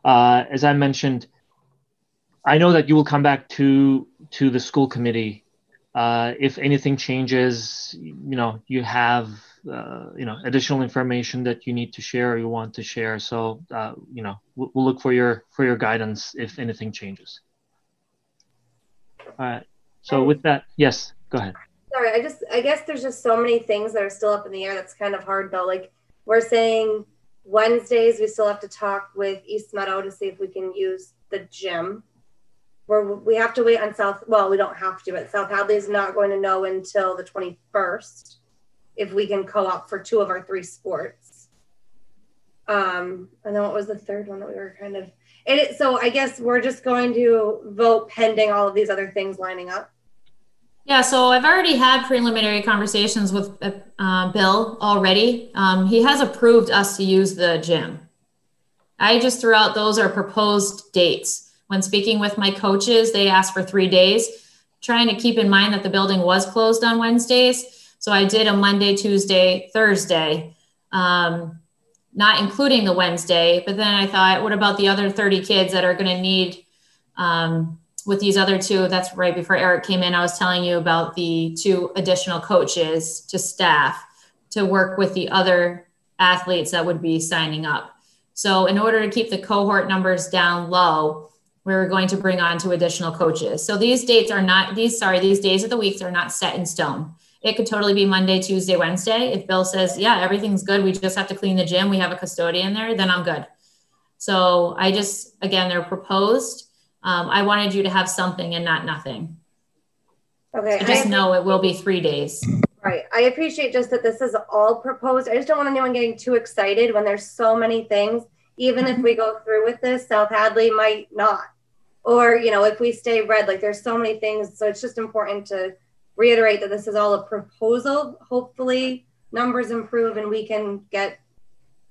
as I mentioned, I know that you will come back to the school committee. If anything changes, you know, you have, you know, additional information that you need to share or you want to share. So, you know, we'll look for your guidance if anything changes. All right. So with that, yes, go ahead. Sorry, I guess there's just so many things that are still up in the air. That's kind of hard though. Like we're saying Wednesdays, we still have to talk with East Meadow to see if we can use the gym. We have to wait on well, we don't have to, but South Hadley is not going to know until the 21st if we can co-op for 2 of our 3 sports. And then what was the third one that we were kind of, so I guess we're just going to vote pending all of these other things lining up. Yeah, so I've already had preliminary conversations with Bill already. He has approved us to use the gym. I just threw out those are proposed dates. When speaking with my coaches, they asked for 3 days, trying to keep in mind that the building was closed on Wednesdays. So I did a Monday, Tuesday, Thursday, not including the Wednesday. But then I thought, what about the other 30 kids that are going to need with these other 2? That's right before Eric came in. I was telling you about the 2 additional coaches to staff to work with the other athletes that would be signing up. So in order to keep the cohort numbers down low, we were going to bring on 2 additional coaches. So these days of the weeks are not set in stone. It could totally be Monday, Tuesday, Wednesday. If Bill says, yeah, everything's good, we just have to clean the gym, we have a custodian there, then I'm good. So again, they're proposed. I wanted you to have something and not nothing. Okay. So just know it will be 3 days. Right. I appreciate just that this is all proposed. I just don't want anyone getting too excited when there's so many things. Even if we go through with this, South Hadley might not. Or, you know, if we stay red, like there's so many things. So it's just important to reiterate that this is all a proposal. Hopefully numbers improve and we can get,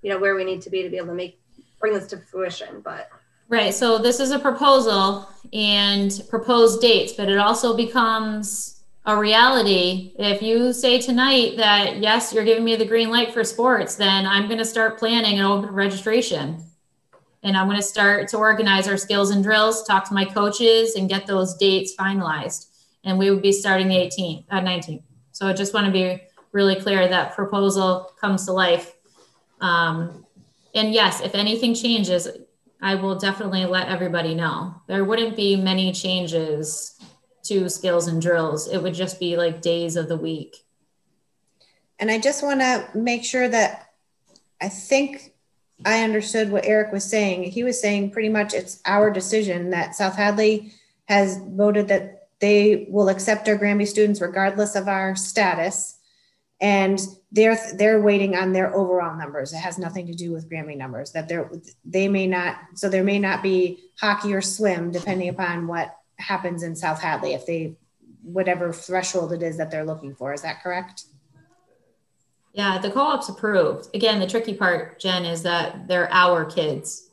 you know, where we need to be able to bring this to fruition. But right. So this is a proposal and proposed dates, but it also becomes a reality. If you say tonight that, yes, you're giving me the green light for sports, then I'm going to start planning an open registration. And I'm going to start to organize our skills and drills, talk to my coaches and get those dates finalized. And we would be starting the 19th. So I just want to be really clear that proposal comes to life. And yes, if anything changes, I will definitely let everybody know. There wouldn't be many changes to skills and drills. It would just be like days of the week. And I just want to make sure that I think I understood what Eric was saying. He was saying pretty much it's our decision that South Hadley has voted that they will accept our Granby students regardless of our status. And they're waiting on their overall numbers. It has nothing to do with Granby numbers, that there may not be hockey or swim depending upon what happens in South Hadley, if whatever threshold it is that they're looking for. Is that correct? Yeah, the co-op's approved. Again, the tricky part, Jen, is that they're our kids.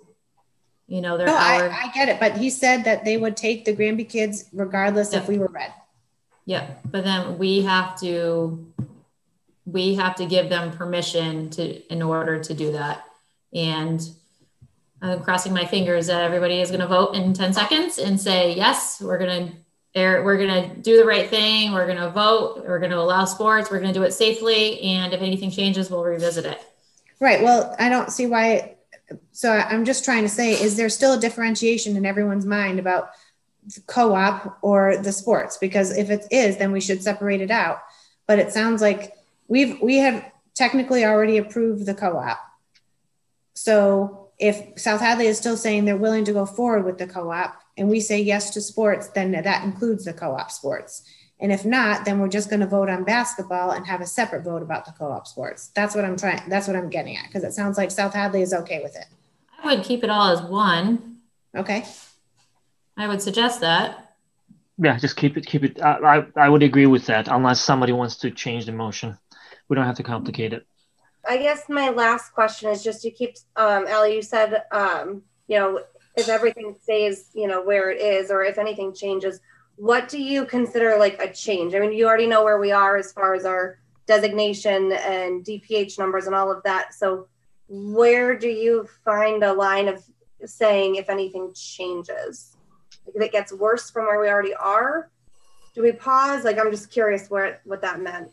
you know, their No, hour. I get it, but he said that they would take the Granby kids regardless if we were red. Yeah, but then we have to give them permission in order to do that. And I'm crossing my fingers that everybody is going to vote in 10 seconds and say, yes, we're going to do the right thing. We're going to vote. We're going to allow sports. We're going to do it safely. And if anything changes, we'll revisit it. Right. Well, I don't see why. So I'm just trying to say, is there still a differentiation in everyone's mind about the co-op or the sports? Because if it is, then we should separate it out. But it sounds like we have technically already approved the co-op. So if South Hadley is still saying they're willing to go forward with the co-op and we say yes to sports, then that includes the co-op sports. And if not, then we're just going to vote on basketball and have a separate vote about the co-op sports. That's what I'm getting at, because it sounds like South Hadley is okay with it. I would keep it all as one. Okay. I would suggest that. Yeah, just keep it. I would agree with that, unless somebody wants to change the motion. We don't have to complicate it. I guess my last question is just to keep, Allie, you said, you know, if everything stays, you know, where it is, or if anything changes, what do you consider like a change? I mean, you already know where we are as far as our designation and DPH numbers and all of that. So where do you find a line of saying if anything changes? Like if it gets worse from where we already are, do we pause? Like, I'm just curious what that meant.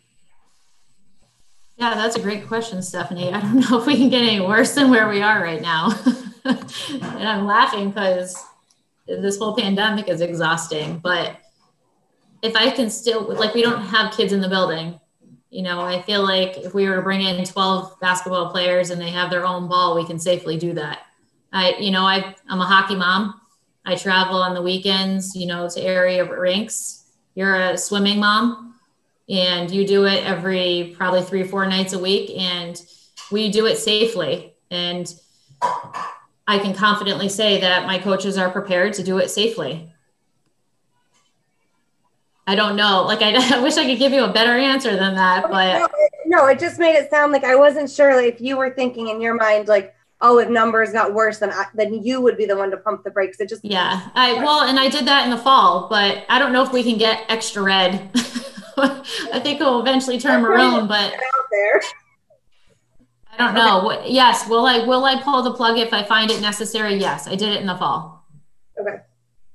Yeah, that's a great question, Stephanie. I don't know if we can get any worse than where we are right now. And I'm laughing because this whole pandemic is exhausting, but if I can still, like, we don't have kids in the building, you know, I feel like if we were to bring in 12 basketball players and they have their own ball, we can safely do that. I'm a hockey mom. I travel on the weekends, you know, to area rinks. You're a swimming mom and you do it every probably 3 or 4 nights a week, and we do it safely. And I can confidently say that my coaches are prepared to do it safely. I don't know. Like, I wish I could give you a better answer than that, but no, it just made it sound like I wasn't sure like, if you were thinking in your mind, like, oh, if numbers got worse, then you would be the one to pump the brakes. It just, yeah, and I did that in the fall, but I don't know if we can get extra red. I think it will eventually turn maroon, but out there. I don't know. Yes. Will I pull the plug if I find it necessary? Yes. I did it in the fall. Okay.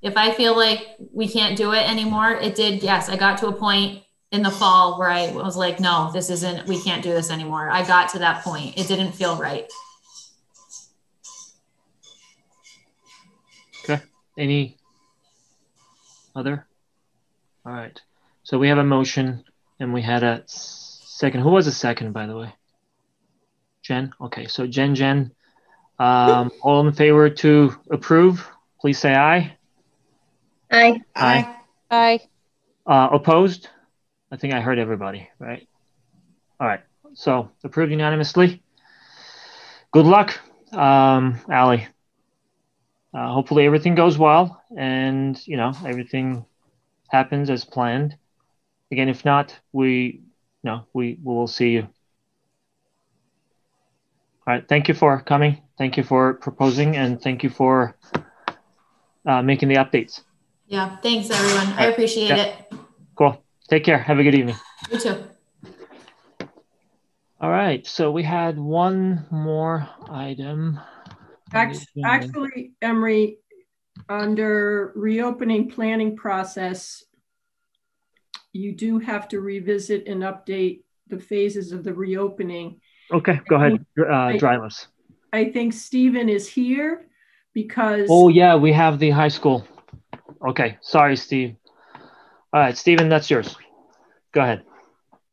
If I feel like we can't do it anymore, it did. Yes. I got to a point in the fall where I was like, no, we can't do this anymore. I got to that point. It didn't feel right. Okay. Any other? All right. So we have a motion and we had a second. Who was the second, by the way? Jen? Okay. So Jen, all in favor to approve, please say aye. Aye. Aye. Aye. Opposed? I think I heard everybody, right? All right. So approved unanimously. Good luck, Allie. Hopefully everything goes well and, you know, everything happens as planned. Again, if not, we will see you. All right. Thank you for coming. Thank you for proposing, and thank you for making the updates. Yeah. Thanks, everyone. I appreciate it. Cool. Take care. Have a good evening. You too. All right. So we had one more item. Actually, Emery, under reopening planning process, you do have to revisit and update the phases of the reopening. Okay, go ahead, drive us. I think Stephen is here because... Oh yeah, we have the high school. Okay, sorry, Steve. All right, Stephen, that's yours. Go ahead.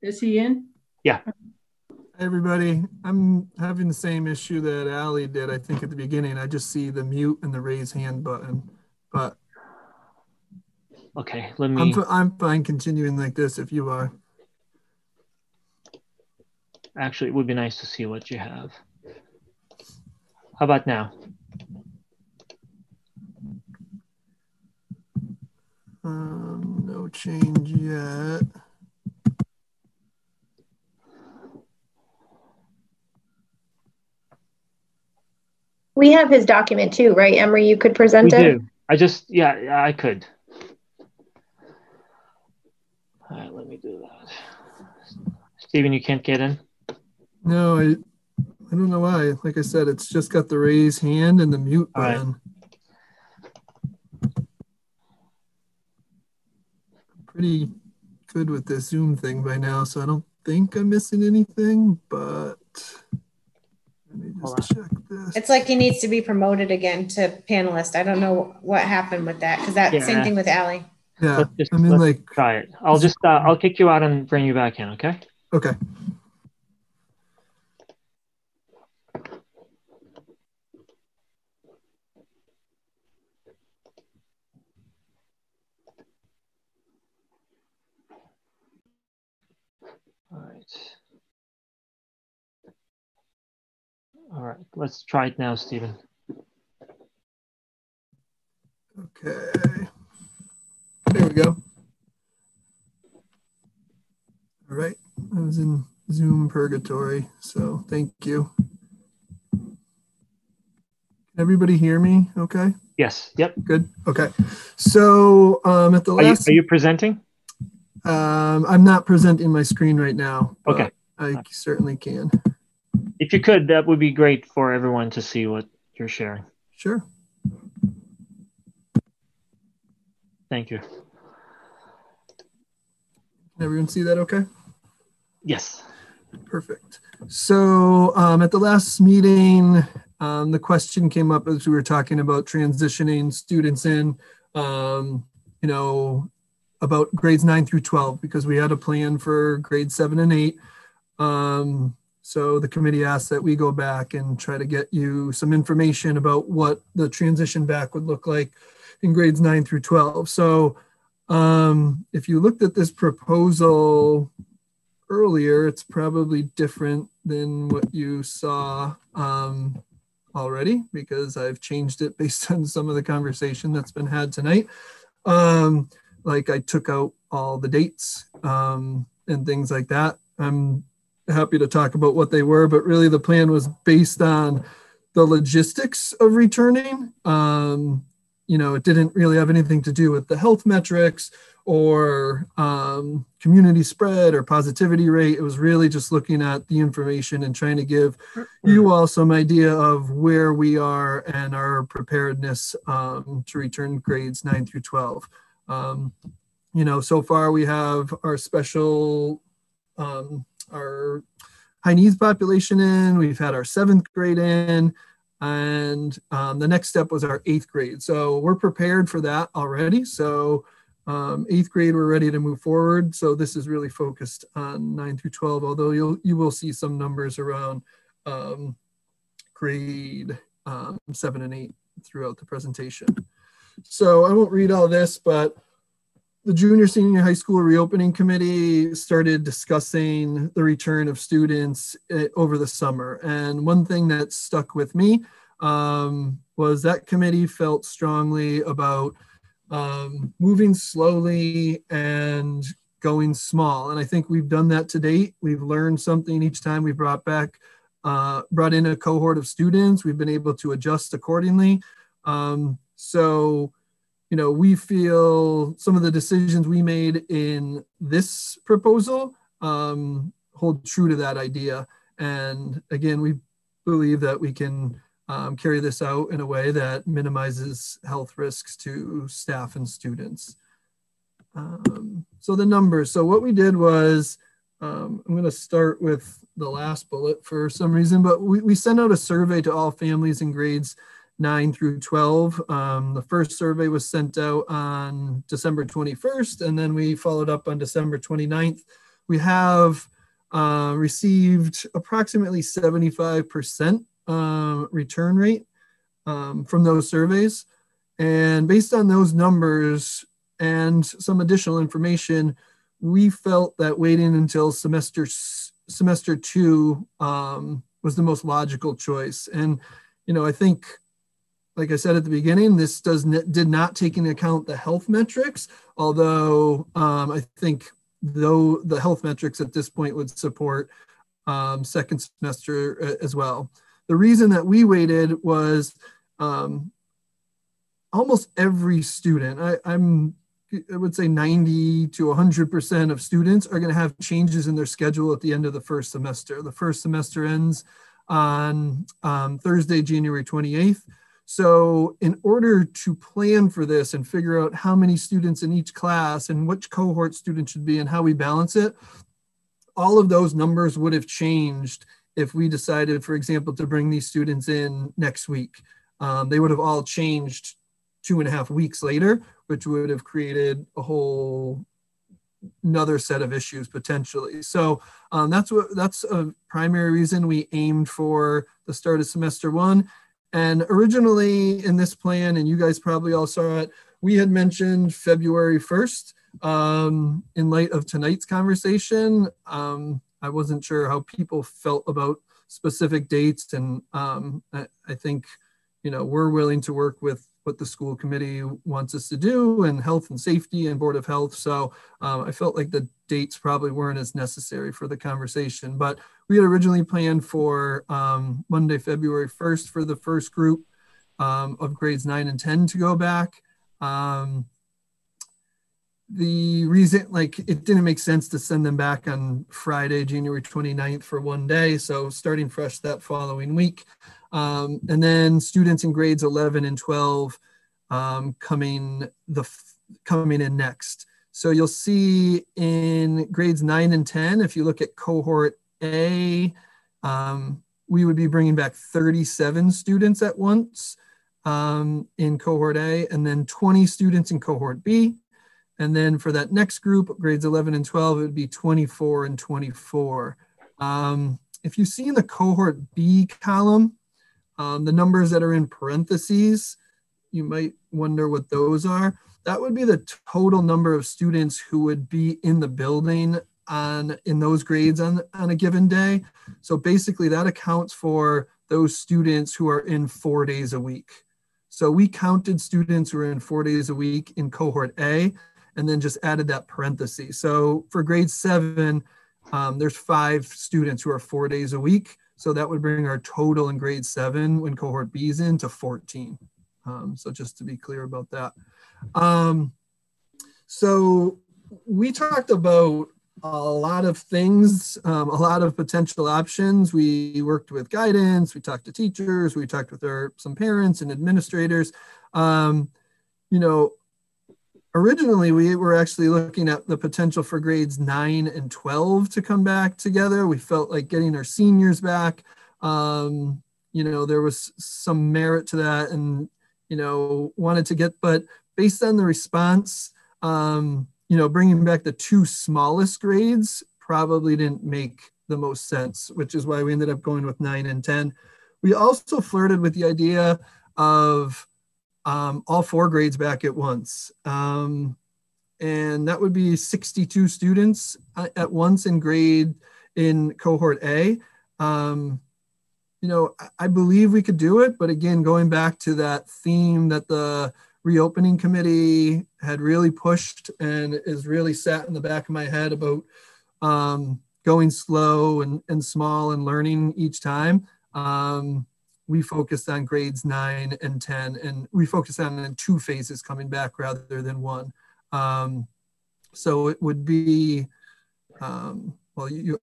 Is he in? Yeah. Hey everybody, I'm having the same issue that Allie did, I think, at the beginning. I just see the mute and the raise hand button, but okay, let me... I'm fine continuing like this if you are. Actually, it would be nice to see what you have. How about now? No change yet. We have his document too, right, Emery? You could present it? We do. Yeah, I could. All right, let me do that. Stephen, you can't get in? No, I don't know why. Like I said, it's just got the raise hand and the mute button. Pretty good with this Zoom thing by now, so I don't think I'm missing anything, but let me just check this. It's like he needs to be promoted again to panelist. I don't know what happened with that, because that same thing with Allie. Yeah, let's try it. I'll kick you out and bring you back in, okay? Okay. All right, let's try it now, Stephen. Okay, there we go. All right, I was in Zoom purgatory, so thank you. Can everybody hear me okay? Yes, yep. Good, okay. So at the last— Are you presenting? I'm not presenting my screen right now, but okay. I certainly can. If you could, that would be great for everyone to see what you're sharing. Sure. Thank you. Can everyone see that okay? Yes. Perfect. So at the last meeting, the question came up as we were talking about transitioning students in, you know, about grades 9 through 12, because we had a plan for grades 7 and 8. So the committee asked that we go back and try to get you some information about what the transition back would look like in grades 9 through 12. So if you looked at this proposal earlier, it's probably different than what you saw already, because I've changed it based on some of the conversation that's been had tonight. Like I took out all the dates and things like that. I'm happy to talk about what they were, but really the plan was based on the logistics of returning. You know, it didn't really have anything to do with the health metrics or community spread or positivity rate. It was really just looking at the information and trying to give you all some idea of where we are and our preparedness to return grades 9 through 12. You know, so far we have our special, our high needs population in, we've had our 7th grade in, and the next step was our 8th grade. So we're prepared for that already. So 8th grade, we're ready to move forward. So this is really focused on 9 through 12, although you will see some numbers around grade 7 and 8 throughout the presentation. So I won't read all this, but the junior senior high school reopening committee started discussing the return of students over the summer. And one thing that stuck with me was that committee felt strongly about moving slowly and going small. And I think we've done that to date. We've learned something each time we brought in a cohort of students. We've been able to adjust accordingly. So, you know, we feel some of the decisions we made in this proposal hold true to that idea. And again, we believe that we can carry this out in a way that minimizes health risks to staff and students. So the numbers. So what we did was, I'm going to start with the last bullet for some reason, but we sent out a survey to all families in grades 9 through 12. The first survey was sent out on December 21st, and then we followed up on December 29th. We have received approximately 75% return rate from those surveys. And based on those numbers and some additional information, we felt that waiting until semester 2 was the most logical choice. And, you know, I think, like I said at the beginning, this did not take into account the health metrics, although I think though the health metrics at this point would support second semester as well. the reason that we waited was almost every student, I would say 90 to 100% of students are going to have changes in their schedule at the end of the first semester. The first semester ends on Thursday, January 28th. So in order to plan for this and figure out how many students in each class and which cohort students should be and how we balance it, all of those numbers would have changed if we decided, for example, to bring these students in next week. They would have all changed 2.5 weeks later, which would have created a whole another set of issues potentially. So that's a primary reason we aimed for the start of semester 1. And originally in this plan, and you guys probably all saw it, we had mentioned February 1st. In light of tonight's conversation, I wasn't sure how people felt about specific dates. And I think, we're willing to work with what the school committee wants us to do and health and safety and Board of Health. So I felt like the dates probably weren't as necessary for the conversation, but we had originally planned for Monday, February 1st for the first group of grades 9 and 10 to go back. The reason, it didn't make sense to send them back on Friday, January 29th for one day. So starting fresh that following week. And then students in grades 11 and 12 coming in next. So you'll see in grades 9 and 10, if you look at cohort A, we would be bringing back 37 students at once in cohort A, and then 20 students in cohort B. And then for that next group, grades 11 and 12, it would be 24 and 24. If you see in the cohort B column, the numbers that are in parentheses, you might wonder what those are. That would be the total number of students who would be in the building in those grades on a given day. So basically that accounts for those students who are in 4 days a week. So we counted students who are in 4 days a week in cohort A, and then just added that parenthesis. So for grade 7, there's 5 students who are 4 days a week. So that would bring our total in grade 7 when cohort B is in to 14. So just to be clear about that. So we talked about a lot of things, a lot of potential options. We worked with guidance, we talked to teachers, we talked with some parents and administrators. Originally, we were actually looking at the potential for grades 9 and 12 to come back together. We felt like getting our seniors back. There was some merit to that and, wanted to get, but based on the response, bringing back the 2 smallest grades probably didn't make the most sense, which is why we ended up going with 9 and 10. We also flirted with the idea of all 4 grades back at once. And that would be 62 students at once in cohort A. I believe we could do it, but again, going back to that theme that the reopening committee had really pushed and is really sat in the back of my head about going slow and small and learning each time. We focused on grades 9 and 10, and we focused on in 2 phases coming back rather than 1. So it would be, I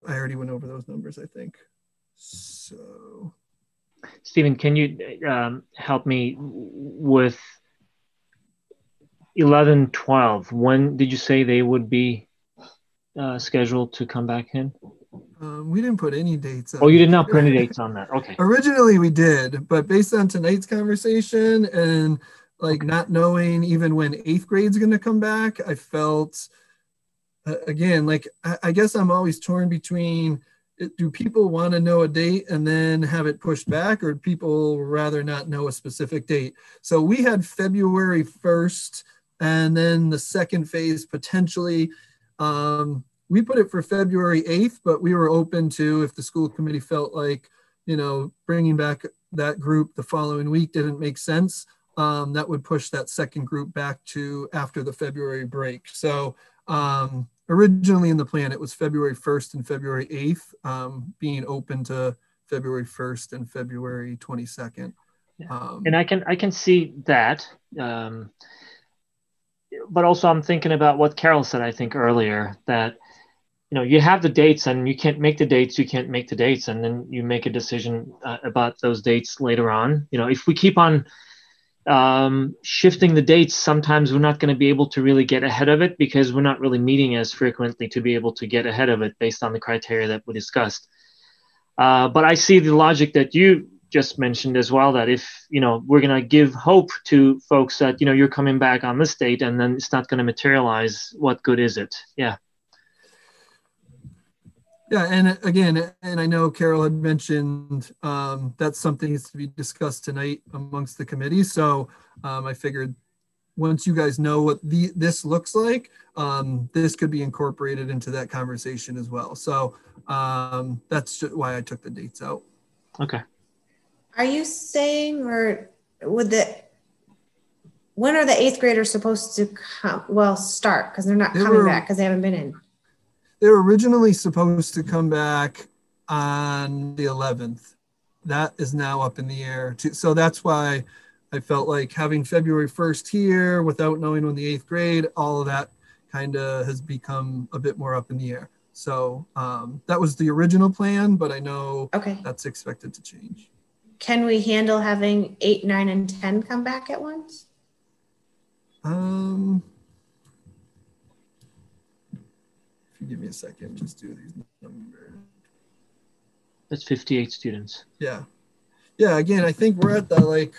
already went over those numbers, I think. So, Stephen, can you help me with 11, 12? When did you say they would be scheduled to come back in? We didn't put any dates on. Oh, you did not put any dates on that. Okay. Originally we did, but based on tonight's conversation and not knowing even when 8th grade is going to come back, I felt, again, I guess I'm always torn between, do people want to know a date and then have it pushed back, or people rather not know a specific date? So we had February 1st, and then the second phase potentially, we put it for February 8th, but we were open to, if the school committee felt like, bringing back that group the following week didn't make sense, that would push that second group back to after the February break. So originally in the plan, it was February 1st and February 8th, being open to February 1st and February 22nd. And I can see that. But also I'm thinking about what Carol said, I think earlier, that, you have the dates and you can't make the dates, and then you make a decision about those dates later on. If we keep on shifting the dates, sometimes we're not going to be able to really get ahead of it because we're not really meeting as frequently to be able to get ahead of it based on the criteria that we discussed. But I see the logic that you just mentioned as well, that if, we're going to give hope to folks that, you're coming back on this date and then it's not going to materialize, what good is it? Yeah. Yeah, and again, and I know Carol had mentioned that's something needs to be discussed tonight amongst the committee. So I figured once you guys know what this looks like, this could be incorporated into that conversation as well. So that's why I took the dates out. Okay. Are you saying, or when are the 8th graders supposed to start? Because they're not coming back because they haven't been in. They were originally supposed to come back on the 11th. That is now up in the air too. So that's why I felt like having February 1st here without knowing when the 8th grade, all of that kind of has become a bit more up in the air. So that was the original plan, but I know that's expected to change. Can we handle having 8, 9, and 10 come back at once? If you give me a second, just do these numbers. That's 58 students. Yeah. Yeah, again, I think we're at the,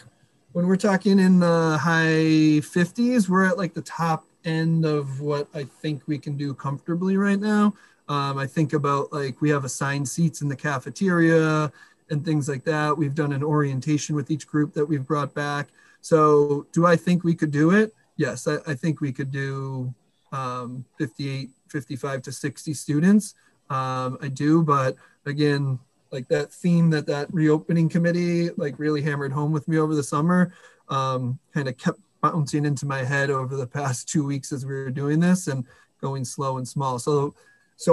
when we're talking in the high 50s, we're at the top end of what I think we can do comfortably right now. I think about we have assigned seats in the cafeteria and things like that. We've done an orientation with each group that we've brought back. So do I think we could do it? Yes, I think we could do 58, 55 to 60 students. I do, but again, that theme that reopening committee really hammered home with me over the summer, kind of kept bouncing into my head over the past 2 weeks as we were doing this and going slow and small. So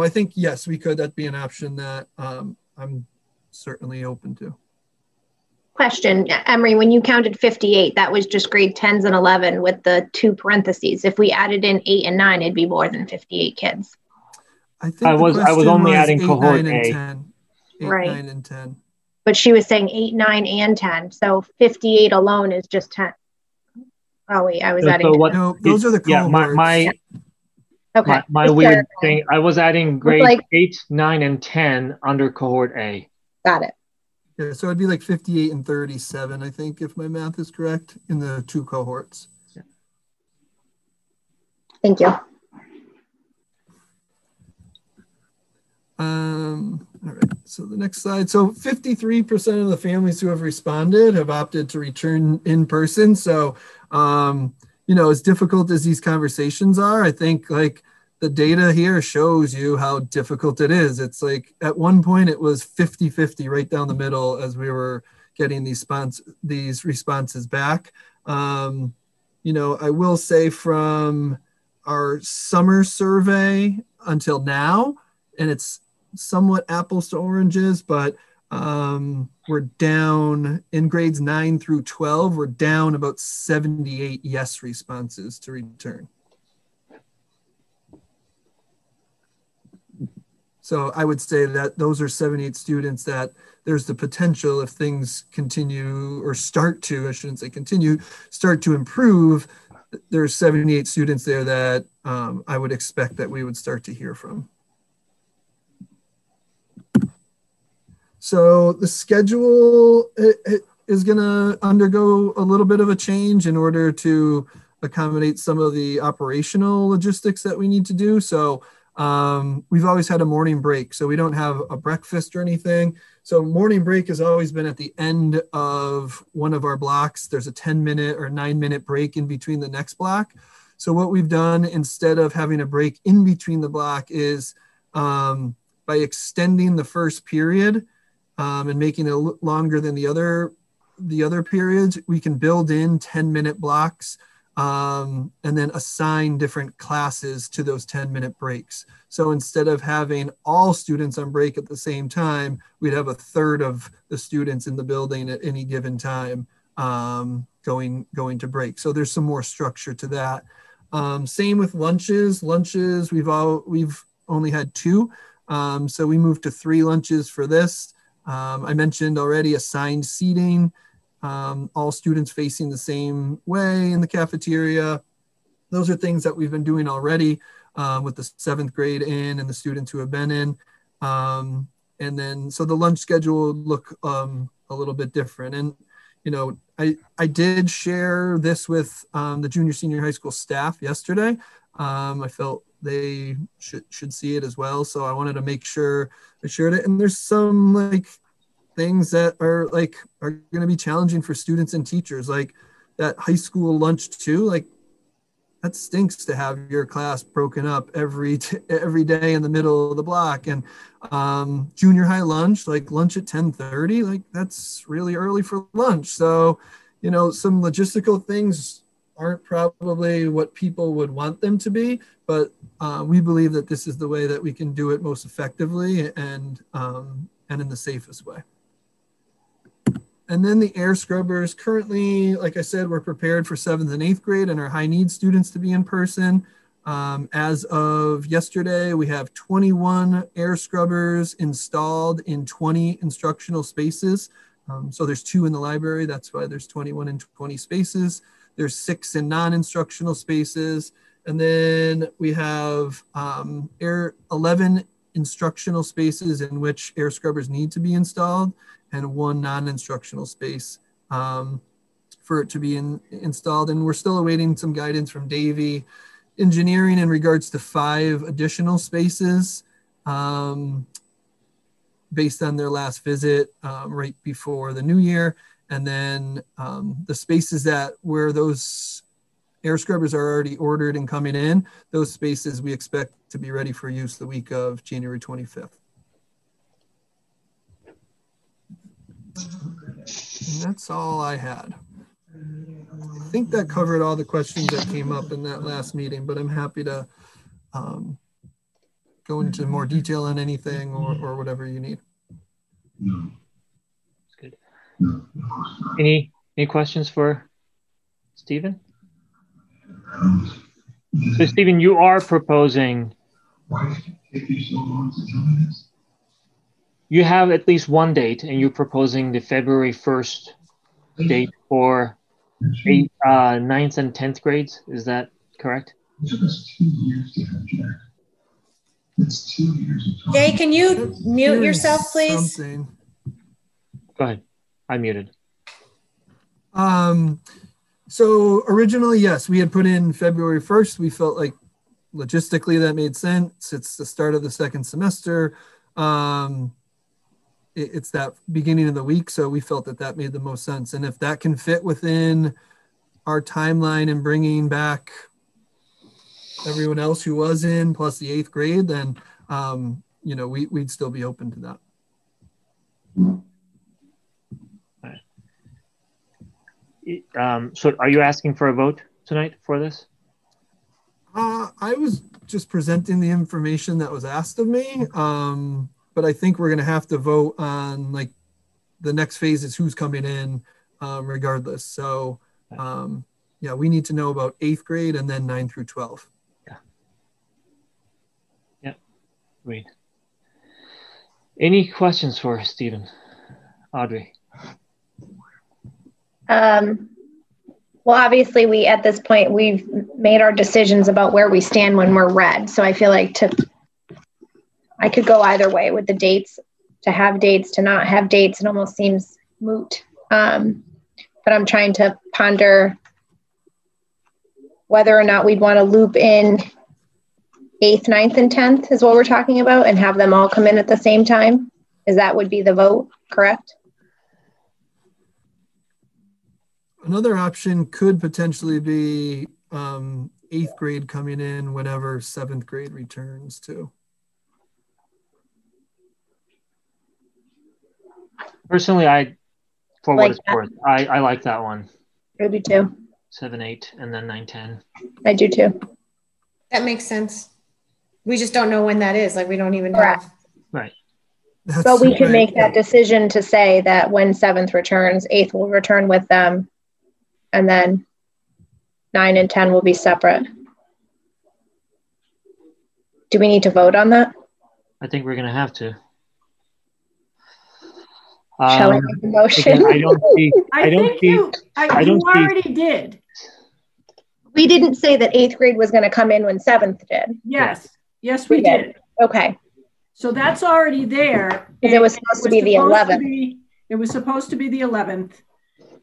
I think, yes, we could. That'd be an option that I'm certainly open to. Question, Emery, when you counted 58, that was just grade 10s and 11 with the 2 parentheses. If we added in 8 and 9, it'd be more than 58 kids. I think I was only adding cohort 8, 9, and 10. 8, right. 9, and 10. But she was saying 8, 9, and 10. So 58 alone is just 10. Oh wait, I was adding. No, those are the cohorts. Yeah, my weird thing. I was adding grade 8, 9, and 10 under cohort A. Got it. Yeah, so it'd be 58 and 37, I think, if my math is correct, in the 2 cohorts. Yeah. Thank you. All right, so the next slide. So 53% of the families who have responded have opted to return in person. So, as difficult as these conversations are, I think the data here shows you how difficult it is. It's at one point it was 50-50 right down the middle as we were getting these responses back. I will say from our summer survey until now, and it's somewhat apples to oranges, but we're down in grades 9 through 12, we're down about 78 yes responses to return. So I would say that those are 78 students that there's the potential, if things continue or start to, I shouldn't say continue, start to improve, there's 78 students there that I would expect that we would start to hear from. So the schedule is going to undergo a little bit of a change in order to accommodate some of the operational logistics that we need to do. So we've always had a morning break, so we don't have a breakfast or anything. So morning break has always been at the end of one of our blocks. There's a 10-minute or 9-minute break in between the next block. So what we've done instead of having a break in between the block is by extending the first period and making it longer than the other periods, we can build in 10-minute blocks and then assign different classes to those 10-minute breaks. So instead of having all students on break at the same time, we'd have a third of the students in the building at any given time going to break. So there's some more structure to that. Same with lunches. Lunches, we've only had 2. So we moved to 3 lunches for this. I mentioned already assigned seating, all students facing the same way in the cafeteria. Those are things that we've been doing already with the 7th grade in and the students who have been in. And then, so the lunch schedule would look a little bit different. And, you know, I did share this with the junior, senior high school staff yesterday. I felt they should see it as well. So I wanted to make sure I shared it. And there's some like things that are going to be challenging for students and teachers, like that high school lunch too. Like that stinks to have your class broken up every day in the middle of the block. And junior high lunch, like lunch at 10:30, like that's really early for lunch. So, you know, some logistical things aren't probably what people would want them to be, but we believe that this is the way that we can do it most effectively and in the safest way. And then the air scrubbers, currently, like I said, we're prepared for 7th and 8th grade and our high needs students to be in person. As of yesterday, we have 21 air scrubbers installed in 20 instructional spaces. So there's 2 in the library. That's why there's 21 in 20 spaces. There's 6 in non-instructional spaces. And then we have 11 instructional spaces in which air scrubbers need to be installed and 1 non-instructional space for it to be installed. And we're still awaiting some guidance from Davey Engineering in regards to 5 additional spaces based on their last visit right before the new year. And then the spaces where those air scrubbers are already ordered and coming in, those spaces we expect to be ready for use the week of January 25th. And that's all I had. I think that covered all the questions that came up in that last meeting, but I'm happy to go into more detail on anything or whatever you need. That's good. Any questions for Stephen? So Stephen, you are proposing, you have at least one date and you're proposing the February 1st date for 8th, 9th and 10th grades. Is that correct? It took us 2 years to have Jack. It's 2 years. Jay, can you mute yourself, please? Something. Go ahead. I'm muted. So originally, yes, we had put in February 1st. We felt like logistically that made sense. It's the start of the 2nd semester. It's that beginning of the week. So we felt that made the most sense. And if that can fit within our timeline and bringing back everyone else who was in plus the 8th grade, then, you know, we'd still be open to that. So are you asking for a vote tonight for this? I was just presenting the information that was asked of me. But I think we're going to have to vote on like the next phase is who's coming in regardless. So yeah, we need to know about 8th grade and then 9 through 12. Yeah. Yeah. Great. Any questions for Stephen? Audrey? Well, obviously at this point, we've made our decisions about where we stand when we're red. So I feel like I could go either way with the dates, to have dates, to not have dates. It almost seems moot. But I'm trying to ponder whether or not we'd want to loop in 8th, 9th, and 10th is what we're talking about, and have them all come in at the same time. That would be the vote, correct? Another option could potentially be 8th grade coming in whenever 7th grade returns too. Personally, for what it's worth, I like that one. I do too. 7, 8, and then 9, 10. I do too. That makes sense. We just don't know when that is. Like we don't even Correct. have. Right. But we can make that decision to say that when 7th returns, 8th will return with them, and then 9 and 10 will be separate. Do we need to vote on that? I think we're going to have to. Shall I make a motion? Again, I don't see. You already did. We didn't say that 8th grade was going to come in when 7th did. Yes. Yes, we did. Okay. So that's already there. It was supposed to be the 11th. It was supposed to be the 11th.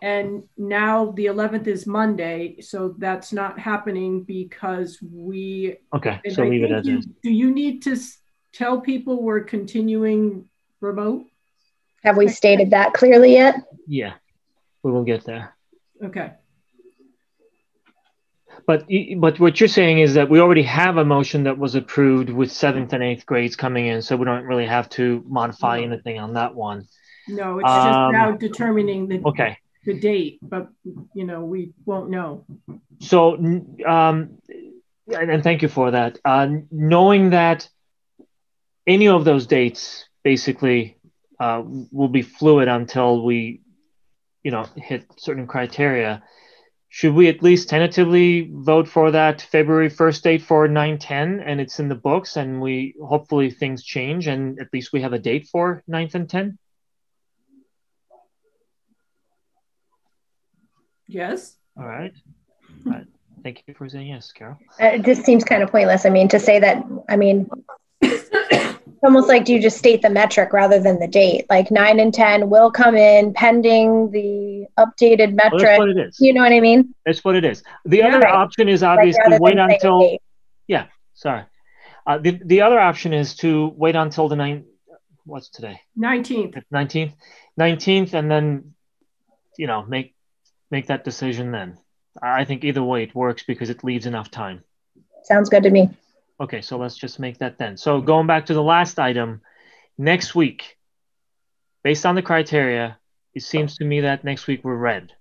And now the 11th is Monday. So that's not happening because we. Okay. So leave it as is. Do you need to tell people we're continuing remote? Have we stated that clearly yet? Yeah, we will get there. Okay. But what you're saying is that we already have a motion that was approved with 7th and 8th grades coming in, so we don't really have to modify anything on that one. No, it's just now determining the date, but we won't know. So, and thank you for that. Knowing that any of those dates basically will be fluid until we, hit certain criteria. Should we at least tentatively vote for that February 1st date for 9-10, and it's in the books, and we hopefully things change, and at least we have a date for 9th and 10? Yes. All right. All right. Thank you for saying yes, Carol. It just seems kind of pointless. To say that, it's almost like, do you just state the metric rather than the date? Like 9 and 10 will come in pending the updated metric. Well, that's what it is. You know what I mean? That's what it is. The other option is obviously wait until. Yeah, sorry. The other option is to wait until the 9th. What's today? 19th. 19th, and then, make that decision then. I think either way it works because it leaves enough time. Sounds good to me. Okay, so let's just make that then. So going back to the last item, next week, based on the criteria, it seems to me that next week we're red.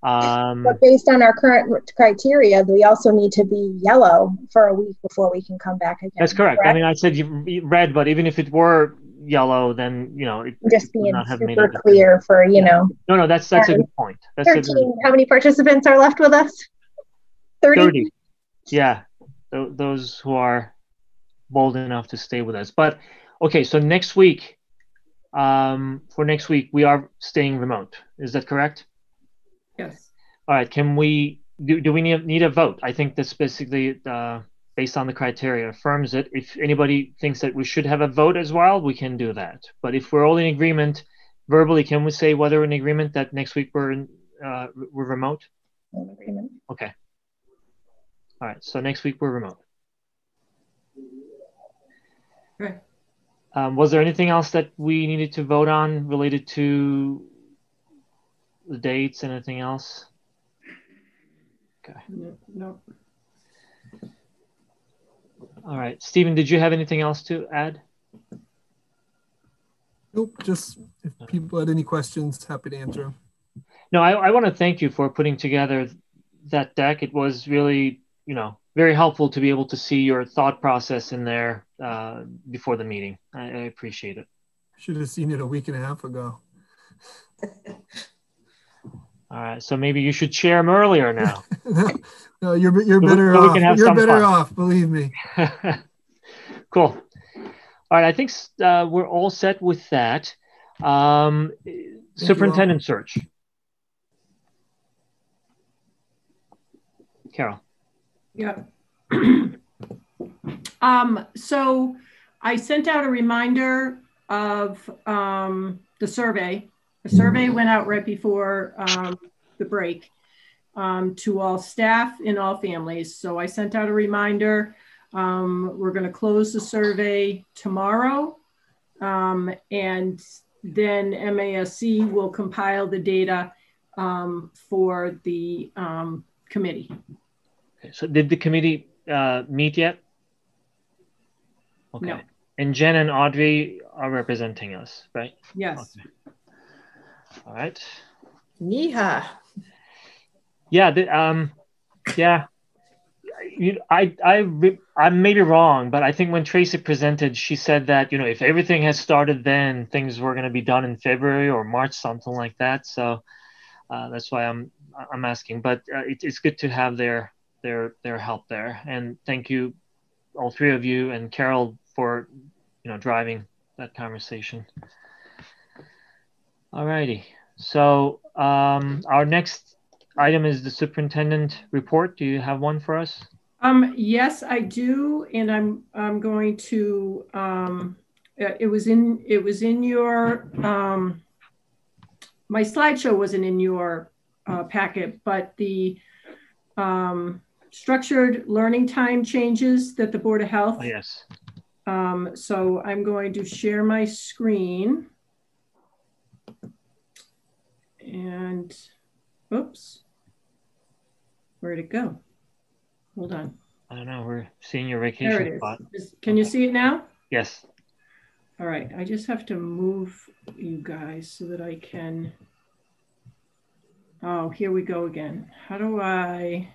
But based on our current criteria, we also need to be yellow for a week before we can come back again. That's correct. I said you red, but even if it were yellow, then it just being super clear for No, that's a good point. That's 13. How many participants are left with us? 30. Yeah, those who are bold enough to stay with us. But okay, so next week, for next week we are staying remote. Is that correct? Yes. All right. Can we do we need a vote? I think that's basically based on the criteria affirms it. If anybody thinks that we should have a vote as well, we can do that. But if we're all in agreement verbally, can we say whether we're in agreement that next week we're remote? In agreement. Okay. All right. So next week we're remote. Okay. Was there anything else that we needed to vote on related to the dates? Anything else? Okay. No. All right. Stephen, did you have anything else to add? Nope. Just if people had any questions, happy to answer them. No, I want to thank you for putting together that deck. It was really, very helpful to be able to see your thought process in there before the meeting. I appreciate it. Should have seen it a week and a half ago. All right, so maybe you should share them earlier now. No, you're better off. You're better off, believe me. Cool. All right, I think we're all set with that. Superintendent search. Carol. Yeah. So I sent out a reminder of the survey. The survey went out right before the break to all staff in all families. So I sent out a reminder. We're going to close the survey tomorrow. And then MASC will compile the data for the committee. Okay, so did the committee meet yet? Okay. No. And Jen and Audrey are representing us, right? Yes. Okay. All right. Yeehaw. Yeah, yeah. I may be wrong, but I think when Tracy presented, she said that, if everything has started then, things were going to be done in February or March, something like that. So that's why I'm asking. But it's good to have their help there. And thank you, all three of you, and Carol for driving that conversation. All righty. So our next item is the superintendent report. Do you have one for us? Yes, I do, and I'm going to. It was in your. My slideshow wasn't in your packet, but the structured learning time changes that the Board of Health. Oh, yes. So I'm going to share my screen. And, oops, where'd it go? Hold on. I don't know. We're seeing your vacation there it spot. is. Can you see it now? Yes. All right. I just have to move you guys so that I can. Oh, here we go again. How do I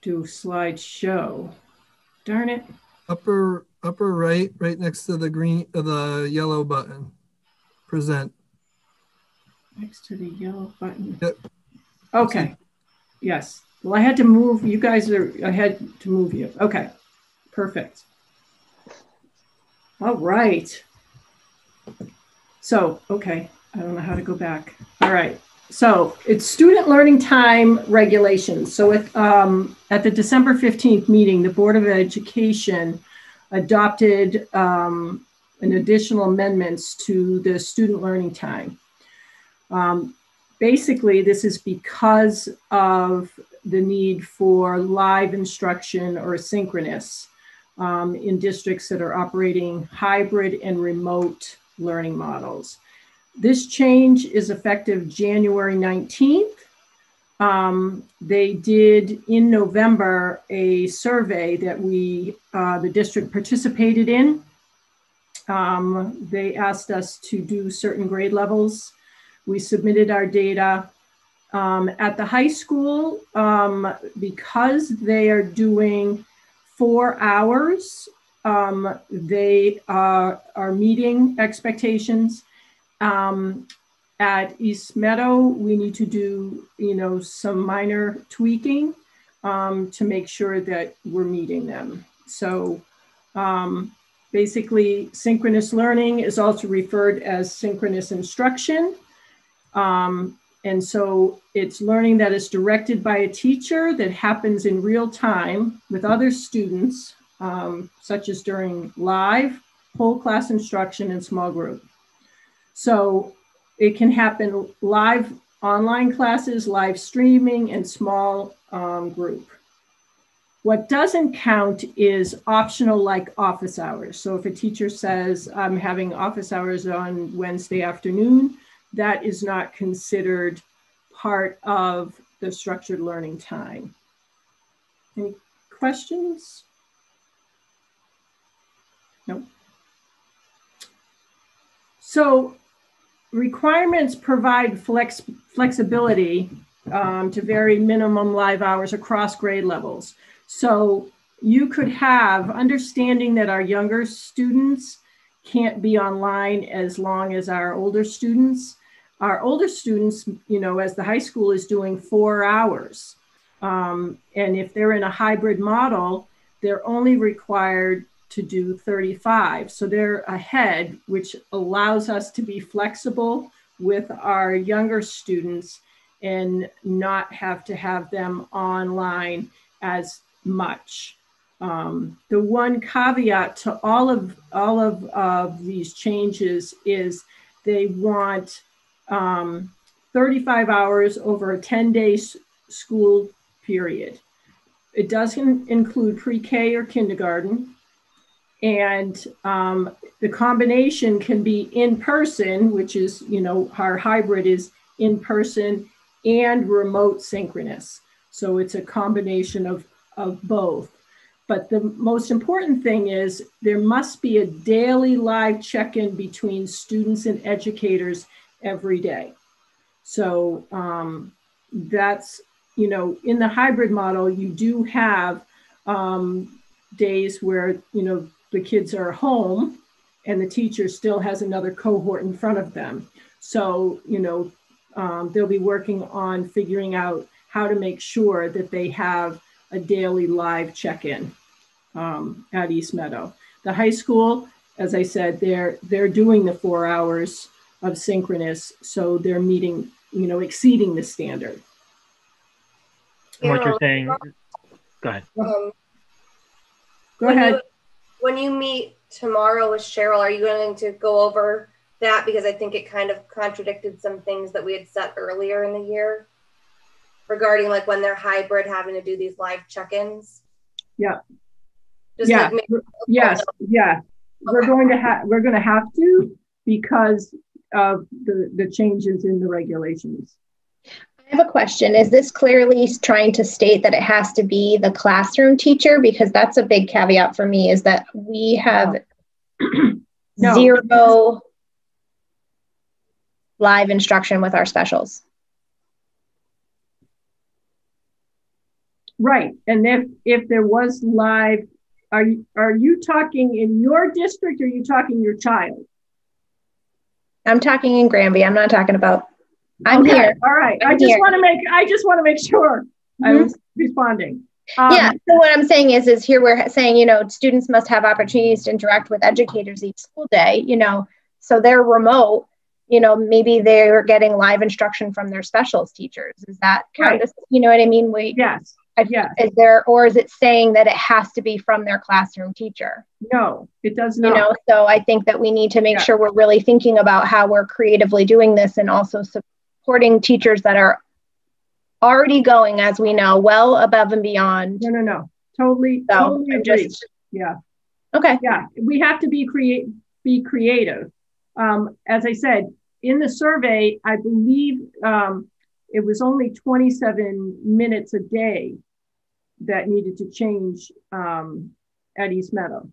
do slideshow? Darn it. Upper right next to the yellow button. Present. Next to the yellow button. Yep. Okay. Yes. Well, I had to move. You guys I had to move you. Okay. Perfect. All right. So, okay. I don't know how to go back. All right. So it's student learning time regulations. So at the December 15th meeting, the Board of Education adopted an additional amendments to the student learning time. Basically, this is because of the need for live instruction or synchronous in districts that are operating hybrid and remote learning models. This change is effective January 19th. They did in November a survey that the district participated in. They asked us to do certain grade levels. We submitted our data. At the high school, because they are doing 4 hours, they are meeting expectations. At East Meadow, we need to do, some minor tweaking to make sure that we're meeting them. So basically, synchronous learning is also referred as synchronous instruction. And so it's learning that is directed by a teacher that happens in real time with other students, such as during live, whole class instruction, and small group. So it can happen live online classes, live streaming, and small group. What doesn't count is optional, like office hours. So if a teacher says, I'm having office hours on Wednesday afternoon, that is not considered part of the structured learning time. Any questions? No. So requirements provide flexibility to vary minimum live hours across grade levels. So you could have understanding that our younger students can't be online as long as our older students. Our older students, as the high school is doing 4 hours. And if they're in a hybrid model, they're only required to do 35. So they're ahead, which allows us to be flexible with our younger students and not have to have them online as much. The one caveat to all of these changes is they want 35 hours over a 10-day school period. It doesn't include pre-K or kindergarten. And the combination can be in person, which is, our hybrid is in person and remote synchronous. So it's a combination of both. But the most important thing is there must be a daily live check-in between students and educators every day. So that's, you know, in the hybrid model, you do have days where, you know, the kids are home and the teacher still has another cohort in front of them. So, you know, they'll be working on figuring out how to make sure that they have a daily live check-in at East Meadow. The high school, as I said, they're doing the 4 hours of synchronous, so they're meeting, you know, exceeding the standard. And what you're saying, go ahead. Go ahead. When you meet tomorrow with Cheryl, are you going to go over that? Because I think it kind of contradicted some things that we had set earlier in the year regarding like when they're hybrid, having to do these live check-ins. Yeah. Just yeah. Like yes. Yeah. Okay. We're going to have to, because of the changes in the regulations. I have a question. Is this clearly trying to state that it has to be the classroom teacher? Because that's a big caveat for me, is that we have zero live instruction with our specials. Right. And if there was live, are you talking in your district, or are you talking your child? I'm talking in Granby. I'm not talking about, I'm okay. here. All right. I just want to make sure I was responding. Yeah. So what I'm saying is here we're saying, you know, students must have opportunities to interact with educators each school day, you know, so they're remote, you know, maybe they're getting live instruction from their specials teachers. Is that kind of, you know what I mean? Yes. Yeah. Is there, or is it saying that it has to be from their classroom teacher? No, it does not. You know, so I think that we need to make sure we're really thinking about how we're creatively doing this, and also supporting teachers that are already going, as we know, well above and beyond. No. Totally agree. Yeah. Okay. Yeah. We have to be creative. As I said, in the survey, I believe it was only 27 minutes a day that needed to change at East Meadow.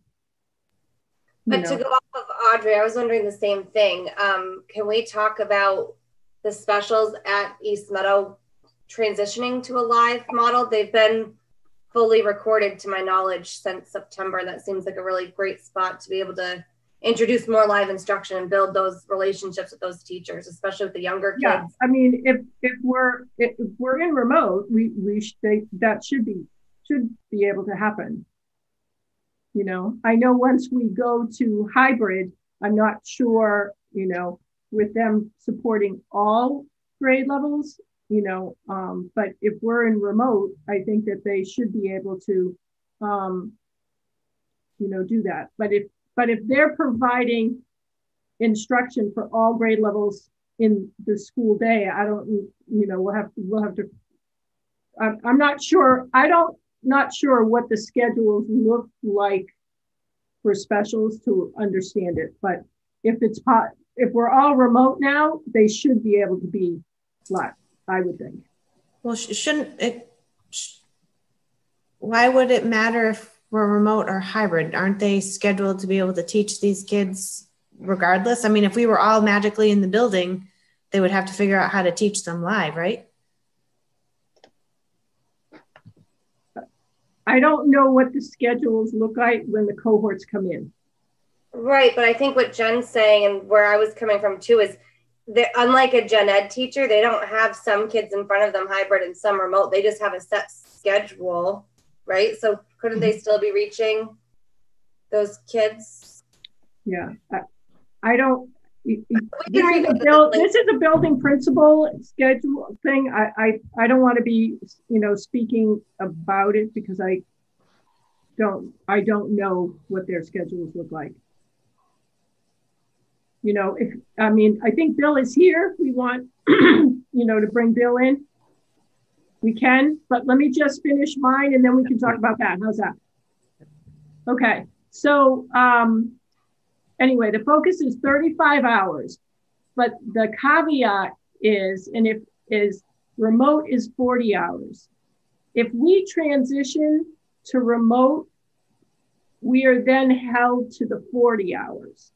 But to go off of Audrey, I was wondering the same thing. Can we talk about the specials at East Meadow transitioning to a live model? They've been fully recorded, to my knowledge, since September. That seems like a really great spot to be able to introduce more live instruction and build those relationships with those teachers, especially with the younger kids. Yeah, I mean, if we're in remote, that should be able to happen. You know, I know once we go to hybrid, I'm not sure, you know, with them supporting all grade levels, you know, but if we're in remote, I think that they should be able to, you know, do that. But if they're providing instruction for all grade levels in the school day, I don't, you know, we'll have to, I'm not sure. Not sure what the schedules look like for specials to understand it. But if we're all remote now, they should be able to be live, I would think. Well, shouldn't it? Why would it matter if we're remote or hybrid? Aren't they scheduled to be able to teach these kids regardless? I mean, if we were all magically in the building, they would have to figure out how to teach them live, right? I don't know what the schedules look like when the cohorts come in. Right, but I think what Jen's saying, and where I was coming from too, is that unlike a gen ed teacher, they don't have some kids in front of them hybrid and some remote. They just have a set schedule, right? So couldn't they still be reaching those kids? Yeah, I don't. This is a building principal schedule thing. I don't want to be, you know, speaking about it because I don't know what their schedules look like. You know, I think Bill is here. We want, you know, to bring Bill in. We can, but let me just finish mine and then we can talk about that. How's that? Okay. So, anyway, the focus is 35 hours, but the caveat is, remote is 40 hours. If we transition to remote, we are then held to the 40 hours.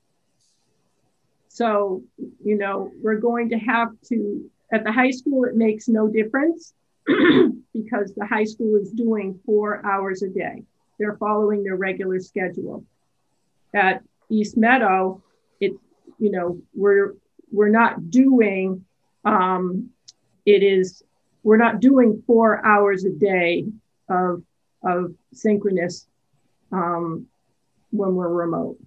So, you know, we're going to have to At the high school, it makes no difference because the high school is doing 4 hours a day. They're following their regular schedule. At East Meadow, it, you know, we're not doing, we're not doing 4 hours a day of synchronous when we're remote.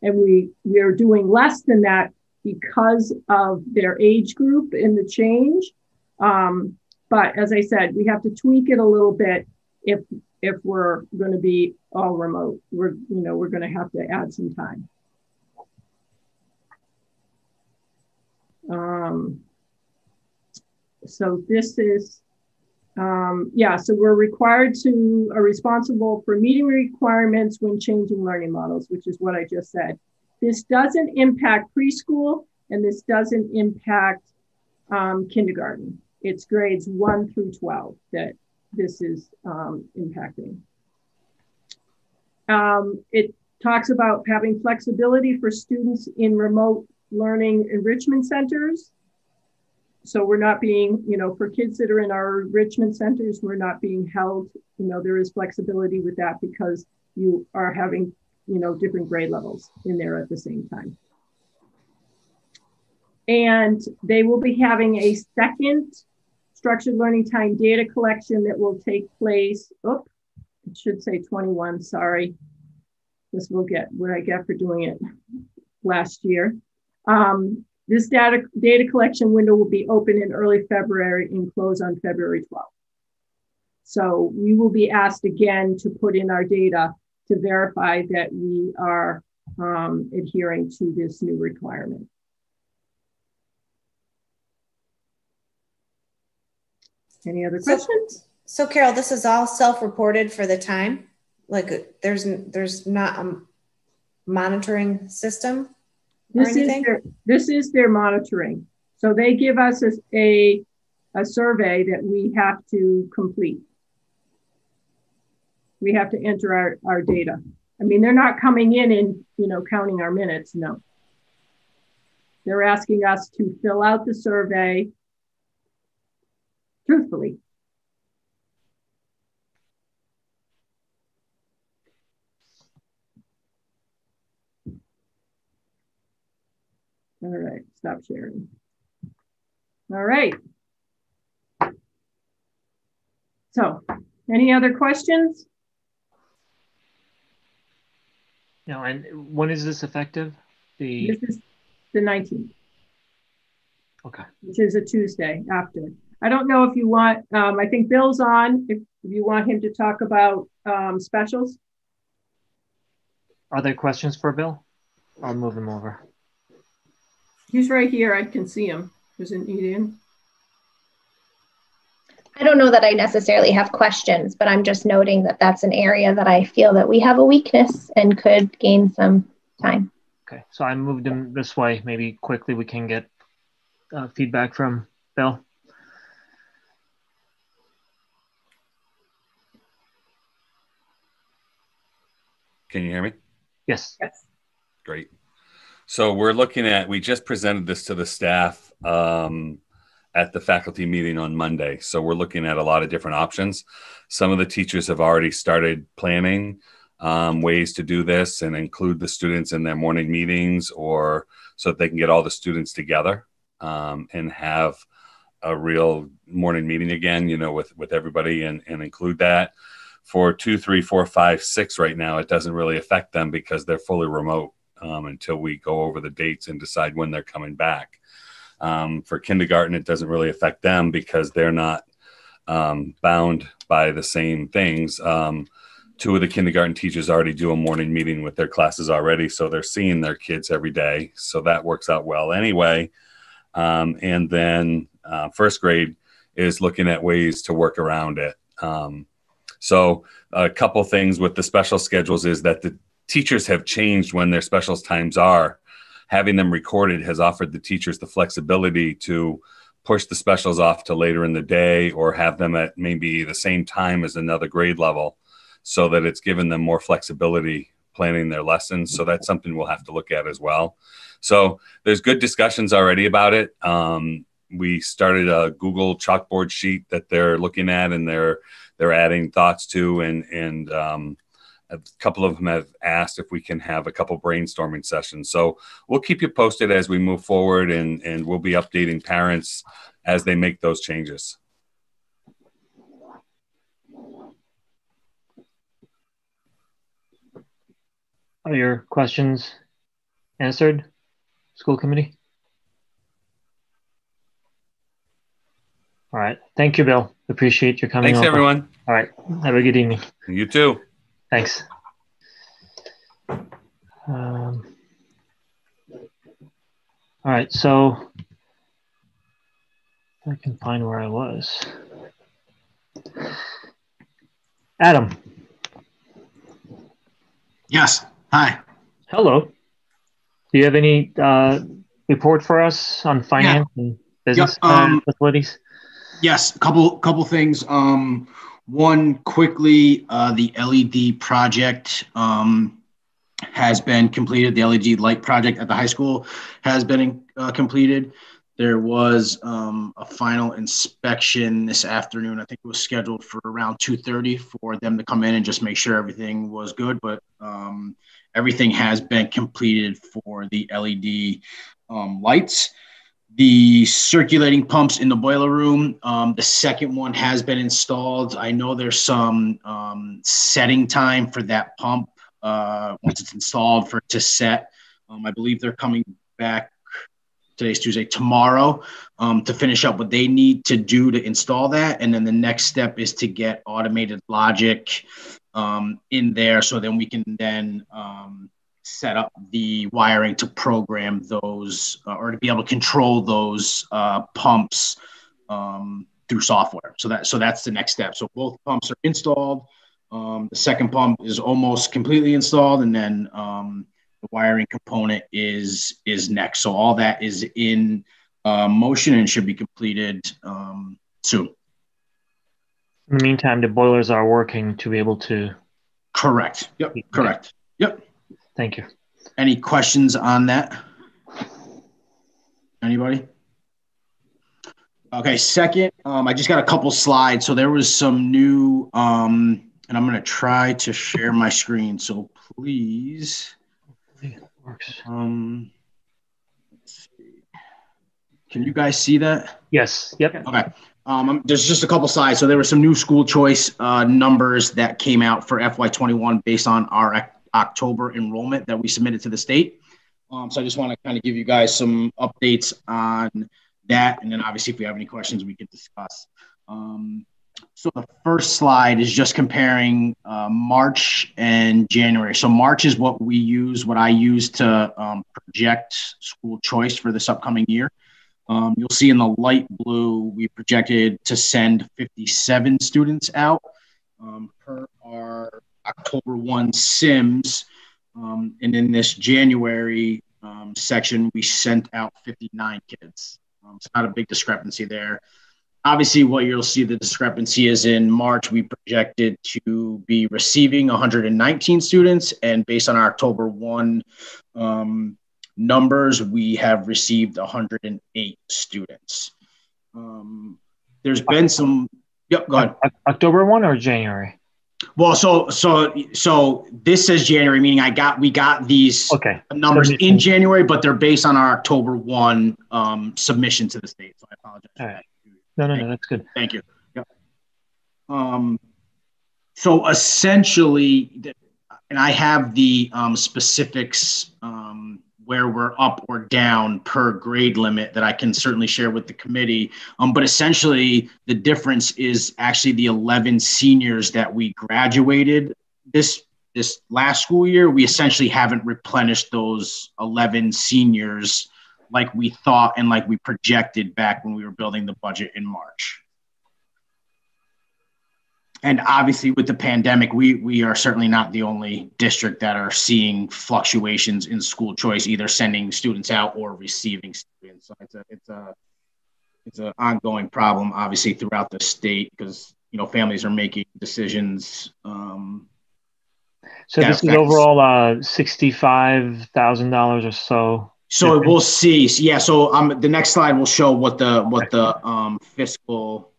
And we are doing less than that because of their age group and the change. But as I said, we have to tweak it a little bit if we're going to be all remote. We're going to have to add some time. So this is, so we're responsible for meeting requirements when changing learning models, which is what I just said. This doesn't impact preschool, and this doesn't impact kindergarten. It's grades 1 through 12 that this is impacting. It talks about having flexibility for students in remote learning enrichment centers. So we're not being, for kids that are in our enrichment centers, we're not being held, there is flexibility with that because you are having, different grade levels in there at the same time. And they will be having a second structured learning time data collection that will take place, it should say 21, sorry. This will get what I get for doing it last year. This data collection window will be open in early February and close on February 12th. So we will be asked again to put in our data to verify that we are adhering to this new requirement. Any other questions? So Carol, this is all self-reported for the time? Like there's not a monitoring system? This is their monitoring. So they give us a survey that we have to complete. We have to enter our data. I mean, they're not coming in and, counting our minutes, no. They're asking us to fill out the survey truthfully. All right, stop sharing. All right. So, any other questions? No, and when is this effective? This is the 19th. Okay. Which is a Tuesday after. I don't know if you want, I think Bill's on, if you want him to talk about specials. Are there questions for Bill? I'll move him over. He's right here. I can see him. Isn't he in? I don't know that I necessarily have questions, but I'm just noting that that's an area that I feel that we have a weakness and could gain some time. Okay, so I moved him this way. Maybe quickly we can get feedback from Bill. Can you hear me? Yes. Yes. Great. So we're looking at, we just presented this to the staff at the faculty meeting on Monday. So we're looking at a lot of different options. Some of the teachers have already started planning ways to do this and include the students in their morning meetings, or so that they can get all the students together and have a real morning meeting again, with everybody and include that. For 2, 3, 4, 5, 6 right now, it doesn't really affect them because they're fully remote until we go over the dates and decide when they're coming back. For kindergarten, it doesn't really affect them because they're not bound by the same things. 2 of the kindergarten teachers already do a morning meeting with their classes already, so they're seeing their kids every day. So that works out well anyway. And then first grade is looking at ways to work around it. So a couple things with the special schedules is that the teachers have changed when their specials times are. Having them recorded has offered the teachers the flexibility to push the specials off to later in the day or have them at maybe the same time as another grade level, so that it's given them more flexibility planning their lessons. So that's something we'll have to look at as well. So there's good discussions already about it. we started a Google chalkboard sheet that they're looking at and they're adding thoughts to, and a couple of them have asked if we can have a couple brainstorming sessions. So we'll keep you posted as we move forward, and we'll be updating parents as they make those changes. Are your questions answered, school committee? All right. Thank you, Bill. Appreciate your coming. Thanks, over. everyone. All right. Have a good evening. You too. Thanks. All right. So I can find where I was. Adam. Yes. Hi. Hello. Do you have any report for us on finance and business facilities? Yes, a couple things. One quickly, the LED project has been completed. The LED light project at the high school has been completed. There was a final inspection this afternoon. I think it was scheduled for around 2:30 for them to come in and just make sure everything was good. But everything has been completed for the LED lights. The circulating pumps in the boiler room, the second one has been installed. I know there's some setting time for that pump once it's installed for it to set. I believe they're coming back, today's Tuesday, tomorrow, to finish up what they need to do to install that. And then the next step is to get automated logic in there, so then we can then set up the wiring to program those or to be able to control those pumps through software. So that's the next step. So both pumps are installed. The second pump is almost completely installed, and then the wiring component is next. So all that is in motion and should be completed soon. In the meantime, the boilers are working to be able to. Correct. Yep. Correct. Yep. Thank you. Any questions on that? Anybody? Okay, second, I just got a couple slides. So there was some new, and I'm going to try to share my screen. So please. Let's see. Can you guys see that? Yes. Yep. Okay. There's just a couple slides. So there were some new school choice numbers that came out for FY21 based on our October enrollment that we submitted to the state. So I just want to kind of give you guys some updates on that. And then obviously if we have any questions, we can discuss. So the first slide is just comparing March and January. So March is what I use to project school choice for this upcoming year. You'll see in the light blue, we projected to send 57 students out per our October 1 SIMS. And in this January section, we sent out 59 kids. It's not a big discrepancy there. Obviously, what you'll see the discrepancy is in March, we projected to be receiving 119 students. And based on our October 1 numbers, we have received 108 students. There's been some, yep, go ahead. October 1 or January? Well, so this says January, meaning we got these numbers in January, but they're based on our October 1 submission to the state. So I apologize. All right. No, that's good. Thank you. Yep. So essentially, and I have the specifics where we're up or down per grade limit that I can certainly share with the committee. But essentially, the difference is actually the 11 seniors that we graduated this last school year. We essentially haven't replenished those 11 seniors like we thought and like we projected back when we were building the budget in March. And obviously with the pandemic, we are certainly not the only district that are seeing fluctuations in school choice, either sending students out or receiving students. So it's an ongoing problem, obviously, throughout the state because, families are making decisions. So this is overall $65,000 or so So we'll see. Yeah. So the next slide will show what the fiscal.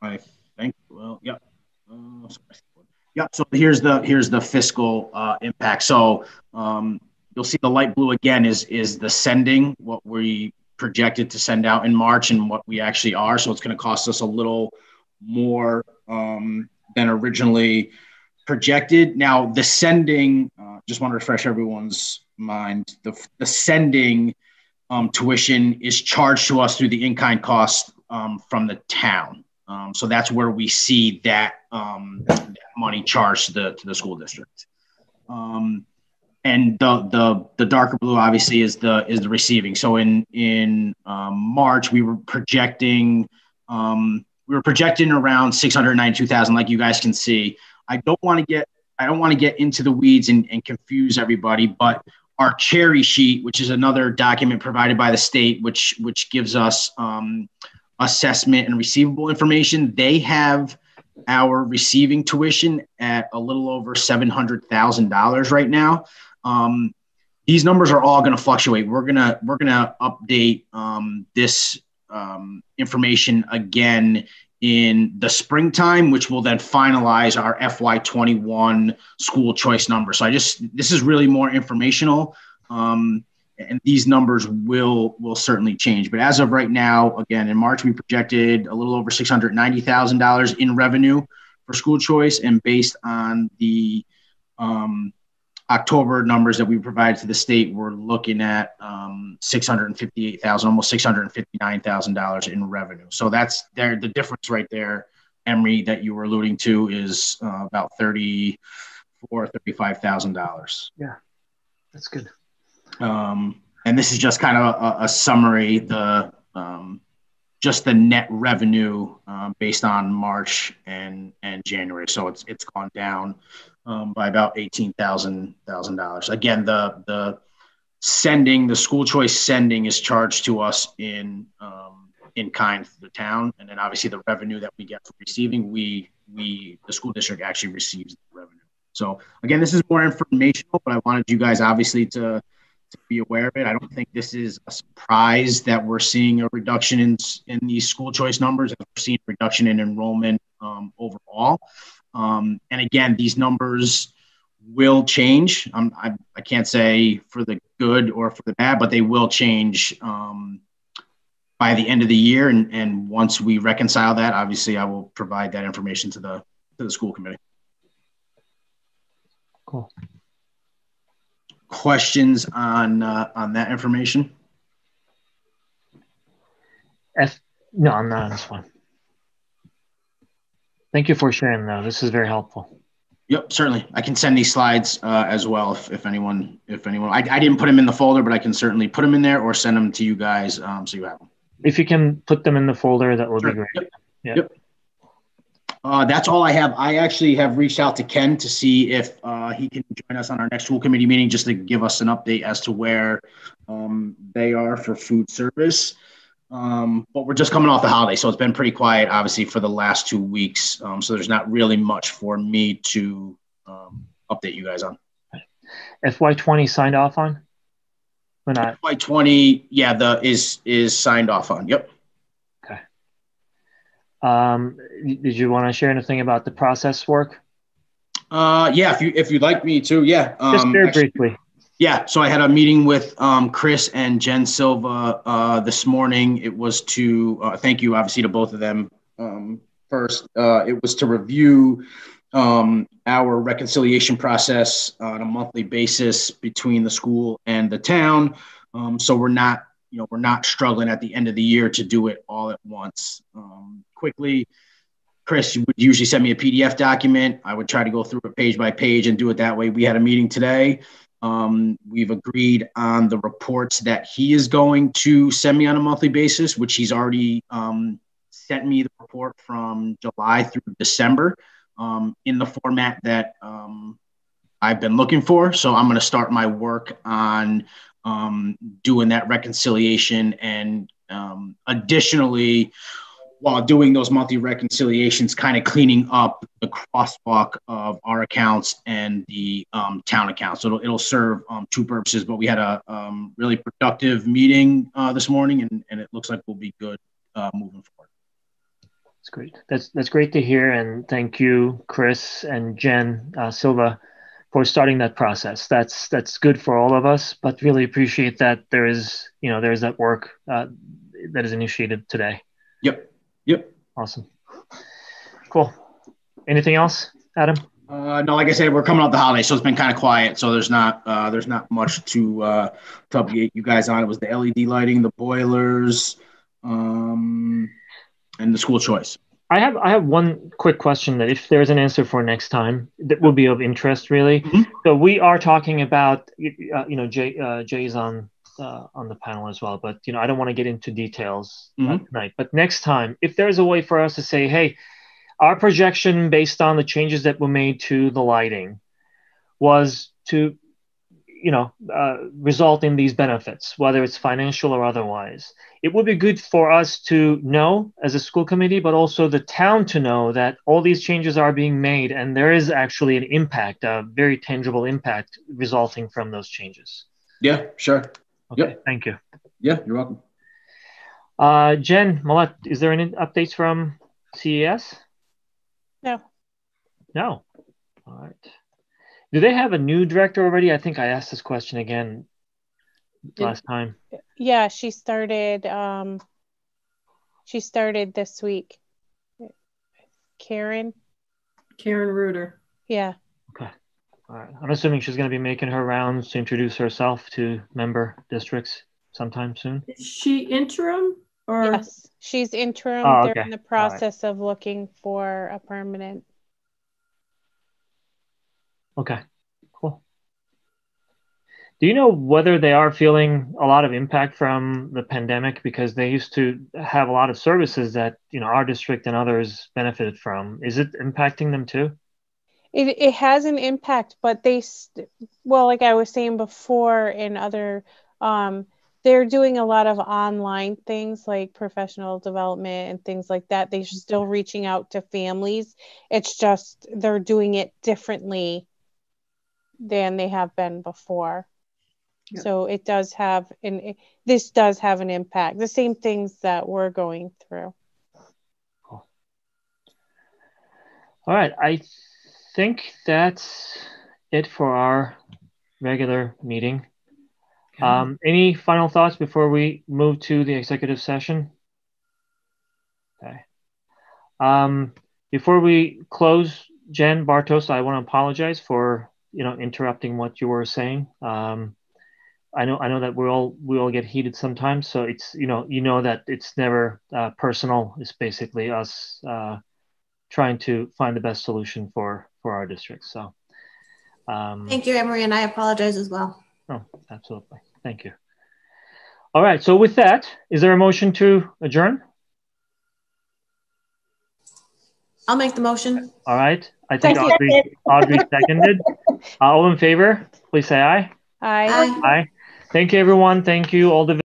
I think. Well, yep. Yep. So here's the fiscal impact. So you'll see the light blue again is the sending, what we projected to send out in March and what we actually are. So it's going to cost us a little more than originally projected. Now the sending, just want to refresh everyone's mind. The sending tuition is charged to us through the in-kind cost from the town. So that's where we see that money charged to the school district. And the darker blue obviously is the receiving. So in March we were projecting around 692,000, like you guys can see. I don't want to get into the weeds and confuse everybody, but our cherry sheet, which is another document provided by the state, which gives us assessment and receivable information, they have our receiving tuition at a little over $700,000 right now. These numbers are all going to fluctuate. We're gonna update this information again in the springtime, which will then finalize our FY21 school choice number. So this is really more informational, and these numbers will certainly change. But as of right now, again, in March, we projected a little over $690,000 in revenue for school choice, and based on the October numbers that we provided to the state, we're looking at $658,000, almost $659,000 in revenue. So that's there. The difference right there, Emery, that you were alluding to is about $35,000. Yeah, that's good. And this is just kind of a summary, just the net revenue based on March and January. So it's gone down by about $18,000. Again, the school choice sending is charged to us in kind for the town, and then obviously the revenue that we get from receiving, the school district actually receives the revenue. So again, this is more informational, but I wanted you guys obviously to be aware of it. I don't think this is a surprise that we're seeing a reduction in these school choice numbers. We're seeing a reduction in enrollment overall. And again, these numbers will change. I can't say for the good or for the bad, but they will change by the end of the year. And once we reconcile that, obviously I will provide that information to the school committee. Cool. Questions on that information? No, I'm not on this one. Thank you for sharing, though. This is very helpful. Yep, certainly. I can send these slides as well if anyone. I didn't put them in the folder, but I can certainly put them in there or send them to you guys so you have them. If you can put them in the folder, that would be great. Yep. That's all I have. I actually have reached out to Ken to see if he can join us on our next school committee meeting, just to give us an update as to where they are for food service. But we're just coming off the holiday, so it's been pretty quiet, obviously, for the last 2 weeks. So there's not really much for me to update you guys on. FY20 signed off on? Or not? FY20, yeah, is signed off on. Yep. Okay. Did you want to share anything about the process work? Yeah, if you'd like me to, yeah. Just very briefly. Yeah, so I had a meeting with Chris and Jen Silva this morning. It was to thank you, obviously, to both of them. First, it was to review our reconciliation process on a monthly basis between the school and the town. So we're not struggling at the end of the year to do it all at once. Quickly, Chris would usually send me a PDF document. I would try to go through it page by page and do it that way. We had a meeting today. We've agreed on the reports that he is going to send me on a monthly basis, which he's already sent me the report from July through December in the format that I've been looking for. So I'm going to start my work on doing that reconciliation. And additionally, while doing those monthly reconciliations, kind of cleaning up the crosswalk of our accounts and the town accounts. So it'll serve two purposes, but we had a really productive meeting this morning, and it looks like we'll be good moving forward. That's great. That's great to hear. And thank you, Chris and Jen Silva, for starting that process. That's good for all of us, but really appreciate that there's that work that is initiated today. Yep. Awesome. Cool. Anything else, Adam? No, like I said, we're coming out the holiday, so it's been kind of quiet. So there's not much to update you guys on. It was the LED lighting, the boilers, and the school choice. I have one quick question that if there's an answer for next time that will be of interest, really. Mm-hmm. So we are talking about, Jay's on the panel as well, but I don't want to get into details tonight. But next time, if there's a way for us to say, hey, our projection based on the changes that were made to the lighting was to, result in these benefits, whether it's financial or otherwise. It would be good for us to know as a school committee, but also the town to know that all these changes are being made and there is actually an impact, a very tangible impact resulting from those changes. Yeah, sure. Okay, yep. Thank you. Yeah, you're welcome. Jen, Millette, is there any updates from CES? No. No. All right. Do they have a new director already? I think I asked this question again last time. Yeah, she started this week. Karen Reuter. Yeah. Okay. All right. I'm assuming she's going to be making her rounds to introduce herself to member districts sometime soon. Is she interim or? Yes, she's interim. Oh, okay. They're in the process of looking for a permanent. Okay, cool. Do you know whether they are feeling a lot of impact from the pandemic? Because they used to have a lot of services that, our district and others benefited from. Is it impacting them too? It has an impact, but like I was saying before in other, they're doing a lot of online things like professional development and things like that. They're still reaching out to families. It's just they're doing it differently than they have been before. Yeah. So it does have this does have an impact. The same things that we're going through. Cool. All right. I think that's it for our regular meeting. Okay. Any final thoughts before we move to the executive session? Okay. Before we close, Jen, Bartos, I want to apologize for interrupting what you were saying. I know that we all get heated sometimes, so it's that it's never personal. It's basically us trying to find the best solution for our district. So thank you, Emery, and I apologize as well. Oh, absolutely. Thank you. All right. So with that, is there a motion to adjourn? I'll make the motion. All right. I think Audrey seconded. All in favor, please say aye. Aye. Aye. Thank you, everyone. Thank you, all the